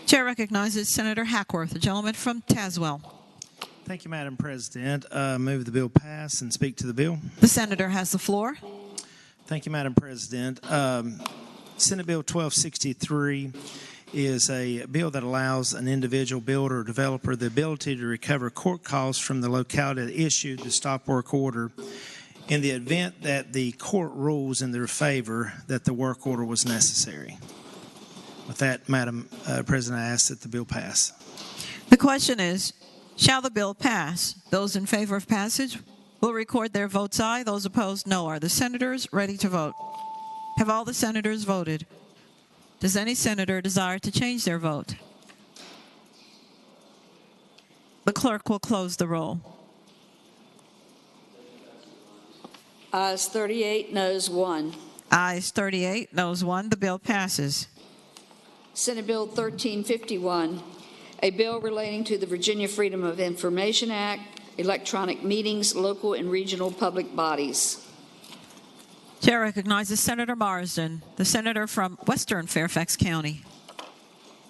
Speaker 1: Chair recognizes Senator Hackworth, the gentleman from Tazewell.
Speaker 4: Thank you, Madam President. Move the bill pass and speak to the bill.
Speaker 1: The senator has the floor.
Speaker 4: Thank you, Madam President. Senate Bill 1263 is a bill that allows an individual builder or developer the ability to recover court costs from the locality that issued the stop work order in the event that the court rules in their favor that the work order was necessary. With that, Madam President, I ask that the bill pass.
Speaker 1: The question is, shall the bill pass? Those in favor of passage will record their votes aye. Those opposed, no. Are the senators ready to vote? Have all the senators voted? Does any senator desire to change their vote? The clerk will close the roll.
Speaker 6: Ayes 38, noes 1.
Speaker 1: Ayes 38, noes 1. The bill passes.
Speaker 6: Senate Bill 1351, a bill relating to the Virginia Freedom of Information Act, electronic meetings, local and regional public bodies.
Speaker 1: Chair recognizes Senator Marsden, the senator from Western Fairfax County.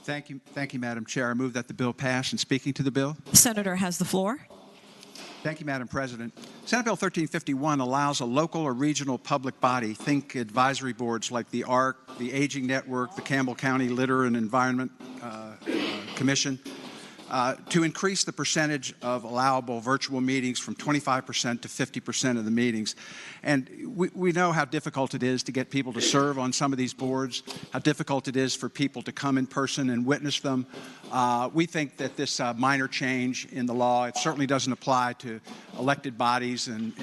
Speaker 11: Thank you, Madam Chair. I move that the bill pass. And speaking to the bill.
Speaker 1: The senator has the floor.
Speaker 11: Thank you, Madam President. Senate Bill 1351 allows a local or regional public body, think advisory boards like the ARC, the Aging Network, the Campbell County Litter and Environment Commission, to increase the percentage of allowable virtual meetings from 25% to 50% of the meetings. And we know how difficult it is to get people to serve on some of these boards, how difficult it is for people to come in person and witness them. We think that this minor change in the law, it certainly doesn't apply to elected bodies and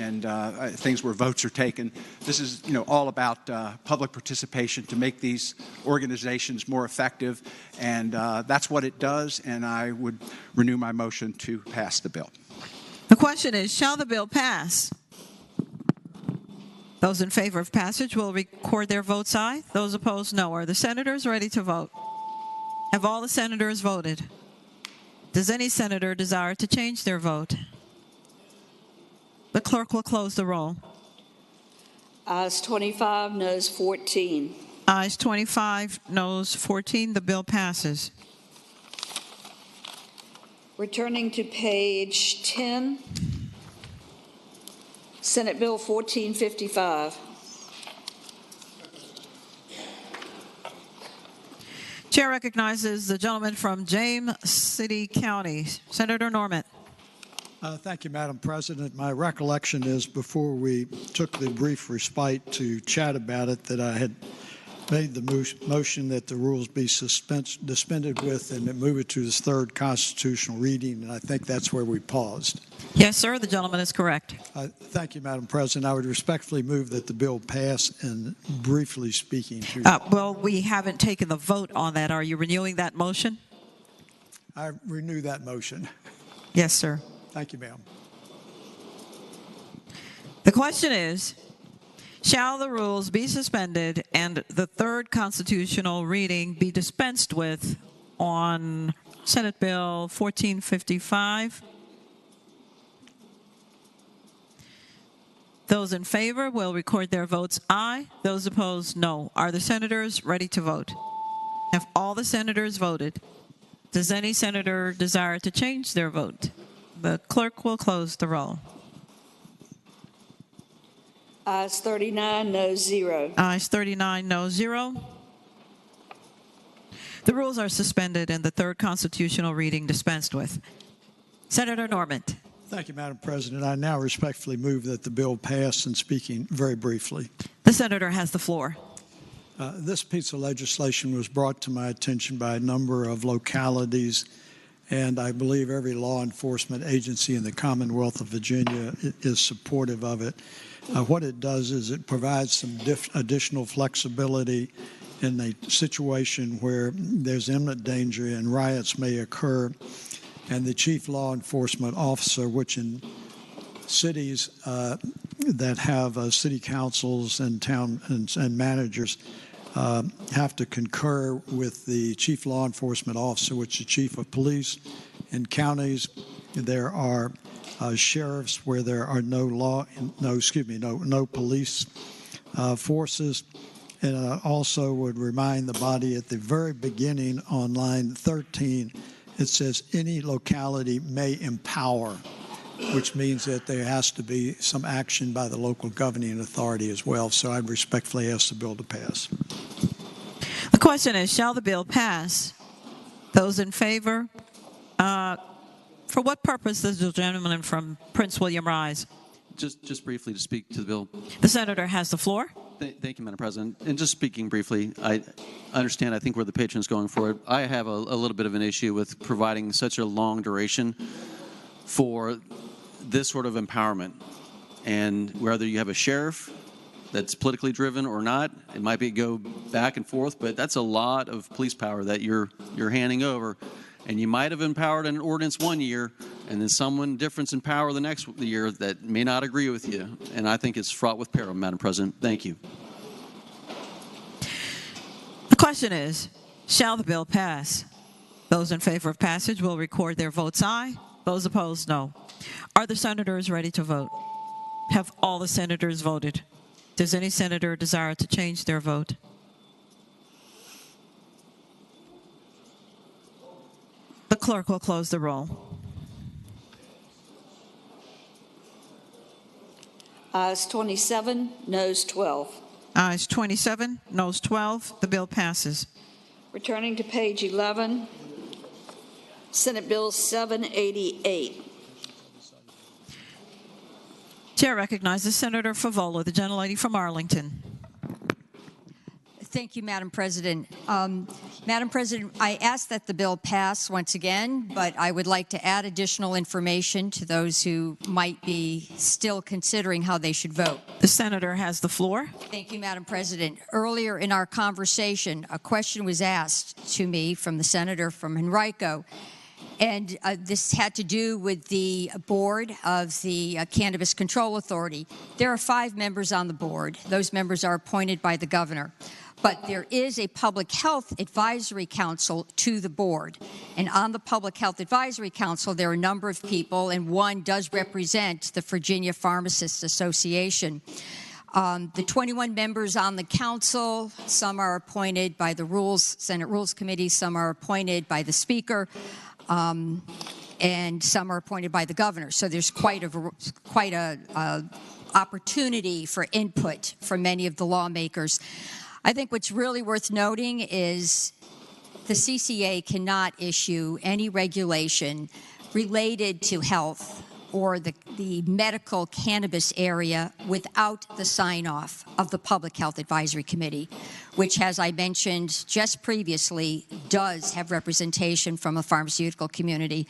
Speaker 11: things where votes are taken. This is, all about public participation to make these organizations more effective, and that's what it does, and I would renew my motion to pass the bill.
Speaker 1: The question is, shall the bill pass? Those in favor of passage will record their votes aye. Those opposed, no. Are the senators ready to vote? Have all the senators voted? Does any senator desire to change their vote? The clerk will close the roll.
Speaker 6: Ayes 25, noes 14.
Speaker 1: Ayes 25, noes 14. The bill passes.
Speaker 6: Returning to page 10, Senate Bill 1455.
Speaker 1: Chair recognizes the gentleman from James City County, Senator Norman.
Speaker 20: Thank you, Madam President. My recollection is before we took the brief respite to chat about it that I had made the motion that the rules be suspended with and move it to this third constitutional reading, and I think that's where we paused.
Speaker 1: Yes, sir. The gentleman is correct.
Speaker 20: Thank you, Madam President. I would respectfully move that the bill pass and briefly speaking to...
Speaker 1: Well, we haven't taken the vote on that. Are you renewing that motion?
Speaker 20: I renew that motion.
Speaker 1: Yes, sir.
Speaker 20: Thank you, ma'am.
Speaker 1: The question is, shall the rules be suspended and the third constitutional reading be dispensed with on Senate Bill 1455? Those in favor will record their votes aye. Those opposed, no. Are the senators ready to vote? Have all the senators voted? Does any senator desire to change their vote? The clerk will close the roll.
Speaker 6: Ayes 39, no 0.
Speaker 1: Ayes 39, no 0. The rules are suspended and the third constitutional reading dispensed with. Senator Norman.
Speaker 20: Thank you, Madam President. I now respectfully move that the bill pass, and speaking very briefly.
Speaker 1: The senator has the floor.
Speaker 20: This piece of legislation was brought to my attention by a number of localities, and I believe every law enforcement agency in the Commonwealth of Virginia is supportive of it. What it does is it provides some additional flexibility in a situation where there's imminent danger and riots may occur, and the chief law enforcement officer, which in cities that have city councils and town and managers have to concur with the chief law enforcement officer, which is the chief of police. In counties, there are sheriffs where there are no police forces. And I also would remind the body at the very beginning on line 13, it says any locality may empower, which means that there has to be some action by the local governing authority as well. So I'd respectfully ask the bill to pass.
Speaker 1: The question is, shall the bill pass? Those in favor? For what purpose does the gentleman from Prince William rise?
Speaker 22: Just briefly to speak to the bill.
Speaker 1: The senator has the floor.
Speaker 22: Thank you, Madam President. And just speaking briefly, I understand, I think, where the patron is going for it. I have a little bit of an issue with providing such a long duration for this sort of empowerment. And whether you have a sheriff that's politically driven or not, it might be go back and forth, but that's a lot of police power that you're handing over. And you might have empowered an ordinance one year, and then someone different in power the next year that may not agree with you. And I think it's fraught with peril, Madam President. Thank you.
Speaker 1: The question is, shall the bill pass? Those in favor of passage will record their votes aye. Those opposed, no. Are the senators ready to vote? Have all the senators voted? Does any senator desire to change their vote? The clerk will close the roll.
Speaker 6: Ayes 27, noes 12.
Speaker 1: Ayes 27, noes 12. The bill passes.
Speaker 6: Returning to page 11, Senate Bill 788.
Speaker 1: Chair recognizes Senator Favola, the gentlelady from Arlington.
Speaker 3: Thank you, Madam President. Madam President, I ask that the bill pass once again, but I would like to add additional information to those who might be still considering how they should vote.
Speaker 1: The senator has the floor.
Speaker 3: Thank you, Madam President. Earlier in our conversation, a question was asked to me from the senator from Henrico, and this had to do with the board of the Cannabis Control Authority. There are 5 members on the board. Those members are appointed by the governor. But there is a Public Health Advisory Council to the board. And on the Public Health Advisory Council, there are a number of people, and one does represent the Virginia Pharmacists Association. The 21 members on the council, some are appointed by the Senate Rules Committee, some are appointed by the Speaker, and some are appointed by the governor. So there's quite a opportunity for input from many of the lawmakers. I think what's really worth noting is the CCA cannot issue any regulation related to health or the medical cannabis area without the sign-off of the Public Health Advisory Committee, which, as I mentioned just previously, does have representation from the pharmaceutical community.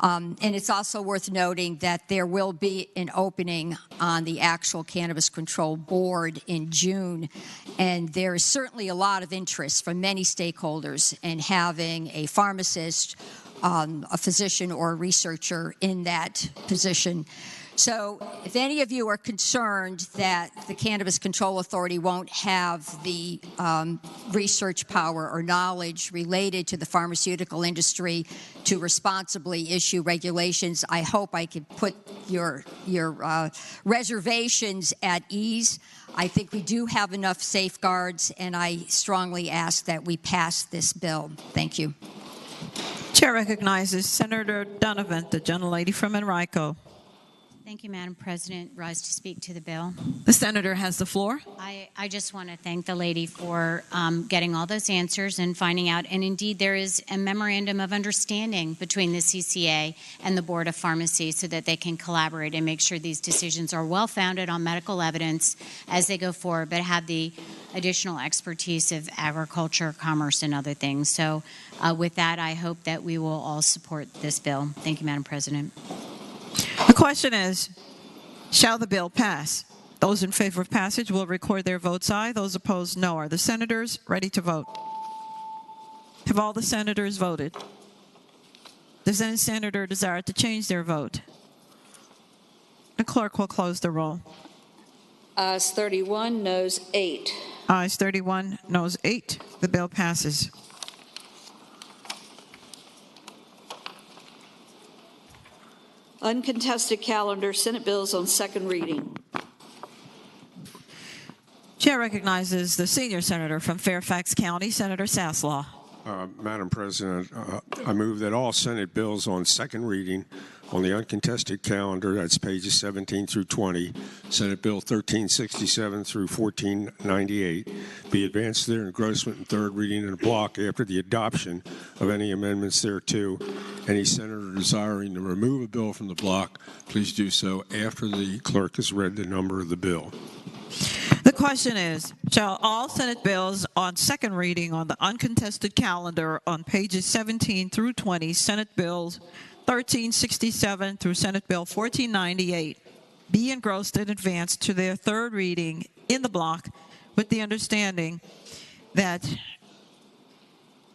Speaker 3: And it's also worth noting that there will be an opening on the actual Cannabis Control Board in June, and there is certainly a lot of interest from many stakeholders in having a pharmacist, a physician, or a researcher in that position. So if any of you are concerned that the Cannabis Control Authority won't have the research power or knowledge related to the pharmaceutical industry to responsibly issue regulations, I hope I could put your reservations at ease. I think we do have enough safeguards, and I strongly ask that we pass this bill. Thank you.
Speaker 1: Chair recognizes Senator Donovan, the gentlelady from Enrico.
Speaker 12: Thank you, Madam President. Rise to speak to the bill.
Speaker 1: The senator has the floor.
Speaker 12: I just want to thank the lady for getting all those answers and finding out. And indeed, there is a memorandum of understanding between the CCA and the Board of Pharmacy so that they can collaborate and make sure these decisions are well-founded on medical evidence as they go forward, but have the additional expertise of agriculture, commerce, and other things. So with that, I hope that we will all support this bill. Thank you, Madam President.
Speaker 1: The question is, shall the bill pass? Those in favor of passage will record their votes aye. Those opposed, no. Are the senators ready to vote? Have all the senators voted? Does any senator desire to change their vote? The clerk will close the roll.
Speaker 6: Ayes 31, noes 8.
Speaker 1: Ayes 31, noes 8. The bill passes.
Speaker 6: Uncontested calendar, Senate bills on second reading.
Speaker 1: Chair recognizes the senior senator from Fairfax County, Senator Saslaw.
Speaker 18: Madam President, I move that all Senate bills on second reading on the uncontested calendar, that's pages 17 through 20, Senate Bill 1367 through 1498, be advanced to their engrossment and third reading in a block after the adoption of any amendments thereto. Any senator desiring to remove a bill from the block, please do so after the clerk has read the number of the bill.
Speaker 1: The question is, shall all Senate bills on second reading on the uncontested calendar on pages 17 through 20, Senate Bills 1367 through Senate Bill 1498, be engrossed and advanced to their third reading in the block with the understanding that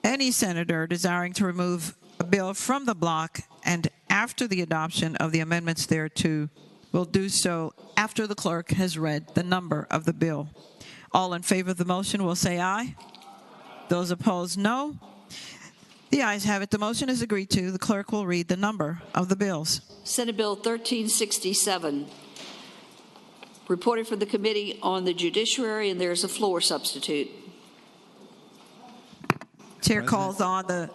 Speaker 1: any senator desiring to remove a bill from the block and after the adoption of the amendments thereto will do so after the clerk has read the number of the bill. All in favor of the motion will say aye. Those opposed, no. The ayes have it. The motion is agreed to. The clerk will read the number of the bills.
Speaker 6: Senate Bill 1367, reported from the Committee on the Judiciary, and there's a floor substitute.
Speaker 1: Chair calls on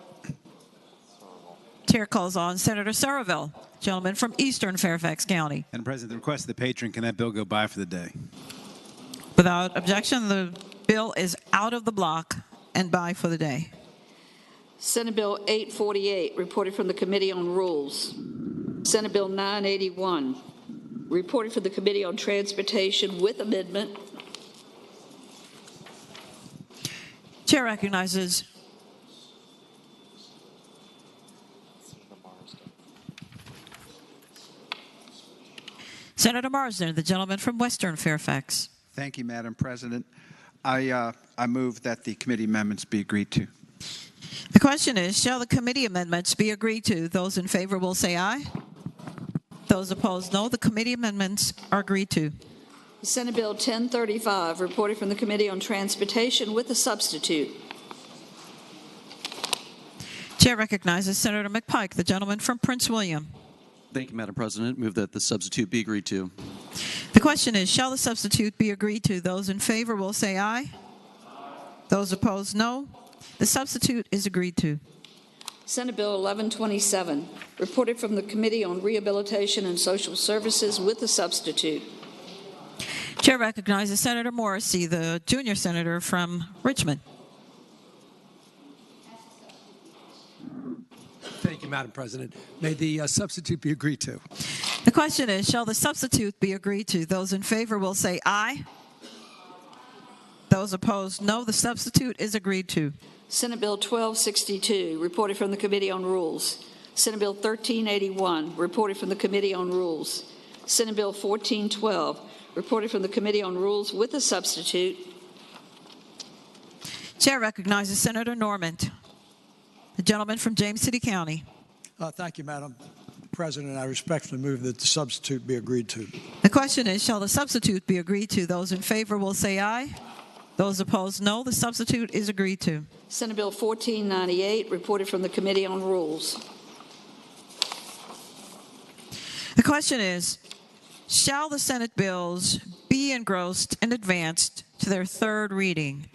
Speaker 1: Senator Somerville, gentleman from Eastern Fairfax County.
Speaker 7: Madam President, the request of the patron, can that bill go by for the day?
Speaker 1: Without objection, the bill is out of the block and by for the day.
Speaker 6: Senate Bill 848, reported from the Committee on Rules. Senate Bill 981, reported from the Committee on Transportation with amendment.
Speaker 1: Chair recognizes Senator Marsden, the gentleman from Western Fairfax.
Speaker 11: Thank you, Madam President. I move that the committee amendments be agreed to.
Speaker 1: The question is, shall the committee amendments be agreed to? Those in favor will say aye. Those opposed, no. The committee amendments are agreed to.
Speaker 6: Senate Bill 1035, reported from the Committee on Transportation with a substitute.
Speaker 1: Chair recognizes Senator McPike, the gentleman from Prince William.
Speaker 22: Thank you, Madam President. Move that the substitute be agreed to.
Speaker 1: The question is, shall the substitute be agreed to? Those in favor will say aye. Those opposed, no. The substitute is agreed to.
Speaker 6: Senate Bill 1127, reported from the Committee on Rehabilitation and Social Services with a substitute.
Speaker 1: Chair recognizes Senator Morrissey, the junior senator from Richmond.
Speaker 10: Thank you, Madam President. May the substitute be agreed to.
Speaker 1: The question is, shall the substitute be agreed to? Those in favor will say aye. Those opposed, no. The substitute is agreed to.
Speaker 6: Senate Bill 1262, reported from the Committee on Rules. Senate Bill 1381, reported from the Committee on Rules. Senate Bill 1412, reported from the Committee on Rules with a substitute.
Speaker 1: Chair recognizes Senator Normand, the gentleman from James City County.
Speaker 20: Thank you, Madam President, I respectfully move that the substitute be agreed to.
Speaker 1: The question is, shall the substitute be agreed to? Those in favor will say aye. Those opposed, no. The substitute is agreed to.
Speaker 6: Senate Bill 1498, reported from the Committee on Rules.
Speaker 1: The question is, shall the Senate bills be engrossed and advanced to their third reading?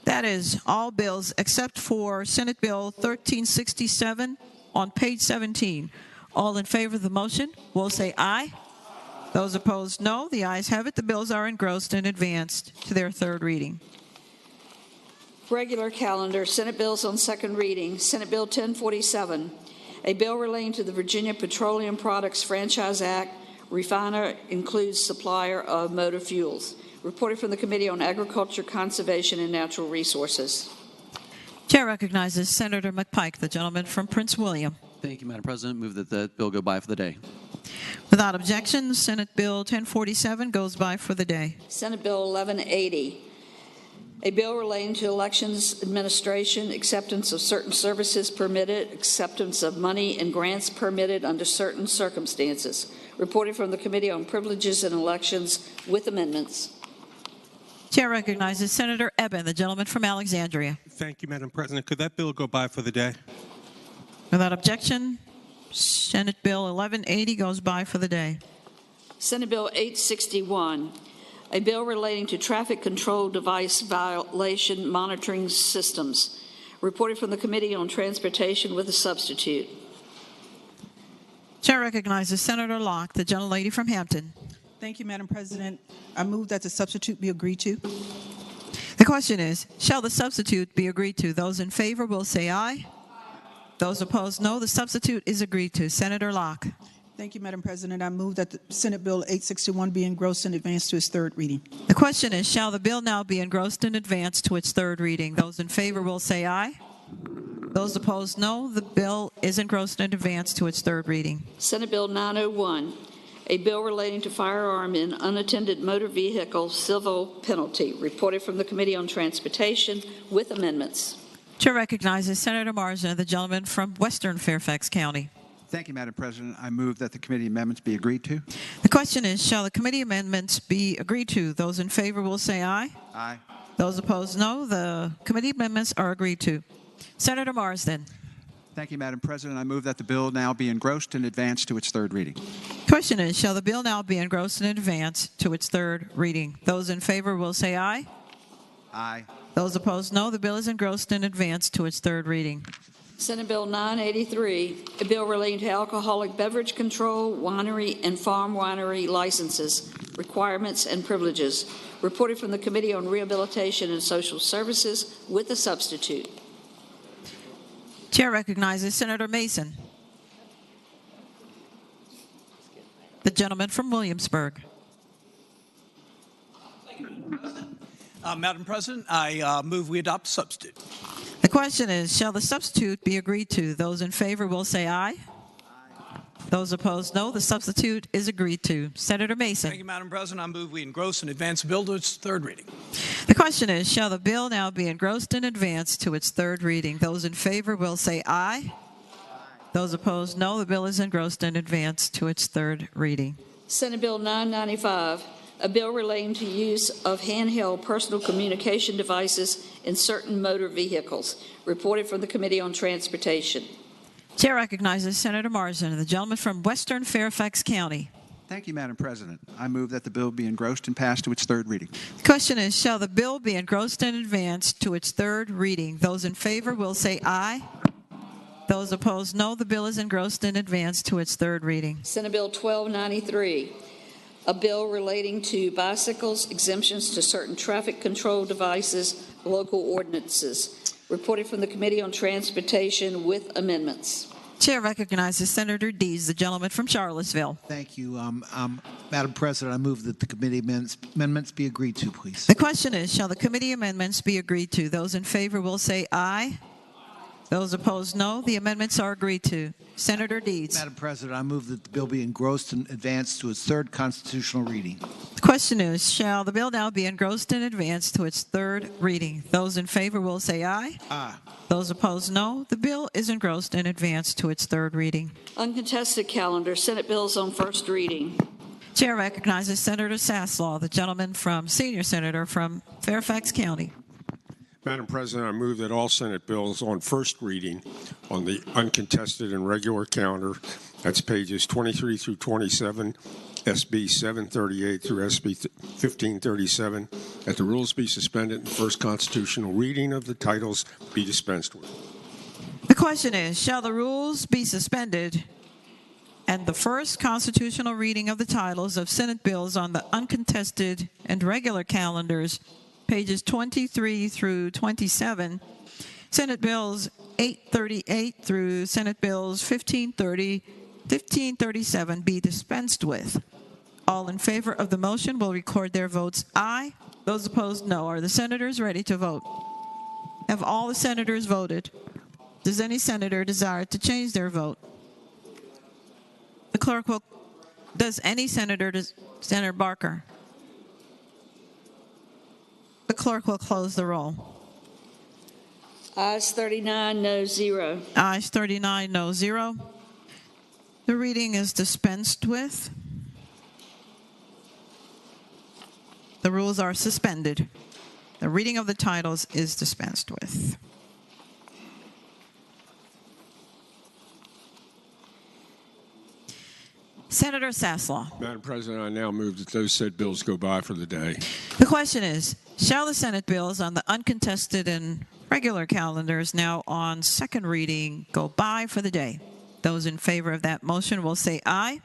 Speaker 1: That is, all bills except for Senate Bill 1367 on page 17. All in favor of the motion will say aye. Those opposed, no. The ayes have it. The bills are engrossed and advanced to their third reading.
Speaker 6: Regular calendar, Senate bills on second reading. Senate Bill 1047, a bill relating to the Virginia Petroleum Products Franchise Act. Refiner includes supplier of motor fuels. Reported from the Committee on Agriculture, Conservation, and Natural Resources.
Speaker 1: Chair recognizes Senator McPike, the gentleman from Prince William.
Speaker 22: Thank you, Madam President. Move that the bill go by for the day.
Speaker 1: Without objection, Senate Bill 1047 goes by for the day.
Speaker 6: Senate Bill 1180, a bill relating to elections administration, acceptance of certain services permitted, acceptance of money and grants permitted under certain circumstances. Reported from the Committee on Privileges and Elections with amendments.
Speaker 1: Chair recognizes Senator Eben, the gentleman from Alexandria.
Speaker 19: Thank you, Madam President. Could that bill go by for the day?
Speaker 1: Without objection, Senate Bill 1180 goes by for the day.
Speaker 6: Senate Bill 861, a bill relating to traffic control device violation monitoring systems. Reported from the Committee on Transportation with a substitute.
Speaker 1: Chair recognizes Senator Locke, the gentlelady from Hampton.
Speaker 21: Thank you, Madam President. I move that the substitute be agreed to.
Speaker 1: The question is, shall the substitute be agreed to? Those in favor will say aye. Those opposed, no. The substitute is agreed to. Senator Locke.
Speaker 21: Thank you, Madam President. I move that the Senate Bill 861 be engrossed and advanced to its third reading.
Speaker 1: The question is, shall the bill now be engrossed and advanced to its third reading? Those in favor will say aye. Those opposed, no. The bill is engrossed and advanced to its third reading.
Speaker 6: Senate Bill 901, a bill relating to firearm in unattended motor vehicle civil penalty. Reported from the Committee on Transportation with amendments.
Speaker 1: Chair recognizes Senator Marsden, the gentleman from Western Fairfax County.
Speaker 11: Thank you, Madam President. I move that the committee amendments be agreed to.
Speaker 1: The question is, shall the committee amendments be agreed to? Those in favor will say aye.
Speaker 11: Aye.
Speaker 1: Those opposed, no. The committee amendments are agreed to. Senator Marsden.
Speaker 11: Thank you, Madam President. I move that the bill now be engrossed and advanced to its third reading.
Speaker 1: Question is, shall the bill now be engrossed and advanced to its third reading? Those in favor will say aye.
Speaker 11: Aye.
Speaker 1: Those opposed, no. The bill is engrossed and advanced to its third reading.
Speaker 6: Senate Bill 983, a bill relating to alcoholic beverage control, winery and farm winery licenses, requirements, and privileges. Reported from the Committee on Rehabilitation and Social Services with a substitute.
Speaker 1: Chair recognizes Senator Mason, the gentleman from Williamsburg.
Speaker 14: Madam President, I move we adopt the substitute.
Speaker 1: The question is, shall the substitute be agreed to? Those in favor will say aye. Those opposed, no. The substitute is agreed to. Senator Mason.
Speaker 14: Thank you, Madam President. I move we engross and advance the bill to its third reading.
Speaker 1: The question is, shall the bill now be engrossed and advanced to its third reading? Those in favor will say aye. Those opposed, no. The bill is engrossed and advanced to its third reading.
Speaker 6: Senate Bill 995, a bill relating to use of handheld personal communication devices in certain motor vehicles. Reported from the Committee on Transportation.
Speaker 1: Chair recognizes Senator Marsden, the gentleman from Western Fairfax County.
Speaker 11: Thank you, Madam President. I move that the bill be engrossed and passed to its third reading.
Speaker 1: The question is, shall the bill be engrossed and advanced to its third reading? Those in favor will say aye. Those opposed, no. The bill is engrossed and advanced to its third reading.
Speaker 6: Senate Bill 1293, a bill relating to bicycles, exemptions to certain traffic control devices, local ordinances. Reported from the Committee on Transportation with amendments.
Speaker 1: Chair recognizes Senator Dees, the gentleman from Charlottesville.
Speaker 23: Thank you. Madam President, I move that the committee amendments be agreed to, please.
Speaker 1: The question is, shall the committee amendments be agreed to? Those in favor will say aye. Those opposed, no. The amendments are agreed to. Senator Dees.
Speaker 23: Madam President, I move that the bill be engrossed and advanced to its third constitutional reading.
Speaker 1: The question Question is, shall the bill now be engrossed and advanced to its third reading? Those in favor will say aye.
Speaker 18: Aye.
Speaker 1: Those opposed, no. The bill is engrossed and advanced to its third reading.
Speaker 6: Uncontested calendar, Senate bills on first reading.
Speaker 1: Chair recognizes Senator Saslaw, the gentleman senior senator from Fairfax County.
Speaker 18: Madam President, I move that all Senate bills on first reading on the uncontested and regular calendar, that's pages 23 through 27, SB 738 through SB 1537, that the rules be suspended and the first constitutional reading of the titles be dispensed with.
Speaker 1: The question is, shall the rules be suspended and the first constitutional reading of the titles of Senate bills on the uncontested and regular calendars, pages 23 through 27, Senate bills 838 through Senate bills 1537 be dispensed with? All in favor of the motion will record their votes aye. Those opposed, no. Are the senators ready to vote? Have all the senators voted? Does any senator desire to change their vote? The clerk will. Does any senator, Senator Barker? The clerk will close the roll.
Speaker 6: Ayes 39, no 0.
Speaker 1: Ayes 39, no 0. The reading is dispensed with. The rules are suspended. The reading of the titles is dispensed with. Senator Saslaw.
Speaker 18: Madam President, I now move that those said bills go by for the day.
Speaker 1: The question is, shall the Senate bills on the uncontested and regular calendars now on second reading go by for the day? Those in favor of that motion will say aye.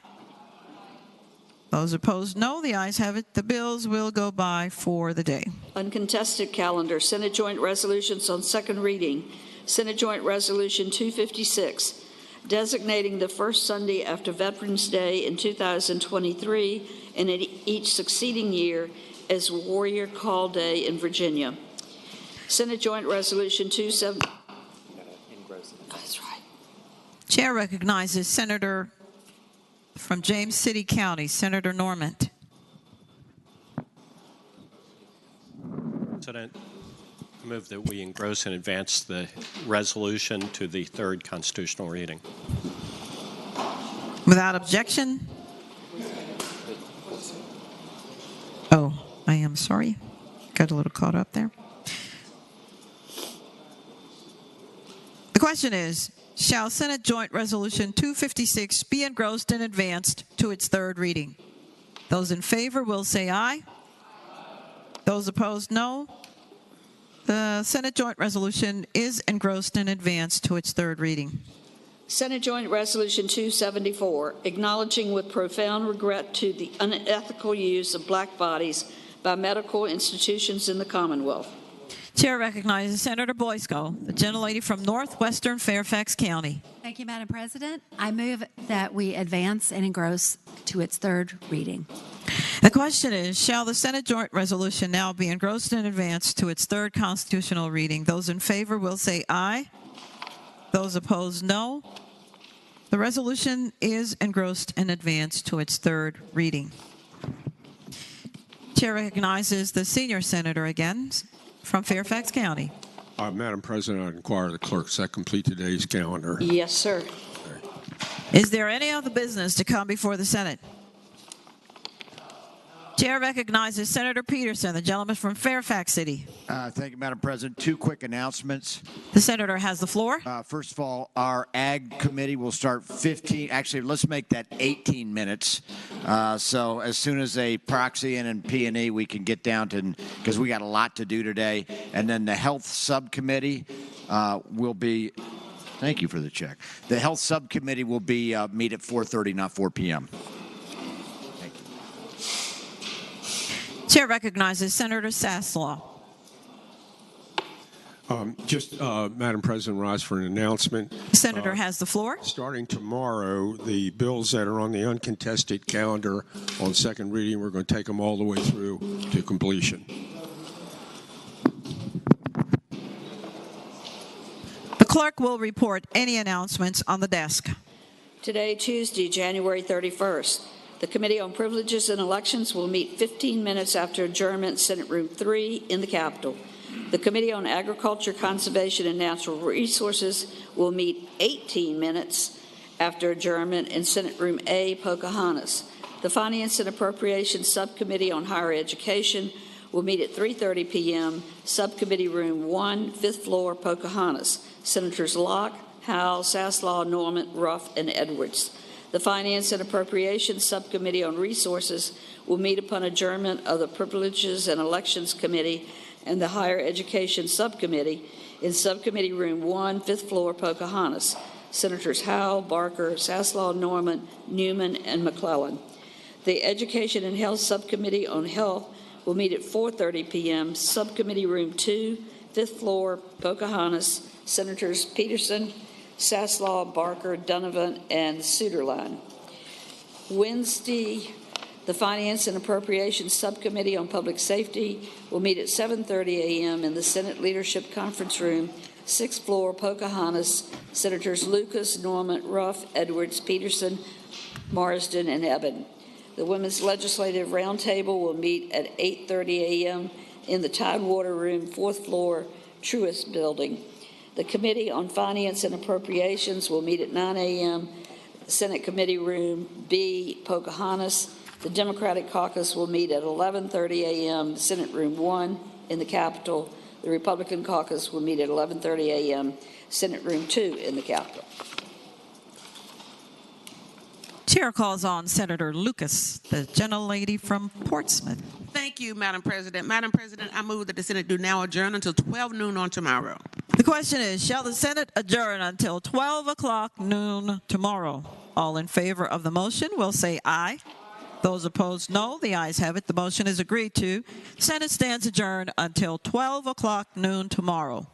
Speaker 1: Those opposed, no. The ayes have it. The bills will go by for the day.
Speaker 6: Uncontested calendar, Senate joint resolutions on second reading. Senate Joint Resolution 256, designating the first Sunday after Veterans Day in 2023 and in each succeeding year as Warrior Call Day in Virginia. Senate Joint Resolution 270. That's right.
Speaker 1: Chair recognizes Senator from James City County, Senator Normand.
Speaker 9: President, I move that we engross and advance the resolution to the third constitutional reading.
Speaker 1: Without objection. Oh, I am sorry. Got a little caught up there. The question is, shall Senate Joint Resolution 256 be engrossed and advanced to its third reading? Those in favor will say aye. Those opposed, no. The Senate Joint Resolution is engrossed and advanced to its third reading.
Speaker 6: Senate Joint Resolution 274, acknowledging with profound regret to the unethical use of black bodies by medical institutions in the Commonwealth.
Speaker 1: Chair recognizes Senator Boysko, the gentlelady from northwestern Fairfax County.
Speaker 2: Thank you, Madam President. I move that we advance and engross to its third reading.
Speaker 1: The question is, shall the Senate Joint Resolution now be engrossed and advanced to its third constitutional reading? Those in favor will say aye. Those opposed, no. The resolution is engrossed and advanced to its third reading. Chair recognizes the senior senator again from Fairfax County.
Speaker 18: Madam President, I inquire the clerk, does that complete today's calendar?
Speaker 6: Yes, sir.
Speaker 1: Is there any other business to come before the Senate? Chair recognizes Senator Peterson, the gentleman from Fairfax City.
Speaker 5: Thank you, Madam President. Two quick announcements.
Speaker 1: The senator has the floor.
Speaker 5: First of all, our Ag Committee will start 15, actually, let's make that 18 minutes. So as soon as a proxy and P&E, we can get down to, because we got a lot to do today. And then the Health Subcommittee will be, thank you for the check. The Health Subcommittee will be meet at 4:30, not 4 p.m.
Speaker 1: Chair recognizes Senator Saslaw.
Speaker 18: Madam President, rise for an announcement.
Speaker 1: The senator has the floor.
Speaker 18: Starting tomorrow, the bills that are on the uncontested calendar on second reading, we're going to take them all the way through to completion.
Speaker 1: The clerk will report any announcements on the desk.
Speaker 6: Today, Tuesday, January 31st, The Committee on Privileges and Elections will meet 15 minutes after adjournment, Senate Room 3 in the Capitol. The Committee on Agriculture, Conservation, and Natural Resources will meet 18 minutes after adjournment in Senate Room A, Pocahontas. The Finance and Appropriations Subcommittee on Higher Education will meet at 3:30 p.m., Subcommittee Room 1, 5th floor, Pocahontas. Senators Locke, Howell, Saslaw, Norman, Ruff, and Edwards. The Finance and Appropriations Subcommittee on Resources will meet upon adjournment of the Privileges and Elections Committee and the Higher Education Subcommittee in Subcommittee Room 1, 5th floor, Pocahontas. Senators Howell, Barker, Saslaw, Norman, Newman, and McClellan. The Education and Health Subcommittee on Health will meet at 4:30 p.m., Subcommittee Room 2, 5th floor, Pocahontas. Senators Peterson, Saslaw, Barker, Donovan, and Suderline. Wednesday, the Finance and Appropriations Subcommittee on Public Safety will meet at 7:30 a.m. in the Senate Leadership Conference Room, 6th floor, Pocahontas. Senators Lucas, Norman, Ruff, Edwards, Peterson, Marsden, and Eben. The Women's Legislative Roundtable will meet at 8:30 a.m. in the Tidewater Room, 4th floor, Truist Building. The Committee on Finance and Appropriations will meet at 9 a.m. Senate Committee Room B, Pocahontas. The Democratic Caucus will meet at 11:30 a.m. Senate Room 1 in the Capitol. The Republican Caucus will meet at 11:30 a.m. Senate Room 2 in the Capitol.
Speaker 1: Chair calls on Senator Lucas, the gentlelady from Portsmouth.
Speaker 13: Thank you, Madam President. Madam President, I move that the Senate do now adjourn until 12 noon on tomorrow.
Speaker 1: The question is, shall the Senate adjourn until 12 o'clock noon tomorrow? All in favor of the motion will say aye. Those opposed, no. The ayes have it. The motion is agreed to. Senate stands adjourned until 12 o'clock noon tomorrow.